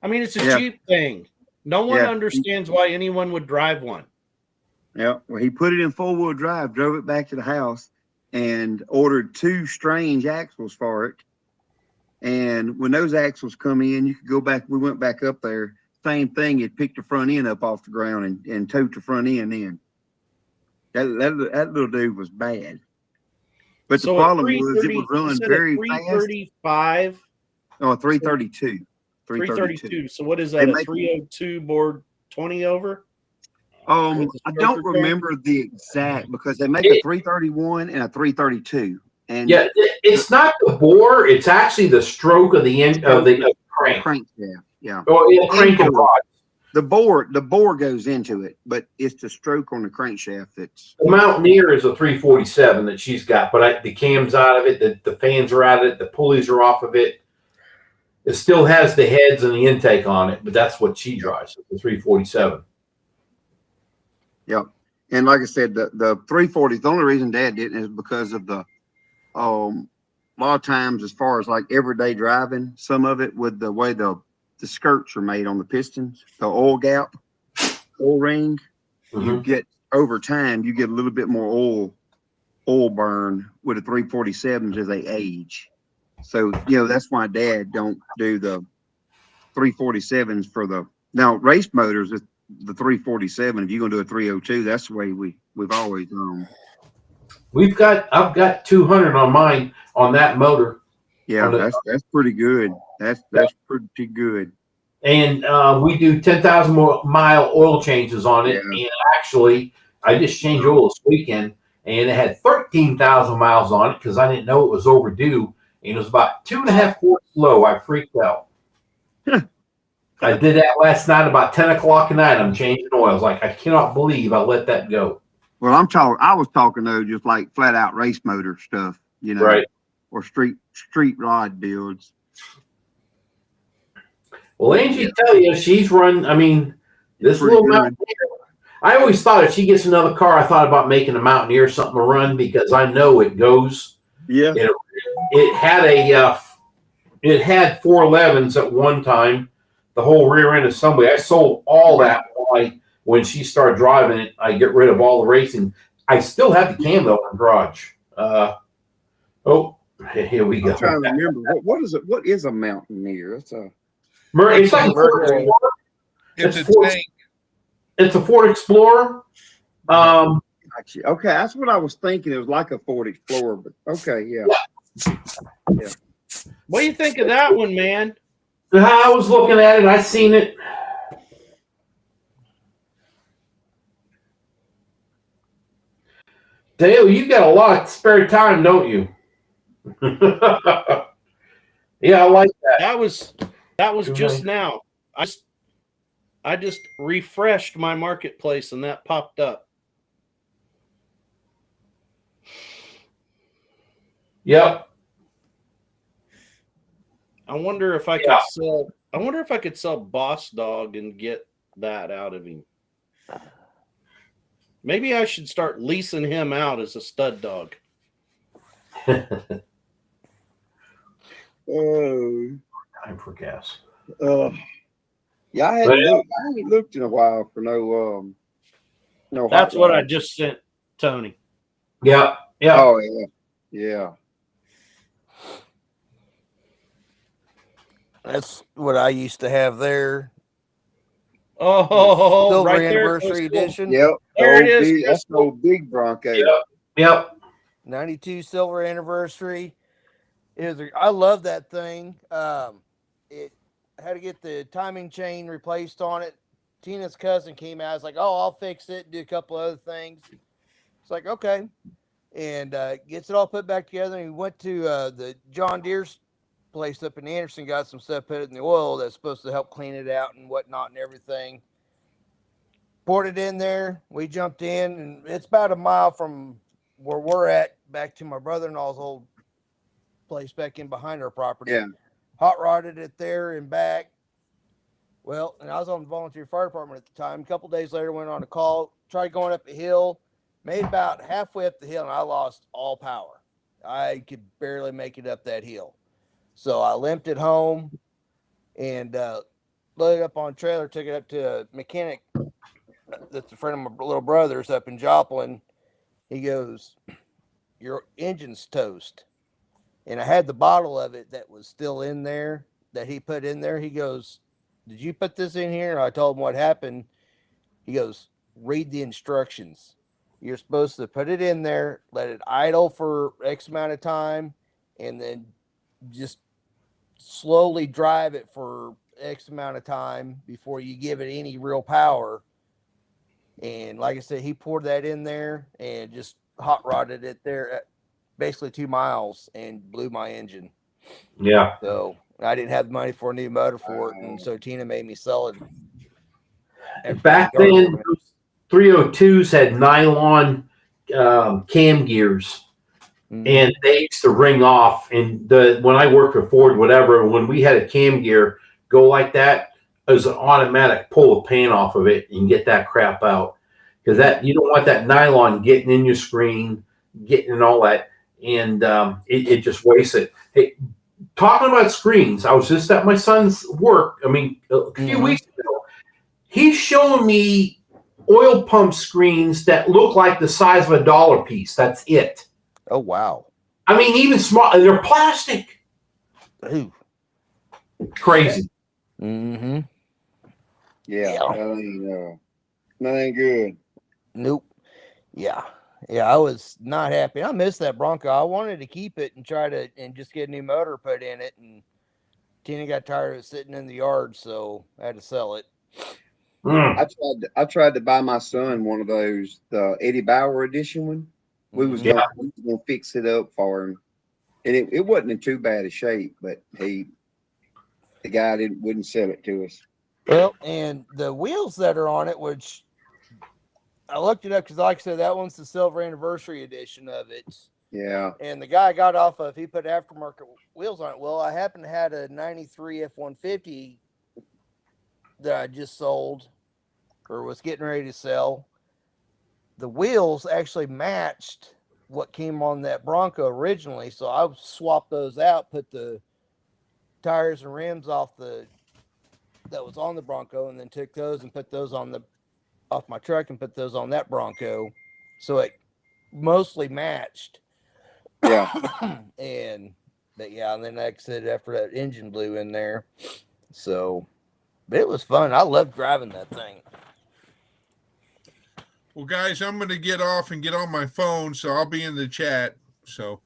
I mean, it's a Jeep thing. No one understands why anyone would drive one. Yeah. Well, he put it in full-wheel drive, drove it back to the house, and ordered 2 strange axles for it. And when those axles come in, you could go back. We went back up there. Same thing. It picked the front end up off the ground and towed the front end in. That little dude was bad. But so the problem was it was running very fast. 335. Oh, 332. 332. So what is that? A 302 board 20 over? I don't remember the exact, because they make a 331 and a 332. And yeah, it's not the bore; it's actually the stroke of the end of the crank. Yeah. Oh, yeah, crank and rod. The bore goes into it, but it's the stroke on the crankshaft that's. The Mountaineer is a 347 that she's got, but the cam's out of it, the fans are out of it, the pulleys are off of it. It still has the heads and the intake on it, but that's what she drives, the 347. Yep. And like I said, the 340, the only reason Dad didn't is because of the a lot of times, as far as like everyday driving, some of it with the way the skirts are made on the pistons, the oil gap, oil ring, you get over time, you get a little bit more oil burn with the 347s as they age. So, that's why Dad don't do the 347s for now race motors. The 347. If you're gonna do a 302, that's the way we've always done. I've got 200 on mine on that motor. Yeah, that's pretty good. That's pretty good. And we do 10,000 mile oil changes on it. Yeah. And actually, I just changed oil this weekend, and it had 13,000 miles on it because I didn't know it was overdue. And it was about 2.5 quarts low. I freaked out. I did that last night about 10 o'clock at night. I'm changing oil. I was like, I cannot believe I let that go. Well, I was talking though, just like flat out race motor stuff, right? Or street rod builds. Well, Angie, tell you, she's run. I mean, this little Mountaineer. I always thought if she gets another car, I thought about making a Mountaineer something to run because I know it goes. Yeah. It had 411s at one time. The whole rear end assembly. I sold all that when she started driving it. I get rid of all the racing. I still have the cam though in the garage. Here we go. I'm trying to remember what is it? What is a Mountaineer? It's like a Ford Explorer. It's a Ford Explorer. Okay, that's what I was thinking. It was like a Ford Explorer, but okay, yeah. What do you think of that one, man? I was looking at it. I seen it. Dale, you got a lot of spare time, don't you? Yeah, I like that. That was just now. I just refreshed my marketplace and that popped up. Yep. I wonder if I could sell Boss Dog and get that out of him. Maybe I should start leasing him out as a stud dog. Time for gas. Yeah, I ain't looked in a while for no. That's what I just sent Tony. Yeah. Oh yeah. That's what I used to have there. Oh, Silver right Anniversary Edition. Yep. There it is. That's the old big Bronco. Yep. 92 Silver Anniversary. I love that thing. It had to get the timing chain replaced on it. Tina's cousin came out. I was like, "Oh, I'll fix it. Do a couple other things." It's like, okay. and gets it all put back together. And he went to the John Deere's place up in Anderson, got some stuff put in the oil that's supposed to help clean it out and whatnot and everything. Poured it in there. We jumped in, and it's about a mile from where we're at back to my brother-in-law's old place back in behind our property. Yeah. Hot rodded it there and back. Well, and I was on the volunteer fire department at the time. A couple days later, went on a call, tried going up a hill, made about halfway up the hill, and I lost all power. I could barely make it up that hill. So I limped it home and loaded it up on a trailer, took it up to a mechanic that's a friend of my little brother's up in Joplin. He goes, "Your engine's toast." And I had the bottle of it that was still in there that he put in there. He goes, "Did you put this in here?" And I told him what happened. He goes, "Read the instructions. You're supposed to put it in there, let it idle for X amount of time, and then just slowly drive it for X amount of time before you give it any real power." And like I said, he poured that in there and just hot rodded it there at basically 2 miles and blew my engine. Yeah. So I didn't have the money for a new motor for it. And so Tina made me sell it. Back then, those 302s had nylon cam gears. Mm-hmm. And they used to ring off. And when I worked for Ford, whatever, when we had a cam gear go like that, it was an automatic pull the paint off of it and get that crap out. Because that you don't want that nylon getting in your screen, getting in all that, and it just wastes it. Hey, talking about screens, I was just at my son's work. I mean, a few weeks ago, he's showing me oil pump screens that look like the size of a dollar piece. That's it. Oh, wow. I mean, even small. They're plastic. Ooh. Crazy. Mm-hmm. Yeah. That ain't good. Nope. Yeah. I was not happy. I missed that Bronco. I wanted to keep it and and just get a new motor put in it. And Tina got tired of it sitting in the yard, so I had to sell it. I tried to buy my son one of those, the Eddie Bauer edition one. We was gonna fix it up for him, and it wasn't in too bad a shape, but the guy wouldn't sell it to us. Well, and the wheels that are on it, which I looked it up because, like I said, that one's the silver anniversary edition of it. Yeah. And the guy I got off of, he put aftermarket wheels on it. Well, I happen to have a 93 F-150 that I just sold or was getting ready to sell. The wheels actually matched what came on that Bronco originally. So I swapped those out, put the tires and rims off that was on the Bronco, and then took those and put those off my truck and put those on that Bronco. So it mostly matched. Yeah. and then like I said, after that engine blew in there. So, but it was fun. I loved driving that thing. Well, guys, I'm going to get off and get on my phone, so I'll be in the chat. So,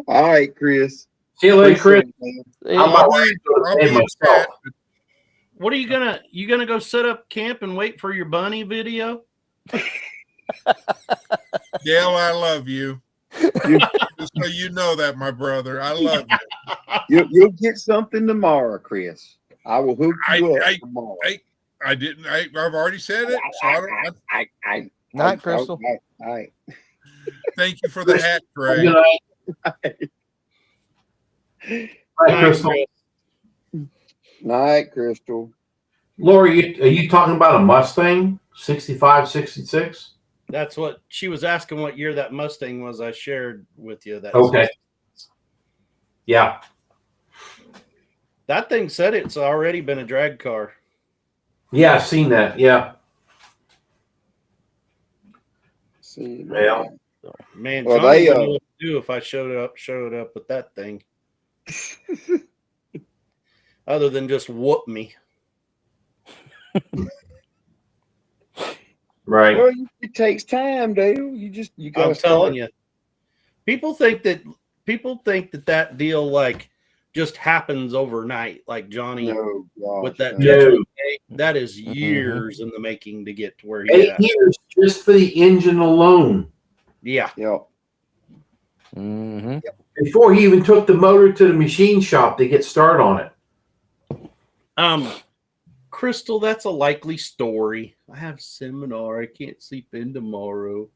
all right, Chris. See you later, Chris. I'll be in the chat. What are you gonna go set up camp and wait for your bunny video? Dale, I love you. Just so you know that, my brother, I love you. You'll get something tomorrow, Chris. I will hook you up tomorrow. I've already said it. So Night, Crystal. All right. Thank you for the hat, Trey. Night, Crystal. Night, Crystal. Lori, are you talking about a Mustang 65, 66? That's what she was asking. What year that Mustang was? I shared with you that. Okay. Yeah. That thing said it's already been a drag car. Yeah, I've seen that. Yeah. Yeah. Man, well, Johnny wouldn't know what to do if I showed up with that thing. Other than just whoop me. Right. Well, it takes time, Dale. You got. I'm telling you. People think that deal like just happens overnight, like Johnny with that. That is years in the making to get to where he's 8 years just for the engine alone. Yeah. Yeah. Mm-hmm. Before he even took the motor to the machine shop to get started on it. Crystal, that's a likely story. I have seminar. I can't sleep in tomorrow.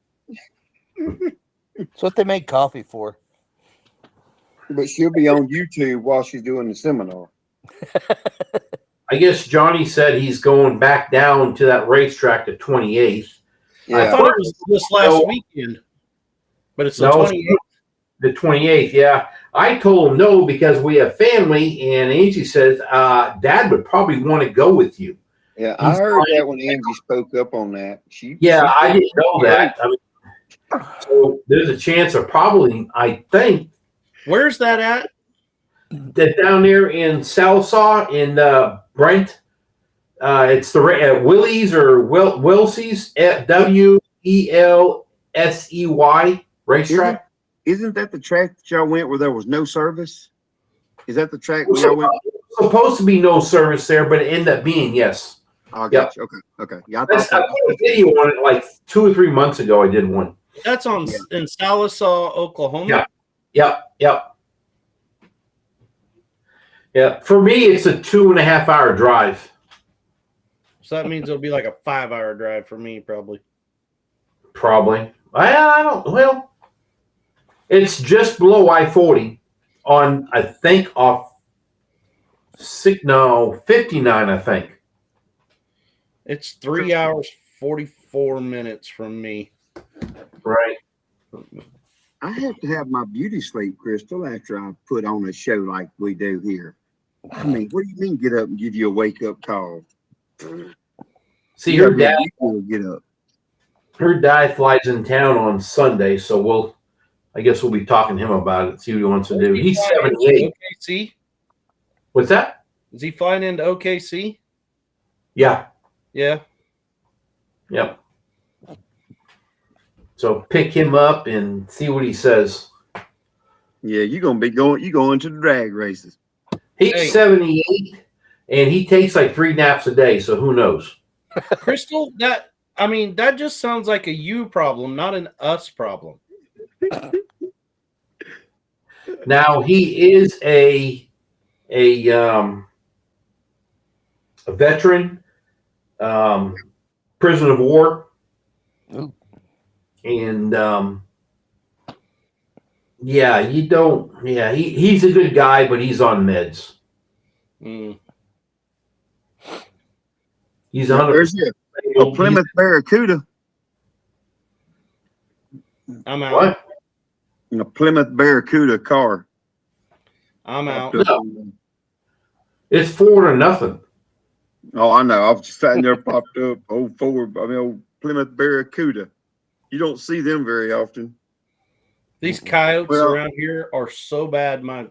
That's what they make coffee for. But she'll be on YouTube while she's doing the seminar. I guess Johnny said he's going back down to that racetrack the 28th. Yeah. I thought it was this last weekend, but it's the 28th. The 28th, yeah. I told him no because we have family, and Angie says Dad would probably want to go with you. Yeah, I heard that when Angie spoke up on that. I didn't know that. I mean, so there's a chance of probably, I think. Where's that at? That down there in Salsaw in Brent. It's the Willie's or Wilsey's, WELSEY racetrack. Isn't that the track that y'all went where there was no service? Is that the track where y'all went? Supposed to be no service there, but it ended up being, yes. I got you. Okay. Yeah, I put a video on it like 2 or 3 months ago. I did one. That's in Sallisaw, Oklahoma. Yep. Yeah. For me, it's a 2.5 hour drive. So that means it'll be like a 5-hour drive for me, probably. I don't. Well, it's just below I-40 on, I think, off 59, I think. It's 3 hours, 44 minutes from me. Right. I have to have my beauty sleep, Crystal, after I put on a show like we do here. I mean, what do you mean get up and give you a wake-up call? See, her dad get up. Her dad flies in town on Sunday, so I guess we'll be talking to him about it, see what he wants to do. He's 78. OKC? What's that? Is he flying into OKC? Yeah. Yeah. Yep. So pick him up and see what he says. Yeah, you going to the drag races. He's 78 and he takes like 3 naps a day, so who knows? Crystal, that just sounds like a you problem, not an us problem. Now he is a veteran, prison of war. Ooh. And he's a good guy, but he's on meds. He's 100%. A Plymouth Barracuda. I'm out. What? A Plymouth Barracuda car. I'm out. No. It's 4-0. Oh, I know. I was just sitting there, popped up. Old Plymouth Barracuda. You don't see them very often. These coyotes around here are so bad. My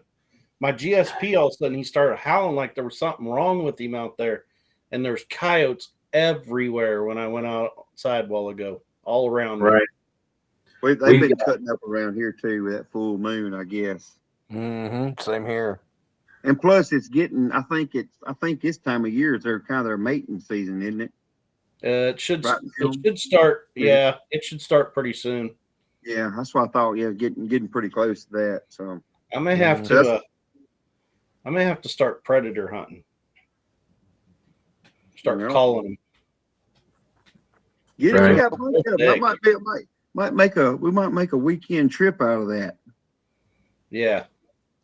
GSP, all of a sudden, he started howling like there was something wrong with him out there. And there's coyotes everywhere when I went outside a while ago, all around me. Right. They've been cutting up around here too with that full moon, I guess. Mm-hmm. Same here. And plus, it's getting. I think this time of year is their mating season, isn't it? It should start. Yeah, it should start pretty soon. Yeah, that's what I thought. Yeah, getting pretty close to that. So I may have to. I may have to start predator hunting. Start calling them. Yeah, right. We might make a weekend trip out of that. Yeah.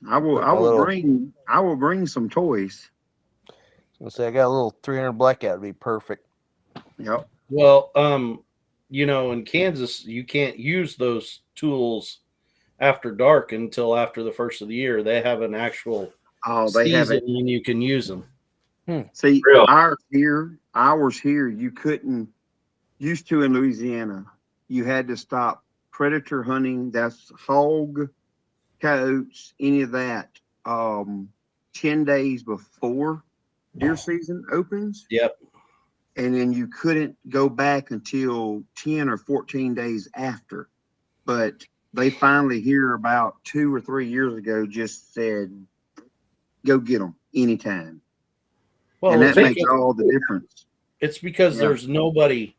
I will bring some toys. I say I got a little 300 blackout, would be perfect. Yep. Well, in Kansas, you can't use those tools after dark until after the first of the year. They have an actual season and you can use them. See, ours here, you couldn't. Used to in Louisiana, you had to stop predator hunting. That's hog, coyotes, any of that. 10 days before deer season opens. Yep. And then you couldn't go back until 10 or 14 days after. But they finally here about 2 or 3 years ago just said, go get them anytime. Well, and that makes all the difference. It's because there's nobody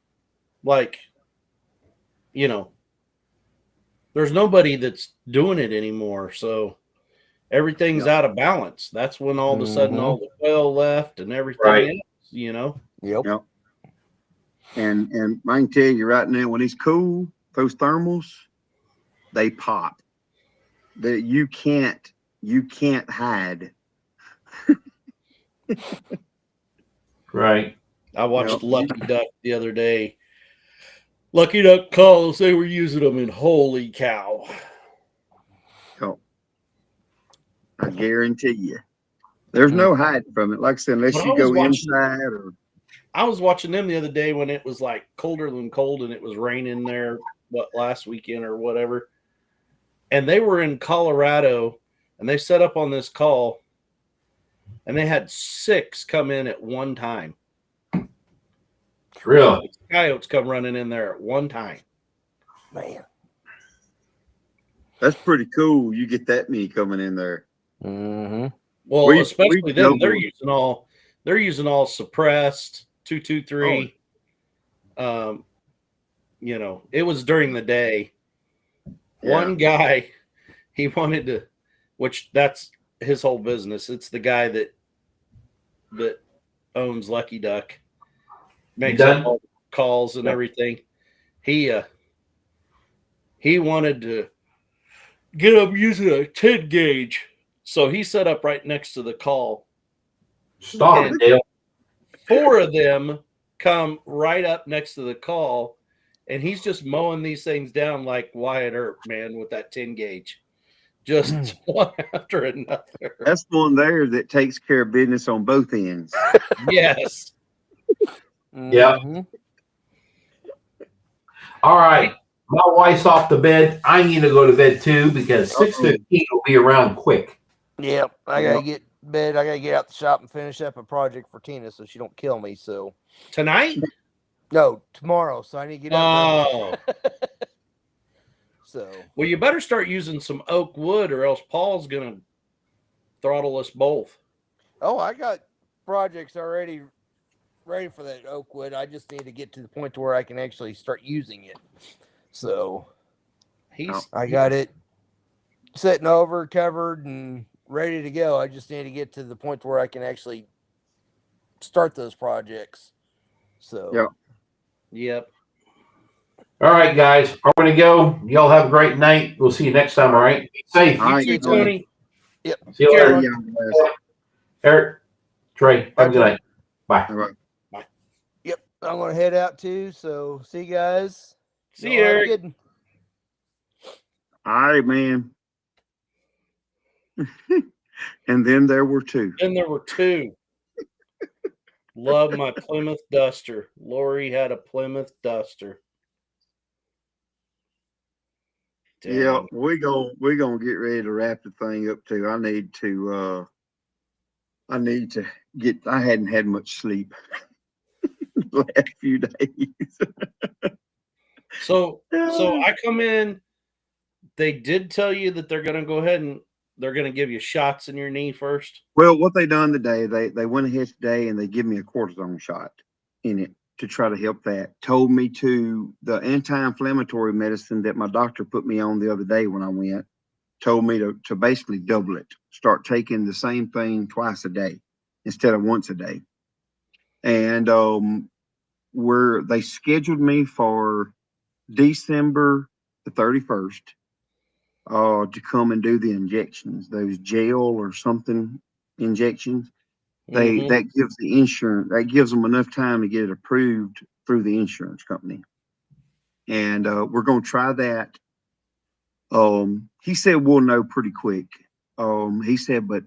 there's nobody that's doing it anymore. So everything's out of balance. That's when all of a sudden all the oil left and everything else, you know? Yep. And I can tell you right now, when it's cool, those thermals, they pop. That you can't hide. Right. I watched Lucky Duck the other day. Lucky Duck calls, they were using them, and holy cow. Oh, I guarantee you. There's no hiding from it. Like I said, unless you go inside or. I was watching them the other day when it was like colder than cold and it was raining there, last weekend or whatever. And they were in Colorado and they set up on this call and they had 6 come in at one time. Really? Coyotes come running in there at one time. Man. That's pretty cool. You get that many coming in there. Mm-hmm. Well, especially them, they're using all suppressed 223. You know, it was during the day. One guy, he wanted to, which that's his whole business. It's the guy that owns Lucky Duck, makes up all the calls and everything. He wanted to get up using a 10 gauge. So he set up right next to the call. Stop it, Dale. 4 of them come right up next to the call, and he's just mowing these things down like Wyatt Earp, man, with that 10 gauge. Just one after another. That's one there that takes care of business on both ends. Yes. Yeah. All right. My wife's off the bed. I need to go to bed too because 6:15 will be around quick. Yep. I gotta get bed. I gotta get out the shop and finish up a project for Tina so she don't kill me. So tonight? No, tomorrow. So I need to get up. So well, you better start using some oak wood, or else Paul's gonna throttle us both. Oh, I got projects already ready for that oak wood. I just need to get to the point to where I can actually start using it. So I got it sitting over, covered, and ready to go. I just need to get to the point where I can actually start those projects. So Yep. All right, guys. I'm going to go. Y'all have a great night. We'll see you next time. All right. Be safe. All right, You too, Tony. Yep. See you later. Yeah. Eric, Trey, have a good night. Bye. All right. Yep. I'm going to head out too. So see you guys. See you, Eric. All right, man. And then there were 2. Love my Plymouth Duster. Lori had a Plymouth Duster. Damn. Yeah, we're gonna get ready to wrap the thing up too. I need to get. I hadn't had much sleep the last few days. So I come in. They did tell you that they're going to go ahead and they're going to give you shots in your knee first. Well, what they done today, they went ahead today and they give me a cortisone shot in it to try to help that. Told me to the anti-inflammatory medicine that my doctor put me on the other day when I went. Told me to basically double it. Start taking the same thing twice a day instead of once a day. And they scheduled me for December the 31st to come and do the injections, those gel or something injections. That gives the insurance, that gives them enough time to get it approved through the insurance company. And we're going to try that. He said we'll know pretty quick. He said, but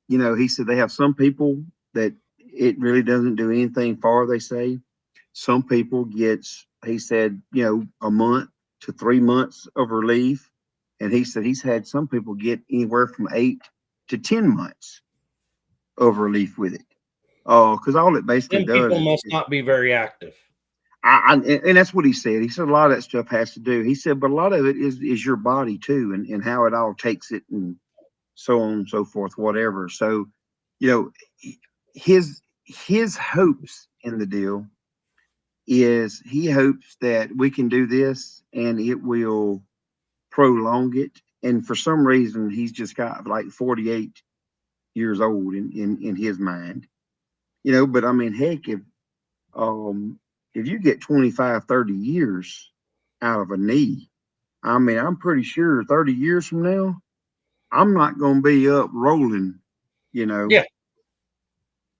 he said they have some people that it really doesn't do anything for, they say. Some people he said, a month to 3 months of relief. And he said he's had some people get anywhere from 8 to 10 months of relief with it. Because all it basically does. People must not be very active. And that's what he said. He said a lot of that stuff has to do. He said, but a lot of it is your body too, and how it all takes it, and so on and so forth, whatever. So, his hopes in the deal is he hopes that we can do this, and it will prolong it. And for some reason, he's just got like 48 years old in his mind, but I mean, heck, if you get 25, 30 years out of a knee, I mean, I'm pretty sure 30 years from now, I'm not going to be up rolling, Yeah.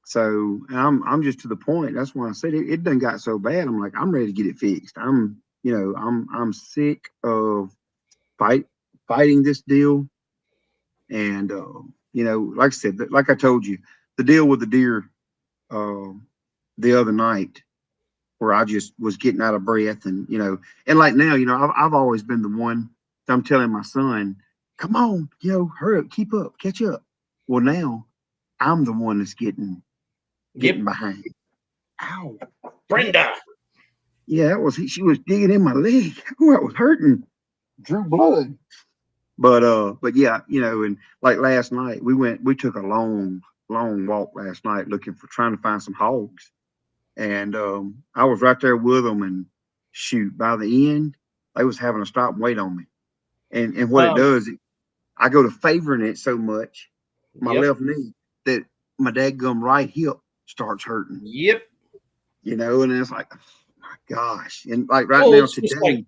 So I'm just to the point. That's why I said it done got so bad. I'm like, I'm ready to get it fixed. I'm sick of fighting this deal. And, like I said, like I told you, the deal with the deer the other night where I just was getting out of breath and, and like now, I've always been the one. I'm telling my son, come on, hurry up, keep up, catch up. Well, now I'm the one that's getting behind. Ow. Brenda. Yeah, she was digging in my leg. Oh, that was hurting. Drew blood. But yeah, and like last night we took a long walk last night trying to find some hogs. And I was right there with them, and shoot, by the end, they was having to stop and wait on me. And what it does, I go to favoring it so much, my left knee, that my dadgum right hip starts hurting. Yep. And it's like, oh my gosh. And like now today, like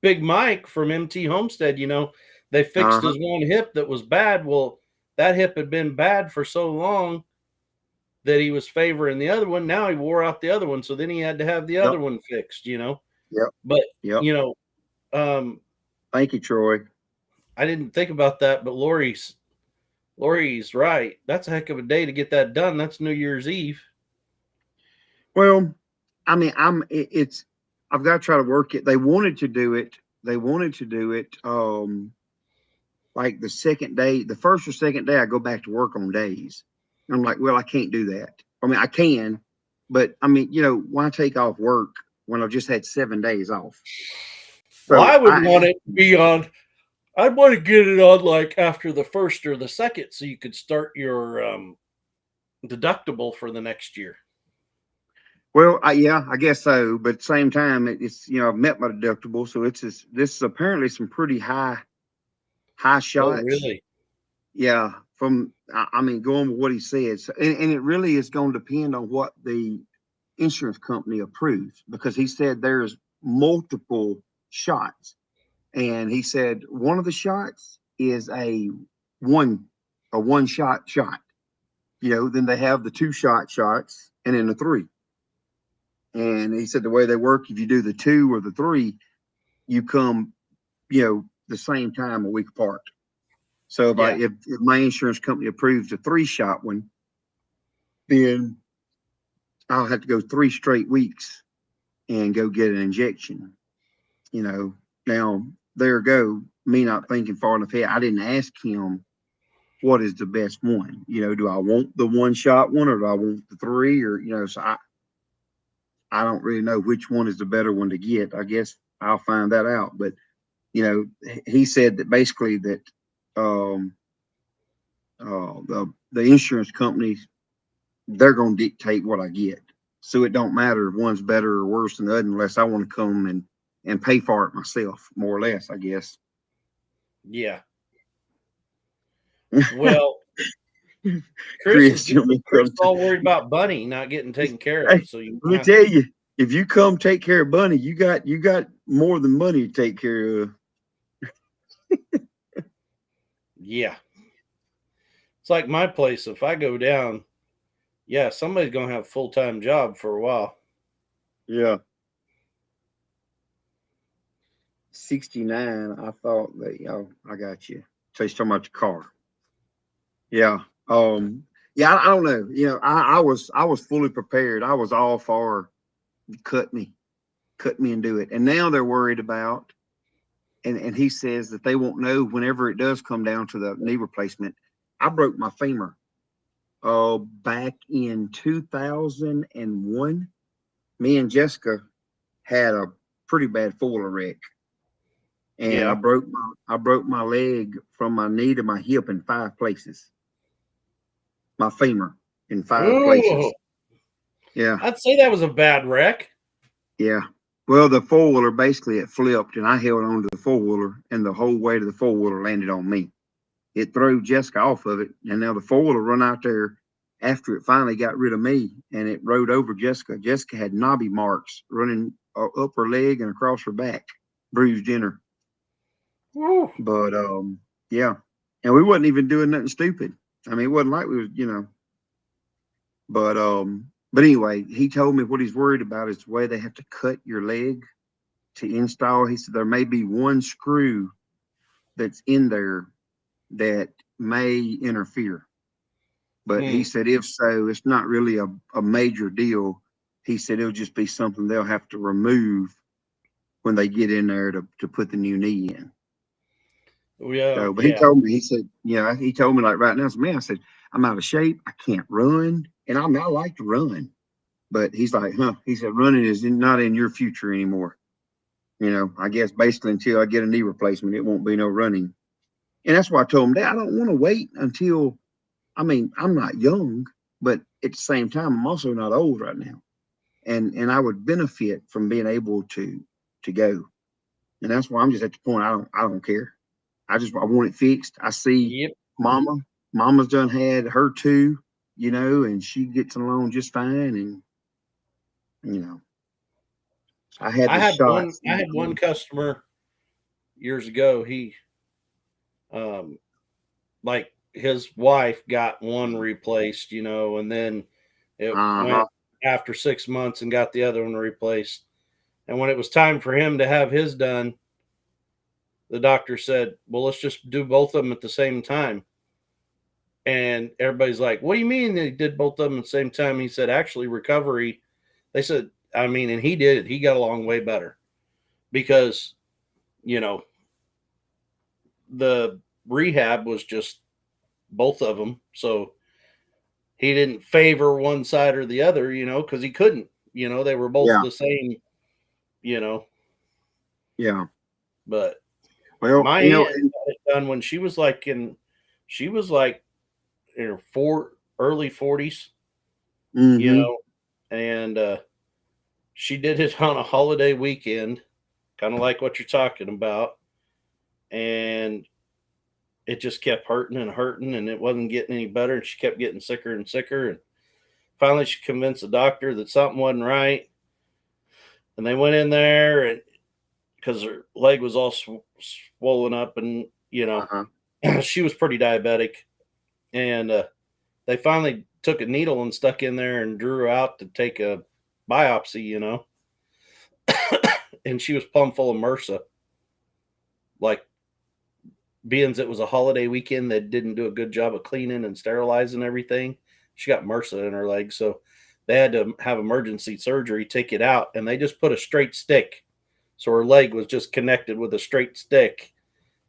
Big Mike from MT Homestead, they fixed his one hip that was bad. Well, that hip had been bad for so long that he was favoring the other one. Now he wore out the other one, so then he had to have the other one fixed. Yep. But thank you, Troy. I didn't think about that, but Lori's right. That's a heck of a day to get that done. That's New Year's Eve. Well, I mean, I've got to try to work it. They wanted to do it. Like the second day, the first or second day, I go back to work on days. And I'm like, well, I can't do that. I mean, I can, but I mean, why take off work when I've just had 7 days off? So well, I would want it to be on. I'd want to get it on like after the first or the second, so you could start your deductible for the next year. Well, yeah, I guess so. But at the same time, it's I've met my deductible, so this is apparently some pretty high shots. Oh, really? Yeah. Going with what he says, and it really is going to depend on what the insurance company approves, because he said there's multiple shots, and he said one of the shots is a one shot. Then they have the 2 shots, and then the 3. And he said the way they work, if you do the 2 or the 3, you come, the same time a week apart. So if my insurance company approves the 3-shot one, then I'll have to go 3 straight weeks and go get an injection. Now there go me not thinking far enough ahead. I didn't ask him what is the best one. Do I want the 1-shot one, or do I want the 3, or so I don't really know which one is the better one to get. I guess I'll find that out. But he said that basically that the insurance companies, they're going to dictate what I get. So it don't matter if one's better or worse than the other, unless I want to come and pay for it myself, more or less, I guess. Yeah. Well, Chris is all worried about Bunny not getting taken care of. So let me tell you, if you come take care of Bunny, you got more than money to take care of. Yeah. It's like my place. If I go down, somebody's going to have a full-time job for a while. Yeah. 69. I thought that, I got you. So he's talking about the car. Yeah. I don't know. I was fully prepared. I was all for cut me and do it. And now they're worried about, and he says that they won't know whenever it does come down to the knee replacement. I broke my femur back in 2001. Me and Jessica had a pretty bad foiler wreck. And I broke my leg from my knee to my hip in 5 places. My femur in 5 places. Yeah. I'd say that was a bad wreck. Yeah. Well, the four-wheeler basically it flipped, and I held on to the four-wheeler, and the whole weight of the four-wheeler landed on me. It threw Jessica off of it, and now the four-wheeler run out there after it finally got rid of me, and it rode over Jessica. Jessica had knobby marks running up her leg and across her back, bruised in her. Woo. But yeah, and we wasn't even doing nothing stupid. I mean, it wasn't like we was, But anyway, he told me what he's worried about is the way they have to cut your leg to install. He said there may be one screw that's in there that may interfere. But he said if so, it's not really a major deal. He said it'll just be something they'll have to remove when they get in there to put the new knee in. Yeah. So, but he told me, he said, he told me like right now, man, I said, I'm out of shape. I can't run. And I like to run. But he's like, he said, running is not in your future anymore. I guess basically until I get a knee replacement, it won't be no running. And that's why I told him, Dad, I don't want to wait until, I'm not young, but at the same time, I'm also not old right now. And I would benefit from being able to go. And that's why I'm just at the point, I don't care. I want it fixed. I see Mama's done had her too, and she gets along just fine. And, I had one customer years ago. He, like his wife got one replaced, and then it went after 6 months and got the other one replaced. And when it was time for him to have his done, the doctor said, well, let's just do both of them at the same time. And everybody's like, what do you mean they did both of them at the same time? He said, actually, recovery. They said, and he did it. He got along way better because, the rehab was just both of them. So he didn't favor one side or the other, because he couldn't, they were both the same, Yeah. But my aunt got it done when she was like in her early 40s, and she did it on a holiday weekend, kind of like what you're talking about. And it just kept hurting and hurting, and it wasn't getting any better. And she kept getting sicker and sicker. And finally, she convinced the doctor that something wasn't right. And they went in there, and because her leg was all swollen up, and she was pretty diabetic. And they finally took a needle and stuck in there and drew her out to take a biopsy, and she was plumb full of MRSA. Like, being it was a holiday weekend, they didn't do a good job of cleaning and sterilizing everything. She got MRSA in her leg, so they had to have emergency surgery, take it out, and they just put a straight stick. So her leg was just connected with a straight stick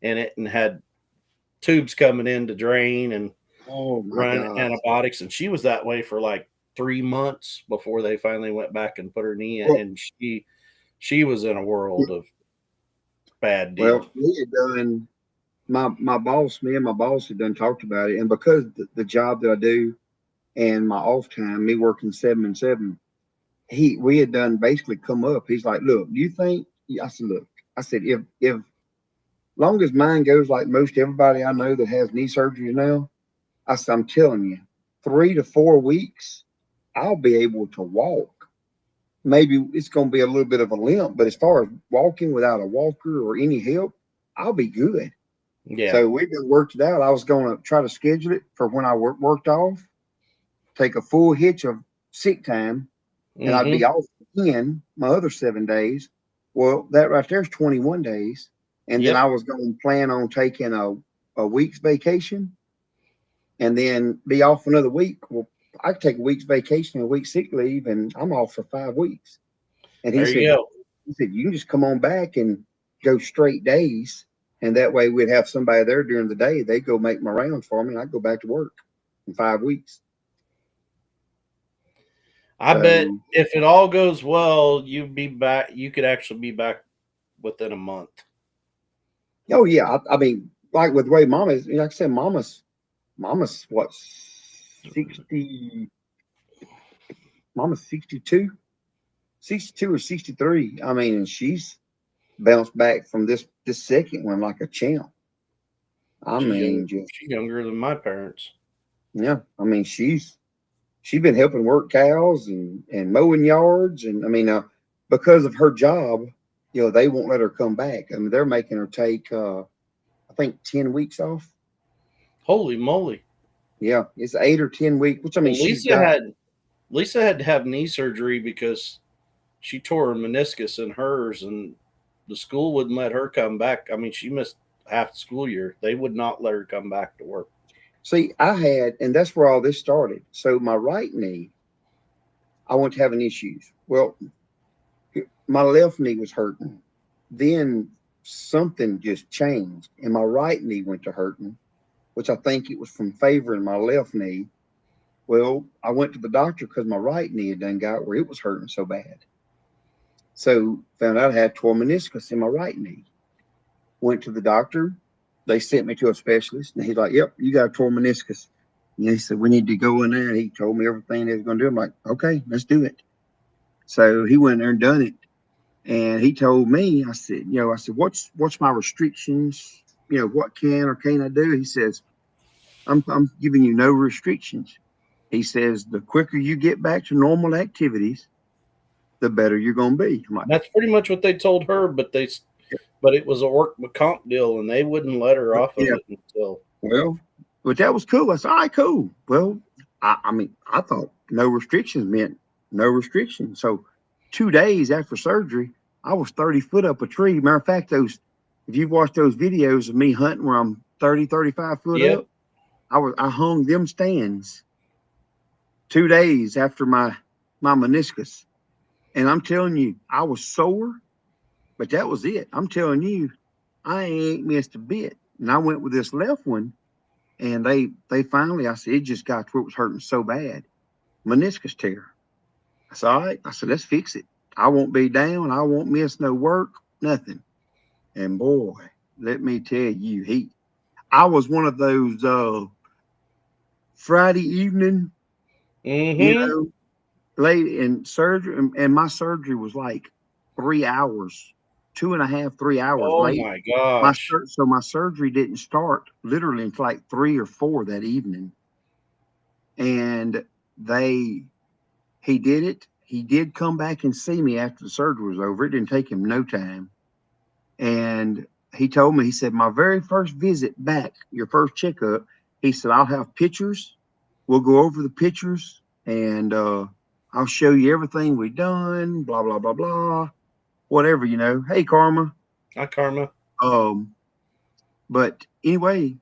in it, and had tubes coming in to drain and run antibiotics. And she was that way for like 3 months before they finally went back and put her knee in. And she was in a world of bad deal. Well, we had done my boss, me and my boss had done talked about it, and because the job that I do and my off time, me working 7 and 7, we had done basically come up. He's like, look, do you think? I said, look, I said, if long as mine goes like most everybody I know that has knee surgery now, I said, I'm telling you, 3 to 4 weeks, I'll be able to walk. Maybe it's going to be a little bit of a limp, but as far as walking without a walker or any help, I'll be good. Yeah. So we've been worked it out. I was going to try to schedule it for when I worked off, take a full hitch of sick time, and I'd be off again my other 7 days. Well, that right there is 21 days. And then I was going to plan on taking a week's vacation and then be off another week. Well, I could take a week's vacation, a week's sick leave, and I'm off for 5 weeks. And he said, you can just come on back and go straight days. And that way we'd have somebody there during the day. They go make my rounds for me, and I go back to work in 5 weeks. I bet if it all goes well, you'd be back. You could actually be back within a month. Oh yeah, I mean, like with the way Mama is, like I said, Mama's what 60? Mama's 62. 62 or 63. I mean, and she's bounced back from this second one like a champ. I mean, she's younger than my parents. Yeah, I mean, she's been helping work cows and mowing yards, and I mean, because of her job, they won't let her come back. I mean, they're making her take, I think, 10 weeks off. Holy moly! Yeah, it's 8 or 10 weeks. Which I mean, Lisa had to have knee surgery because she tore her meniscus in hers, and the school wouldn't let her come back. I mean, she missed half the school year. They would not let her come back to work. See, and that's where all this started. So my right knee, I went to having issues. Well, my left knee was hurting. Then something just changed, and my right knee went to hurting, which I think it was from favoring my left knee. Well, I went to the doctor because my right knee had done got where it was hurting so bad. So found out I had torn meniscus in my right knee. Went to the doctor. They sent me to a specialist, and he's like, "Yep, you got a torn meniscus." And he said, "We need to go in there." And he told me everything they was going to do. I'm like, "Okay, let's do it." So he went there and done it. And he told me, I said, what's my restrictions? What can or can't I do? He says, I'm giving you no restrictions. He says, the quicker you get back to normal activities, the better you're going to be. Like, that's pretty much what they told her, but it was a workman comp deal, and they wouldn't let her off of it until. Well, but that was cool. I said, all right, cool. Well, I mean, I thought no restrictions meant no restrictions. So 2 days after surgery, I was 30 foot up a tree. Matter of fact, if you've watched those videos of me hunting where I'm 30, 35 foot up, I hung them stands 2 days after my meniscus. And I'm telling you, I was sore, but that was it. I'm telling you, I ain't missed a bit. And I went with this left one, and they finally, I said, it just got to where it was hurting so bad. Meniscus tear. I said, all right. I said, let's fix it. I won't be down. I won't miss no work, nothing. And boy, let me tell you, I was one of those Friday evening, late in surgery, and my surgery was like 3 hours, 2.5, 3 hours late. Oh my gosh! So my surgery didn't start literally until like 3 or 4 that evening, and he did it. He did come back and see me after the surgery was over. It didn't take him no time. And he told me, he said, my very first visit back, your first checkup, he said, I'll have pictures. We'll go over the pictures, and I'll show you everything we've done, blah, blah, blah, blah, whatever, Hey, Karma. Hi, Karma. But anyway,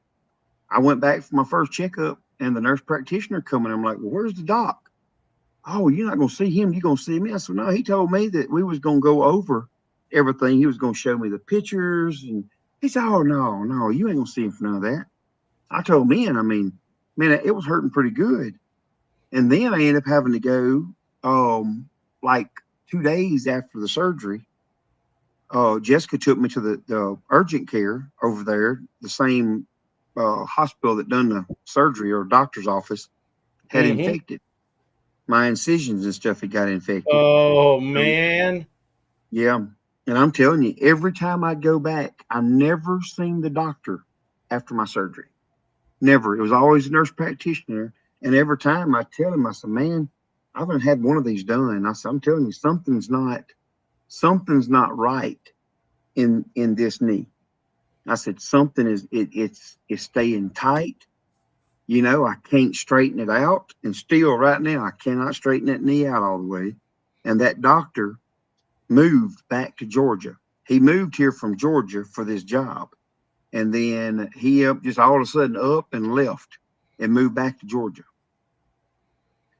I went back for my first checkup, and the nurse practitioner coming. I'm like, well, where's the doc? Oh, you're not going to see him. You're going to see me. I said, no, he told me that we was going to go over everything. He was going to show me the pictures. And he said, oh, no, you ain't going to see him for none of that. I told him, man, it was hurting pretty good. And then I ended up having to go like 2 days after the surgery. Jessica took me to the urgent care over there, the same hospital that done the surgery, or doctor's office, had infected. My incisions and stuff had got infected. Oh, man. Yeah. And I'm telling you, every time I go back, I never seen the doctor after my surgery. Never. It was always a nurse practitioner. And every time I tell him, I said, man, I haven't had one of these done. I said, I'm telling you, something's not right in this knee. I said, something is, it's staying tight. I can't straighten it out. And still right now, I cannot straighten that knee out all the way. And that doctor moved back to Georgia. He moved here from Georgia for this job. And then he just all of a sudden up and left and moved back to Georgia.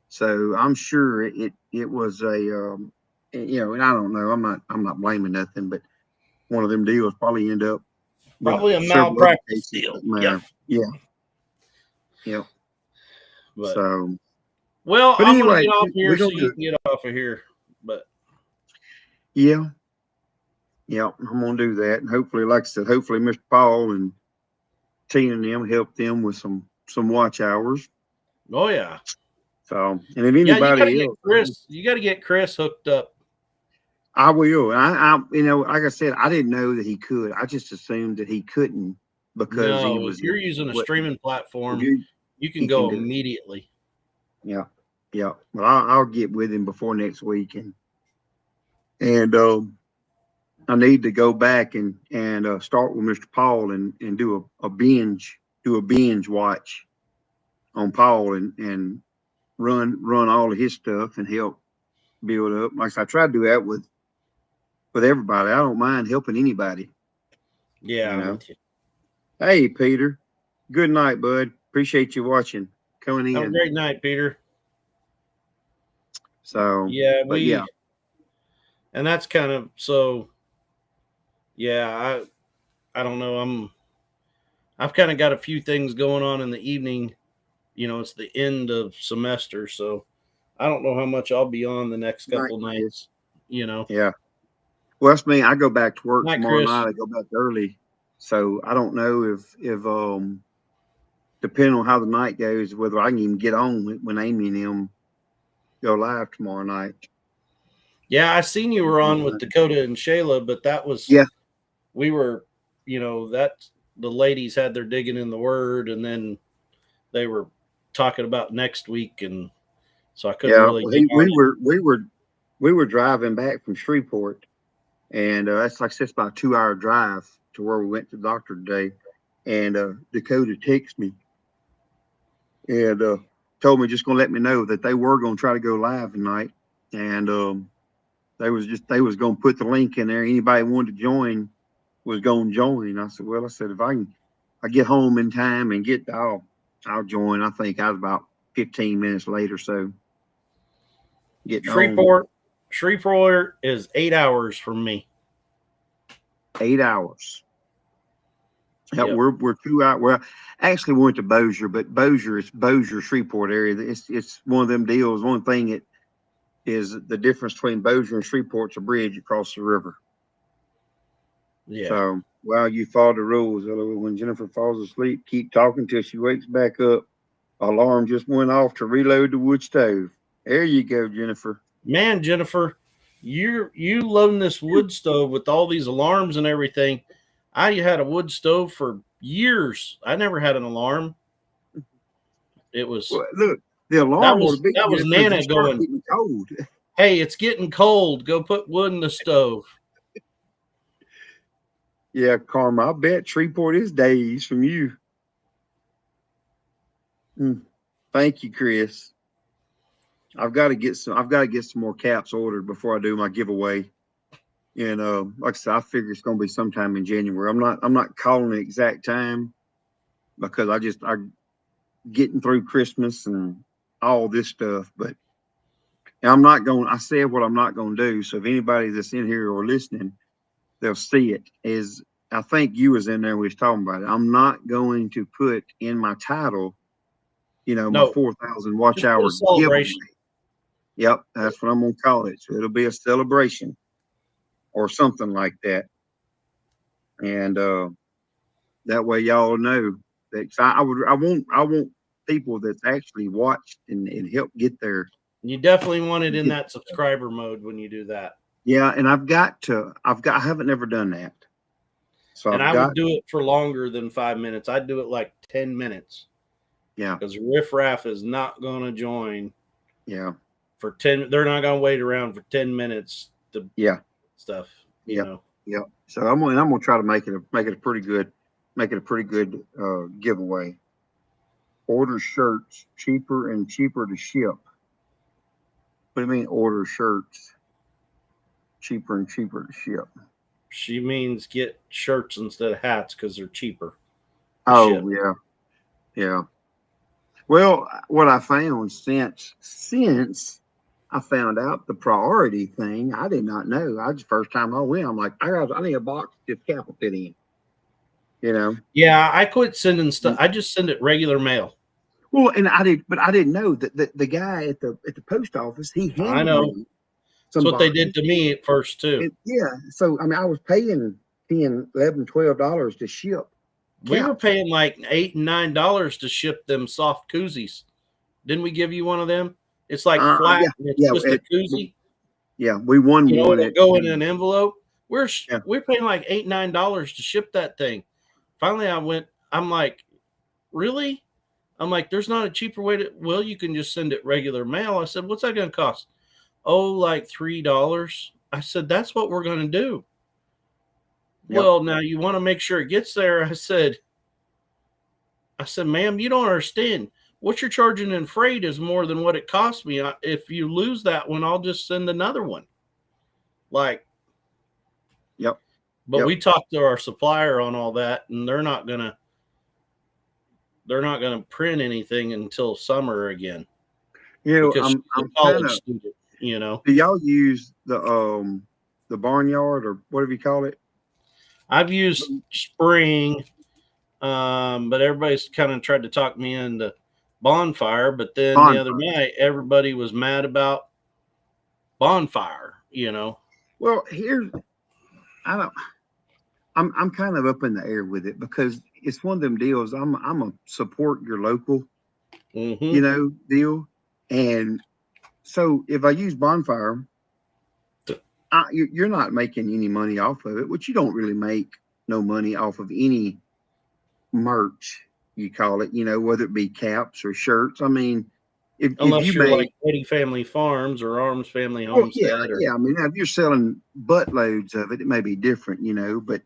So I'm sure it was and I don't know. I'm not blaming nothing, but one of them deals probably end up probably a malpractice deal. Yeah. But, so, well, I'm anyway, gonna get off here so you can get off of here. But yeah, I'm gonna do that, and hopefully, like I said, hopefully Mr. Paul and Tina and them help them with some watch hours. Oh yeah. So, and if anybody else, you got to get Chris hooked up. I will. I, like I said, I didn't know that he could. I just assumed that he couldn't because he No, was. if you're using a streaming platform, you can he go can do it. immediately. Yeah, yeah. Well, I'll get with him before next week, and I need to go back and start with Mr. Paul and do a binge watch on Paul and run all of his stuff and help build up. Like I said, I try to do that with everybody. I don't mind helping anybody. Yeah, I'm with you. Hey, Peter. Good night, bud. Appreciate you watching. Coming in. Have a great night, Peter. So yeah, yeah. And that's kind of so. Yeah, I don't know. I've kind of got a few things going on in the evening. It's the end of semester, so I don't know how much I'll be on the next couple nights. Yeah. Well, that's me. I go back to work tomorrow Chris. night. I go back early, so I don't know if depending on how the night goes, whether I can even get on when Amy and them go live tomorrow night. Yeah, I seen you were on with Dakota and Shayla, but that was we were, that the ladies had their digging in the word, and then they were talking about next week, and so I couldn't really. We were driving back from Shreveport, and that's like I said, it's about a 2-hour drive to where we went to the doctor today. And Dakota texted me and told me just gonna let me know that they were gonna try to go live tonight, and they was gonna put the link in there. Anybody wanted to join was gonna join. I said, well, if I get home in time and I'll join. I think I was about 15 minutes late or so. Shreveport is 8 hours from me. 8 hours. Yeah, yep. We're 2 hours. Well, actually, we went to Bossier, but Bossier, Shreveport area. It's one of them deals. One thing it is the difference between Bossier and Shreveport's a bridge across the river. Yeah. So while you follow the rules, when Jennifer falls asleep, keep talking till she wakes back up. Alarm just went off to reload the wood stove. There you go, Jennifer. Man, Jennifer, you loading this wood stove with all these alarms and everything. I had a wood stove for years. I never had an alarm. It was look, the alarm that was Nana going, cold. Hey, it's getting cold. Go put wood in the stove. Yeah, Karma, I bet Shreveport is days from you. Thank you, Chris. I've got to get some more caps ordered before I do my giveaway. And like I said, I figure it's going to be sometime in January. I'm not calling the exact time because I'm getting through Christmas and all this stuff. But I said what I'm not going to do. So if anybody that's in here or listening, they'll see it. I think you was in there. We was talking about it. I'm not going to put in my title, my 4,000 watch hour giveaway. Yep, that's what I'm going to call it. So it'll be a celebration or something like that. And that way y'all know that I want people that's actually watched and help get there. You definitely want it in that subscriber mode when you do that. Yeah, and I haven't never done that. So I would do it for longer than 5 minutes. I'd do it like 10 minutes. Yeah. Because Riff Raff is not going to join. Yeah. For 10, they're not going to wait around for 10 minutes to stuff. You know. Yeah. So I'm gonna try to make it a pretty good giveaway. Order shirts cheaper and cheaper to ship. What do you mean order shirts cheaper and cheaper to ship? She means get shirts instead of hats because they're cheaper. Oh, yeah. Well, what I found since I found out the priority thing, I did not know. First time I went, I'm like, I need a box this cap will fit in. Yeah, I quit sending stuff. I just send it regular mail. Well, and I didn't know that the guy at the post office, he handed me some That's what boxes. they did to me at first too. So I mean, I was paying $10, $11, $12 to ship. We were paying like $8 and $9 to ship them soft koozies. Didn't we give you one of them? It's like flat. It's just a koozie. Yeah, we won one. It'll go in an envelope. We're Yeah. paying like $8-9 to ship that thing. Finally, I'm like, really? I'm like, there's not a cheaper way to. Well, you can just send it regular mail. I said, what's that going to cost? Oh, like $3. I said, that's what we're going to do. Yep. Well, now you want to make sure it gets there. I said, ma'am, you don't understand. What you're charging in freight is more than what it cost me. If you lose that one, I'll just send another one. Like, yep. But yep. we talked to our supplier on all that, and they're not gonna print anything until summer again. I'm college student. Do y'all use the barnyard or whatever you call it? I've used Spring, but everybody's kind of tried to talk me into Bonfire. But then the other night, everybody was mad about Bonfire. Well, I'm kind of up in the air with it because it's one of them deals. I'm a support your local, deal, and so if I use Bonfire, you're not making any money off of it, which you don't really make no money off of any merch, you call it, whether it be caps or shirts. I mean, unless you're like Eddie Family Farms or Arms Family Homestead. Yeah. I mean, if you're selling buttloads of it, it may be different, but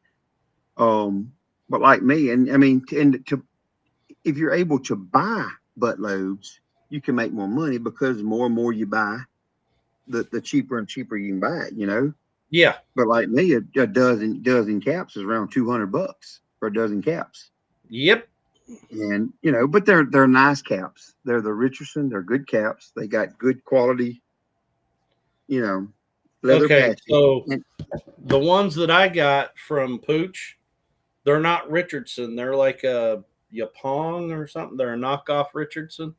like me, and I mean, if you're able to buy buttloads, you can make more money because the more and more you buy, the cheaper and cheaper you can buy it, Yeah. But like me, a dozen caps is around $200 for a dozen caps. Yep. And but they're nice caps. They're the Richardson. They're good caps. They got good quality, leather patches. So the ones that I got from Pooch, they're not Richardson. They're like a Yapong or something. They're a knockoff Richardson.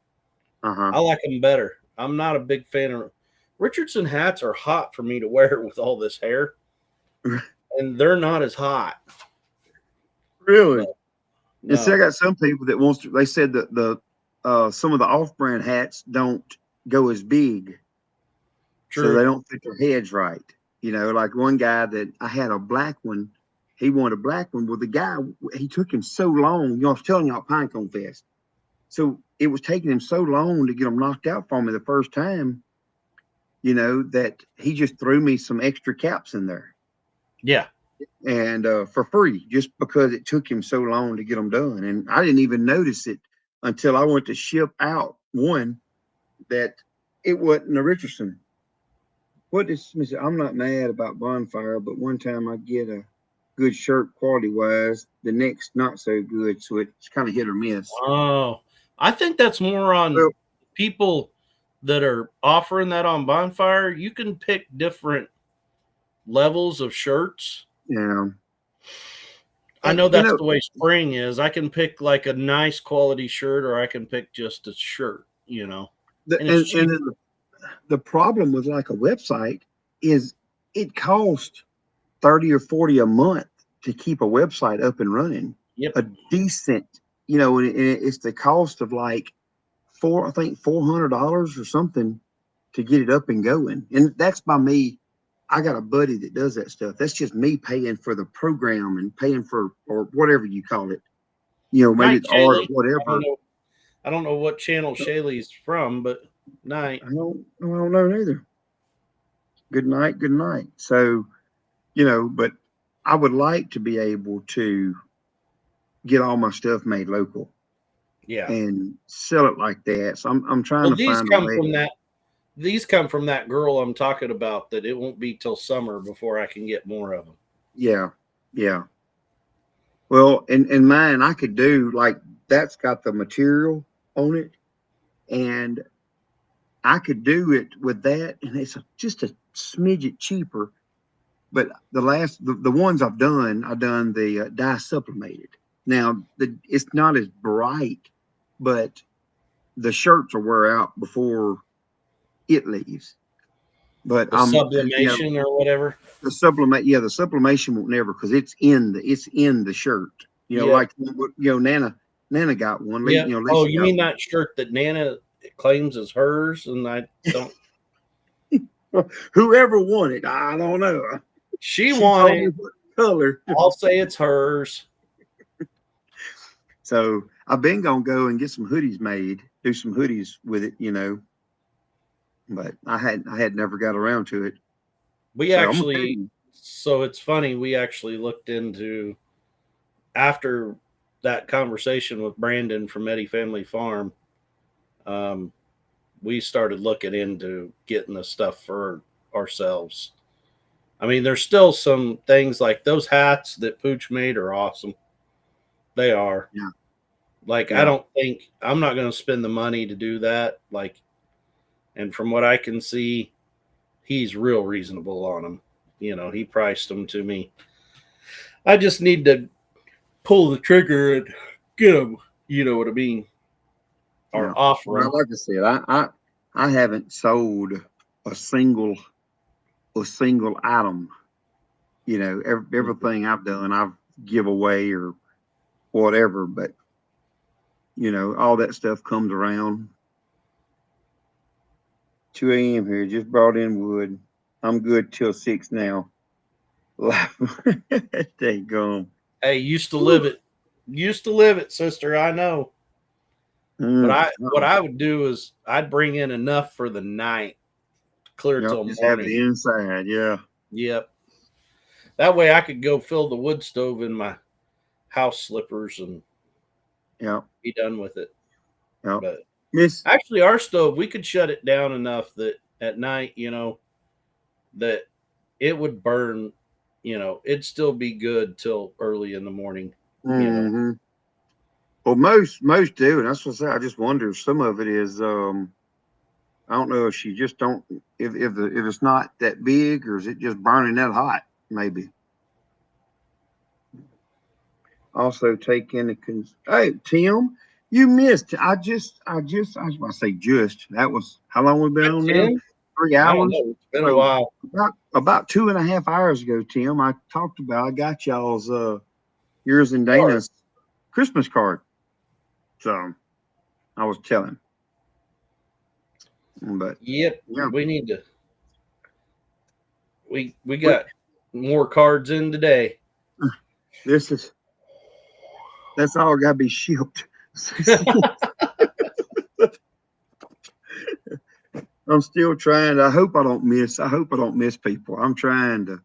I like them better. I'm not a big fan of Richardson hats. Are hot for me to wear with all this hair, and they're not as hot. Really? No. And so I got some people that they said that some of the off-brand hats don't go as big. True. So they don't fit their heads right. Like one guy that I had a black one, he wanted a black one. Well, the guy, he took him so long, I was telling y'all Pinecone Fest. So it was taking him so long to get them knocked out for me the first time, that he just threw me some extra caps in there. Yeah. And for free, just because it took him so long to get them done. And I didn't even notice it until I went to ship out one that it wasn't a Richardson. I'm not mad about Bonfire, but one time I get a good shirt quality wise, the next not so good. So it's kind of hit or miss. Oh, I think that's more on people that are offering that on Bonfire. You can pick different levels of shirts. Yeah. I know that's the way Spring is. I can pick like a nice quality shirt, or I can pick just a shirt, The problem with like a website is it costs $30 or $40 a month to keep a website up and running. Yep. A decent, and it's the cost of like $400 or something to get it up and going. And that's by me. I got a buddy that does that stuff. That's just me paying for the program and paying for, or whatever you call it. Maybe it's art or whatever. I don't know what channel Shaylee's from, but night. I don't know neither. Good night. So, but I would like to be able to get all my stuff made local. Yeah. And sell it like that. So I'm trying to find a way. These come from that girl I'm talking about, that it won't be till summer before I can get more of them. Yeah. Yeah. Well, in mine, I could do like, that's got the material on it, and I could do it with that, and it's just a smidget cheaper. But the ones I've done the dye sublimated. Now it's not as bright, but the shirts will wear out before it leaves. But the sublimation or whatever. The sublimation won't never, because it's in the shirt. Like Nana got one. Yeah. You mean that shirt that Nana claims is hers, and I don't. Whoever won it, I don't know. She won told me it. what color. I'll say it's hers. So I've been gonna go and get some hoodies made, do some hoodies with it, but I had never got around to it. We actually, so it's funny. We actually looked into, after that conversation with Brandon from Eddie Family Farm. We started looking into getting the stuff for ourselves. I mean, there's still some things like those hats that Pooch made are awesome. They are. Yeah. Like, Yeah. I don't think I'm not going to spend the money to do that. Like, and from what I can see, he's real reasonable on them. He priced them to me. I just need to pull the trigger and get them. You know what I mean? Or offer them. Well, like I said, I haven't sold a single item. Everything I've done, I've give away or whatever. But all that stuff comes around. 2 a.m. here. Just brought in wood. I'm good till 6 now. Dang gone. Hey, used to live it. Used to live it, sister. I know. But what I would do is I'd bring in enough for the night, clear till just morning. have it inside, yeah. Yep. That way I could go fill the wood stove in my house slippers and be done with it. Yep. But actually, our stove, we could shut it down enough that at night, that it would burn. It'd still be good till early in the morning. Mm-hmm. Well, most do, and that's what I say. I just wonder if some of it is. I don't know if she just don't. If it's not that big, or is it just burning that hot? Maybe. Also take into hey Tim, you missed. I was about to say just. That was how long we've been on now? 3 hours. I don't know. It's been a while. About 2.5 hours ago, Tim, I got y'all's yours and Dana's Christmas card. So I was telling. But yep, we need to. We got more cards in today. That's all got to be shipped. I'm still trying to. I hope I don't miss people. I'm trying to.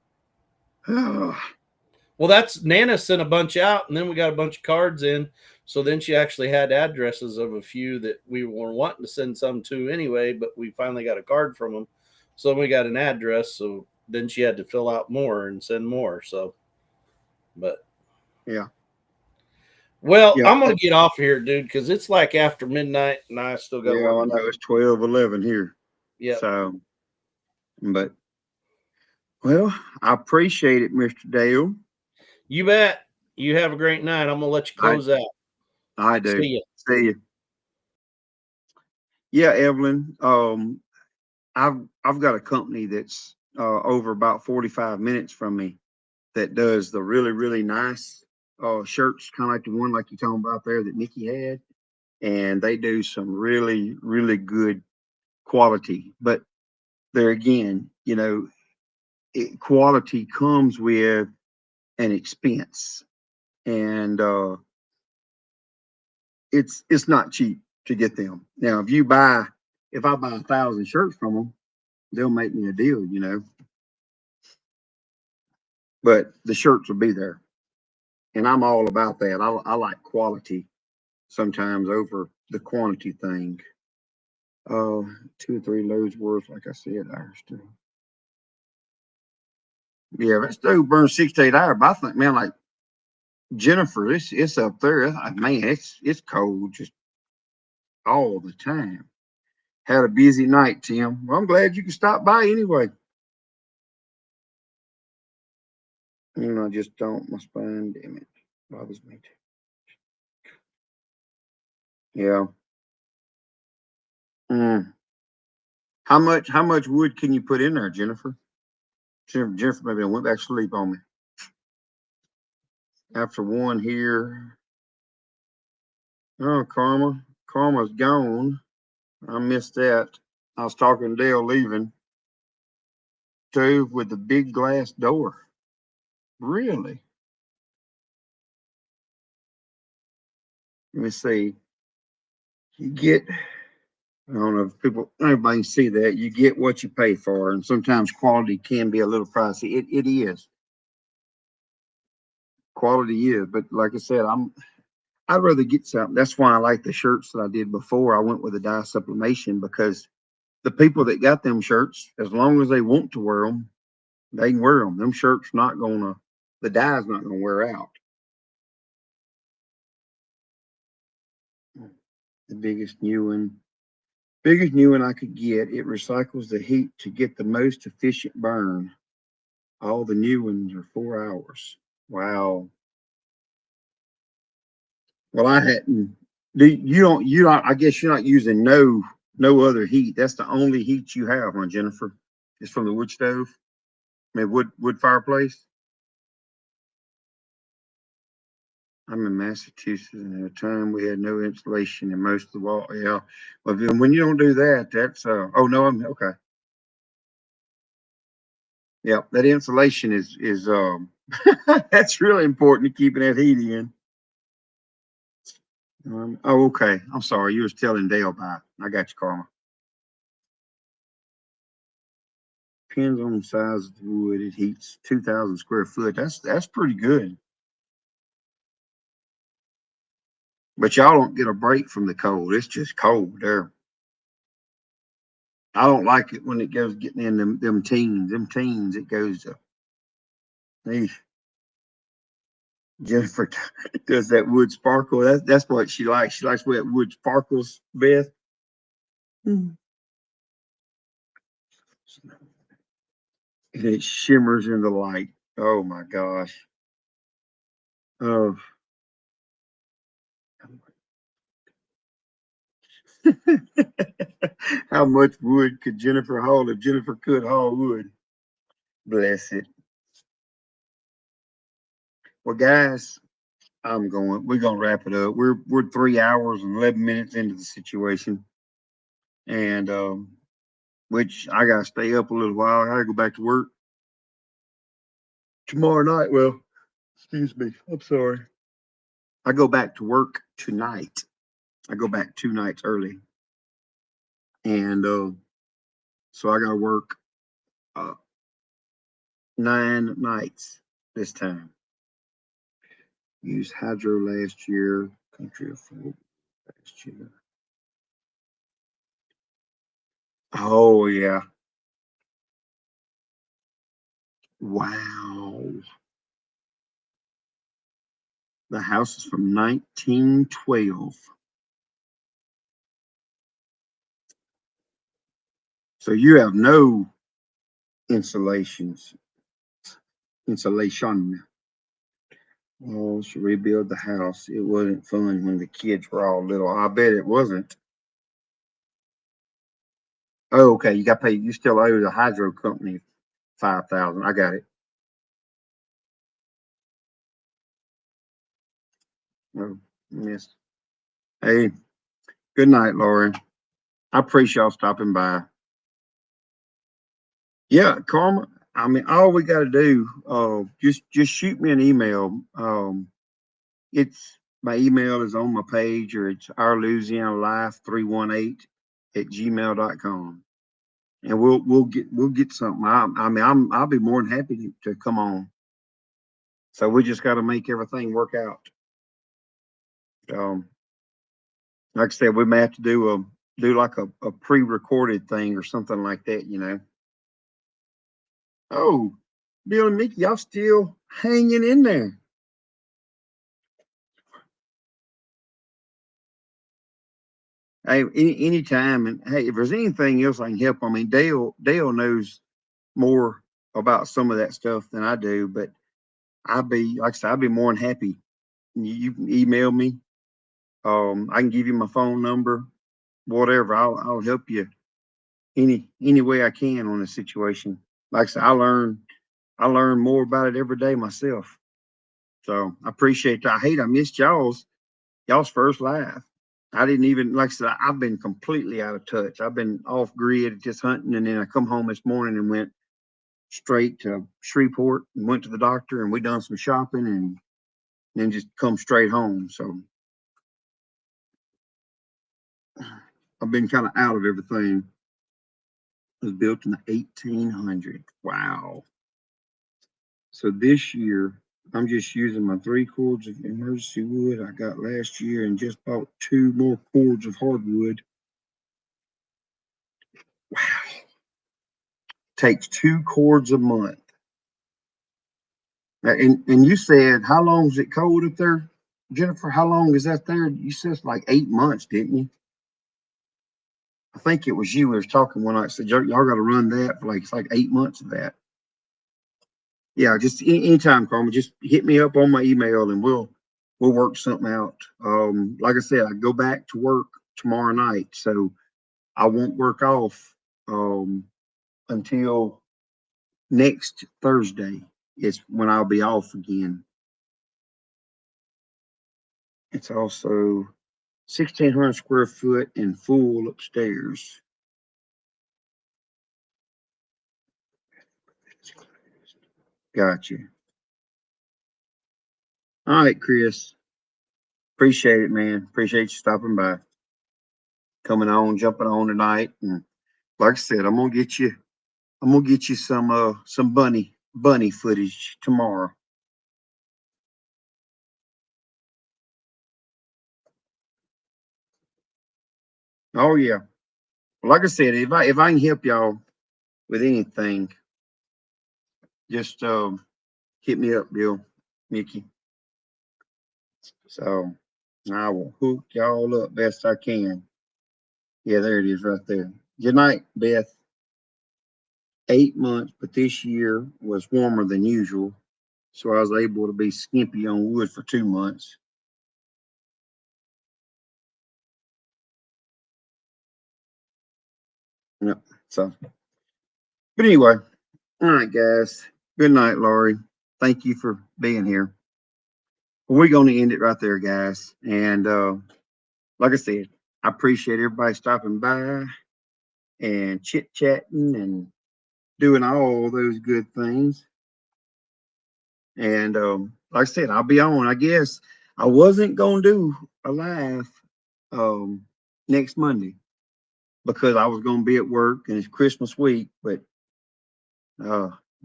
Well, that's Nana sent a bunch out, and then we got a bunch of cards in. So then she actually had addresses of a few that we were wanting to send some to anyway, but we finally got a card from them. So we got an address. So then she had to fill out more and send more. So, but yeah. Well, I'm going to get off here, dude, because it's like after midnight, and I still got to work. I know it's 12:11 here. Yeah. So, but well, I appreciate it, Mr. Dale. You bet. You have a great night. I'm gonna let you close out. I do. See you. Yeah, Evelyn. I've got a company that's over about 45 minutes from me that does the really, really nice shirts, kind of like the one like you're talking about there that Nikki had. And they do some really, really good quality. But there again, quality comes with an expense. And it's not cheap to get them. Now, if I buy 1,000 shirts from them, they'll make me a deal, But the shirts will be there, and I'm all about that. I like quality sometimes over the quantity thing. 2 or 3 loads worth, like I said, ours too. Yeah, that stove burns 6 to 8 hours. But I think, man, like Jennifer, it's up there. Man, it's cold just all the time. Had a busy night, Tim. Well, I'm glad you can stop by anyway. I just don't. My spine, damn it, bothers me too. Yeah. How much wood can you put in there, Jennifer? Jennifer maybe went back to sleep on me. After one here. Oh, Karma's gone. I missed that. I was talking to Dale leaving. stove with a big glass door. Really? Let me see. You get, I don't know if everybody can see that. You get what you pay for, and sometimes quality can be a little pricey. It is. Quality is, but like I said, I'd rather get something. That's why I like the shirts that I did before. I went with a dye sublimation because the people that got them shirts, as long as they want to wear them, they can wear them. Them shirts the dye's not gonna wear out. The biggest new one I could get. It recycles the heat to get the most efficient burn. All the new ones are 4 hours. Wow. Well, I hadn't. You don't. I guess you're not using no other heat. That's the only heat you have, huh, Jennifer? It's from the wood stove. I mean, wood fireplace. I'm in Massachusetts, and at a time we had no insulation in most of the wall. Yeah. Well, then when you don't do that, that's oh no, I'm okay. Yeah, that insulation is that's really important to keeping that heat in. Oh, okay. I'm sorry. You was telling Dale about. I got you, Karma. Depends on the size of the wood. It heats 2,000 square foot. That's pretty good. But y'all don't get a break from the cold. It's just cold there. I don't like it when it goes getting in them teens. Them teens, it goes to. Hey, Jennifer does that wood sparkle. That's what she likes. She likes where that wood sparkles, Beth. And it shimmers in the light. Oh my gosh. Oh. How much wood could Jennifer haul if Jennifer could haul wood? Bless it. Well, guys, we're gonna wrap it up. We're 3 hours and 11 minutes into the situation. And which I gotta stay up a little while. I gotta go back to work tomorrow night. Well, excuse me. I'm sorry. I go back to work tonight. I go back 2 nights early. And so I gotta work 9 nights this time. Used hydro last year, country of last year. Oh yeah. Wow. The house is from 1912. So you have no insulation. Oh, should rebuild the house. It wasn't fun when the kids were all little. I bet it wasn't. Oh, okay. You got paid. You still owe the hydro company 5,000. I got it. Oh, yes. Hey, good night, Lori. I appreciate y'all stopping by. Yeah, Karma. I mean, all we got to do, just shoot me an email. It's my email is on my page, or it's our Louisiana Life 318@gmail.com, and we'll get something. I mean, I'll be more than happy to come on. So we just got to make everything work out. Like I said, we may have to do like a pre-recorded thing or something like that, you know. Oh, Bill and Mickey, y'all still hanging in there. Hey, anytime, and hey, if there's anything else I can help, I mean, Dale knows more about some of that stuff than I do, but like I said, I'd be more than happy. You can email me. I can give you my phone number, whatever. I'll help you any way I can on the situation. Like I said, I learn more about it every day myself. So I appreciate that. I missed y'all's first live. I didn't even, like I said, I've been completely out of touch. I've been off grid just hunting, and then I come home this morning and went, straight to Shreveport and went to the doctor, and we done some shopping and then just come straight home. So I've been kind of out of everything. It was built in the 1800s. Wow. So this year, I'm just using my 3 cords of emergency wood I got last year and just bought 2 more cords of hardwood. Wow. Takes 2 cords a month. And you said, how long is it cold up there, Jennifer? How long is that there? You said it's like 8 months, didn't you? I think it was you we was talking one night. Said y'all got to run that for it's like 8 months of that. Yeah, just anytime, Carmen. Just hit me up on my email and we'll work something out. Like I said, I go back to work tomorrow night, so I won't work off until next Thursday. Is when I'll be off again. It's also 1,600 square foot and full upstairs. Gotcha. All right, Chris. Appreciate it, man. Appreciate you stopping by, coming on, jumping on tonight. And like I said, I'm gonna get you some bunny footage tomorrow. Oh yeah. Well, like I said, if I can help y'all with anything, just hit me up, Bill, Mickey. So I will hook y'all up best I can. Yeah, there it is right there. Good night, Beth. 8 months, but this year was warmer than usual, so I was able to be skimpy on wood for 2 months. Yep. So, but anyway, all right, guys. Good night, Laurie. Thank you for being here. We're going to end it right there, guys. And like I said, I appreciate everybody stopping by and chit chatting and doing all those good things. And like I said, I'll be on. I guess I wasn't going to do a live next Monday because I was going to be at work and it's Christmas week. But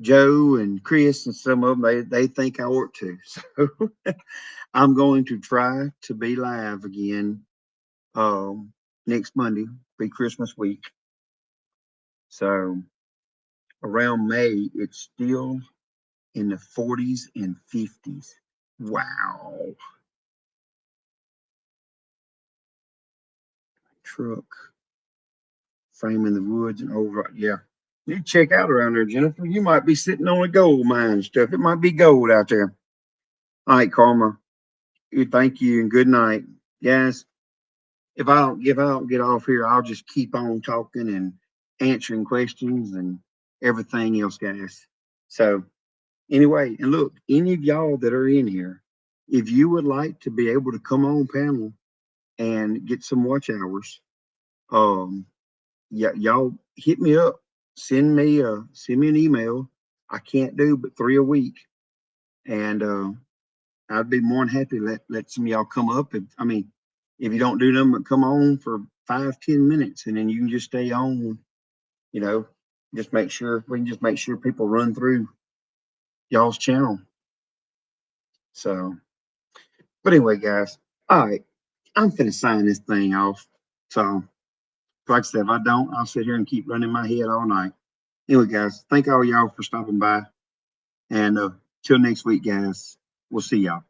Joe and Chris and some of them, they think I ought to. So I'm going to try to be live again next Monday, be Christmas week. So around May, it's still in the 40s and 50s. Wow. Truck frame in the woods and over. Yeah. You check out around there, Jennifer. You might be sitting on a gold mine and stuff. It might be gold out there. All right, Karma. Thank you and good night. Guys, if I don't get off here, I'll just keep on talking and answering questions and everything else, guys. So anyway, and look, any of y'all that are in here, if you would like to be able to come on panel and get some watch hours, yeah, y'all hit me up. Send me an email. I can't do but 3 a week, and I'd be more than happy to let some of y'all come up. If you don't do them, but come on for 5-10 minutes, and then you can just stay on. Just make sure people run through y'all's channel. So, but anyway, guys, all right, I'm finna sign this thing off. So, like I said, if I don't, I'll sit here and keep running my head all night. Anyway, guys, thank all y'all for stopping by. And till next week, guys, we'll see y'all.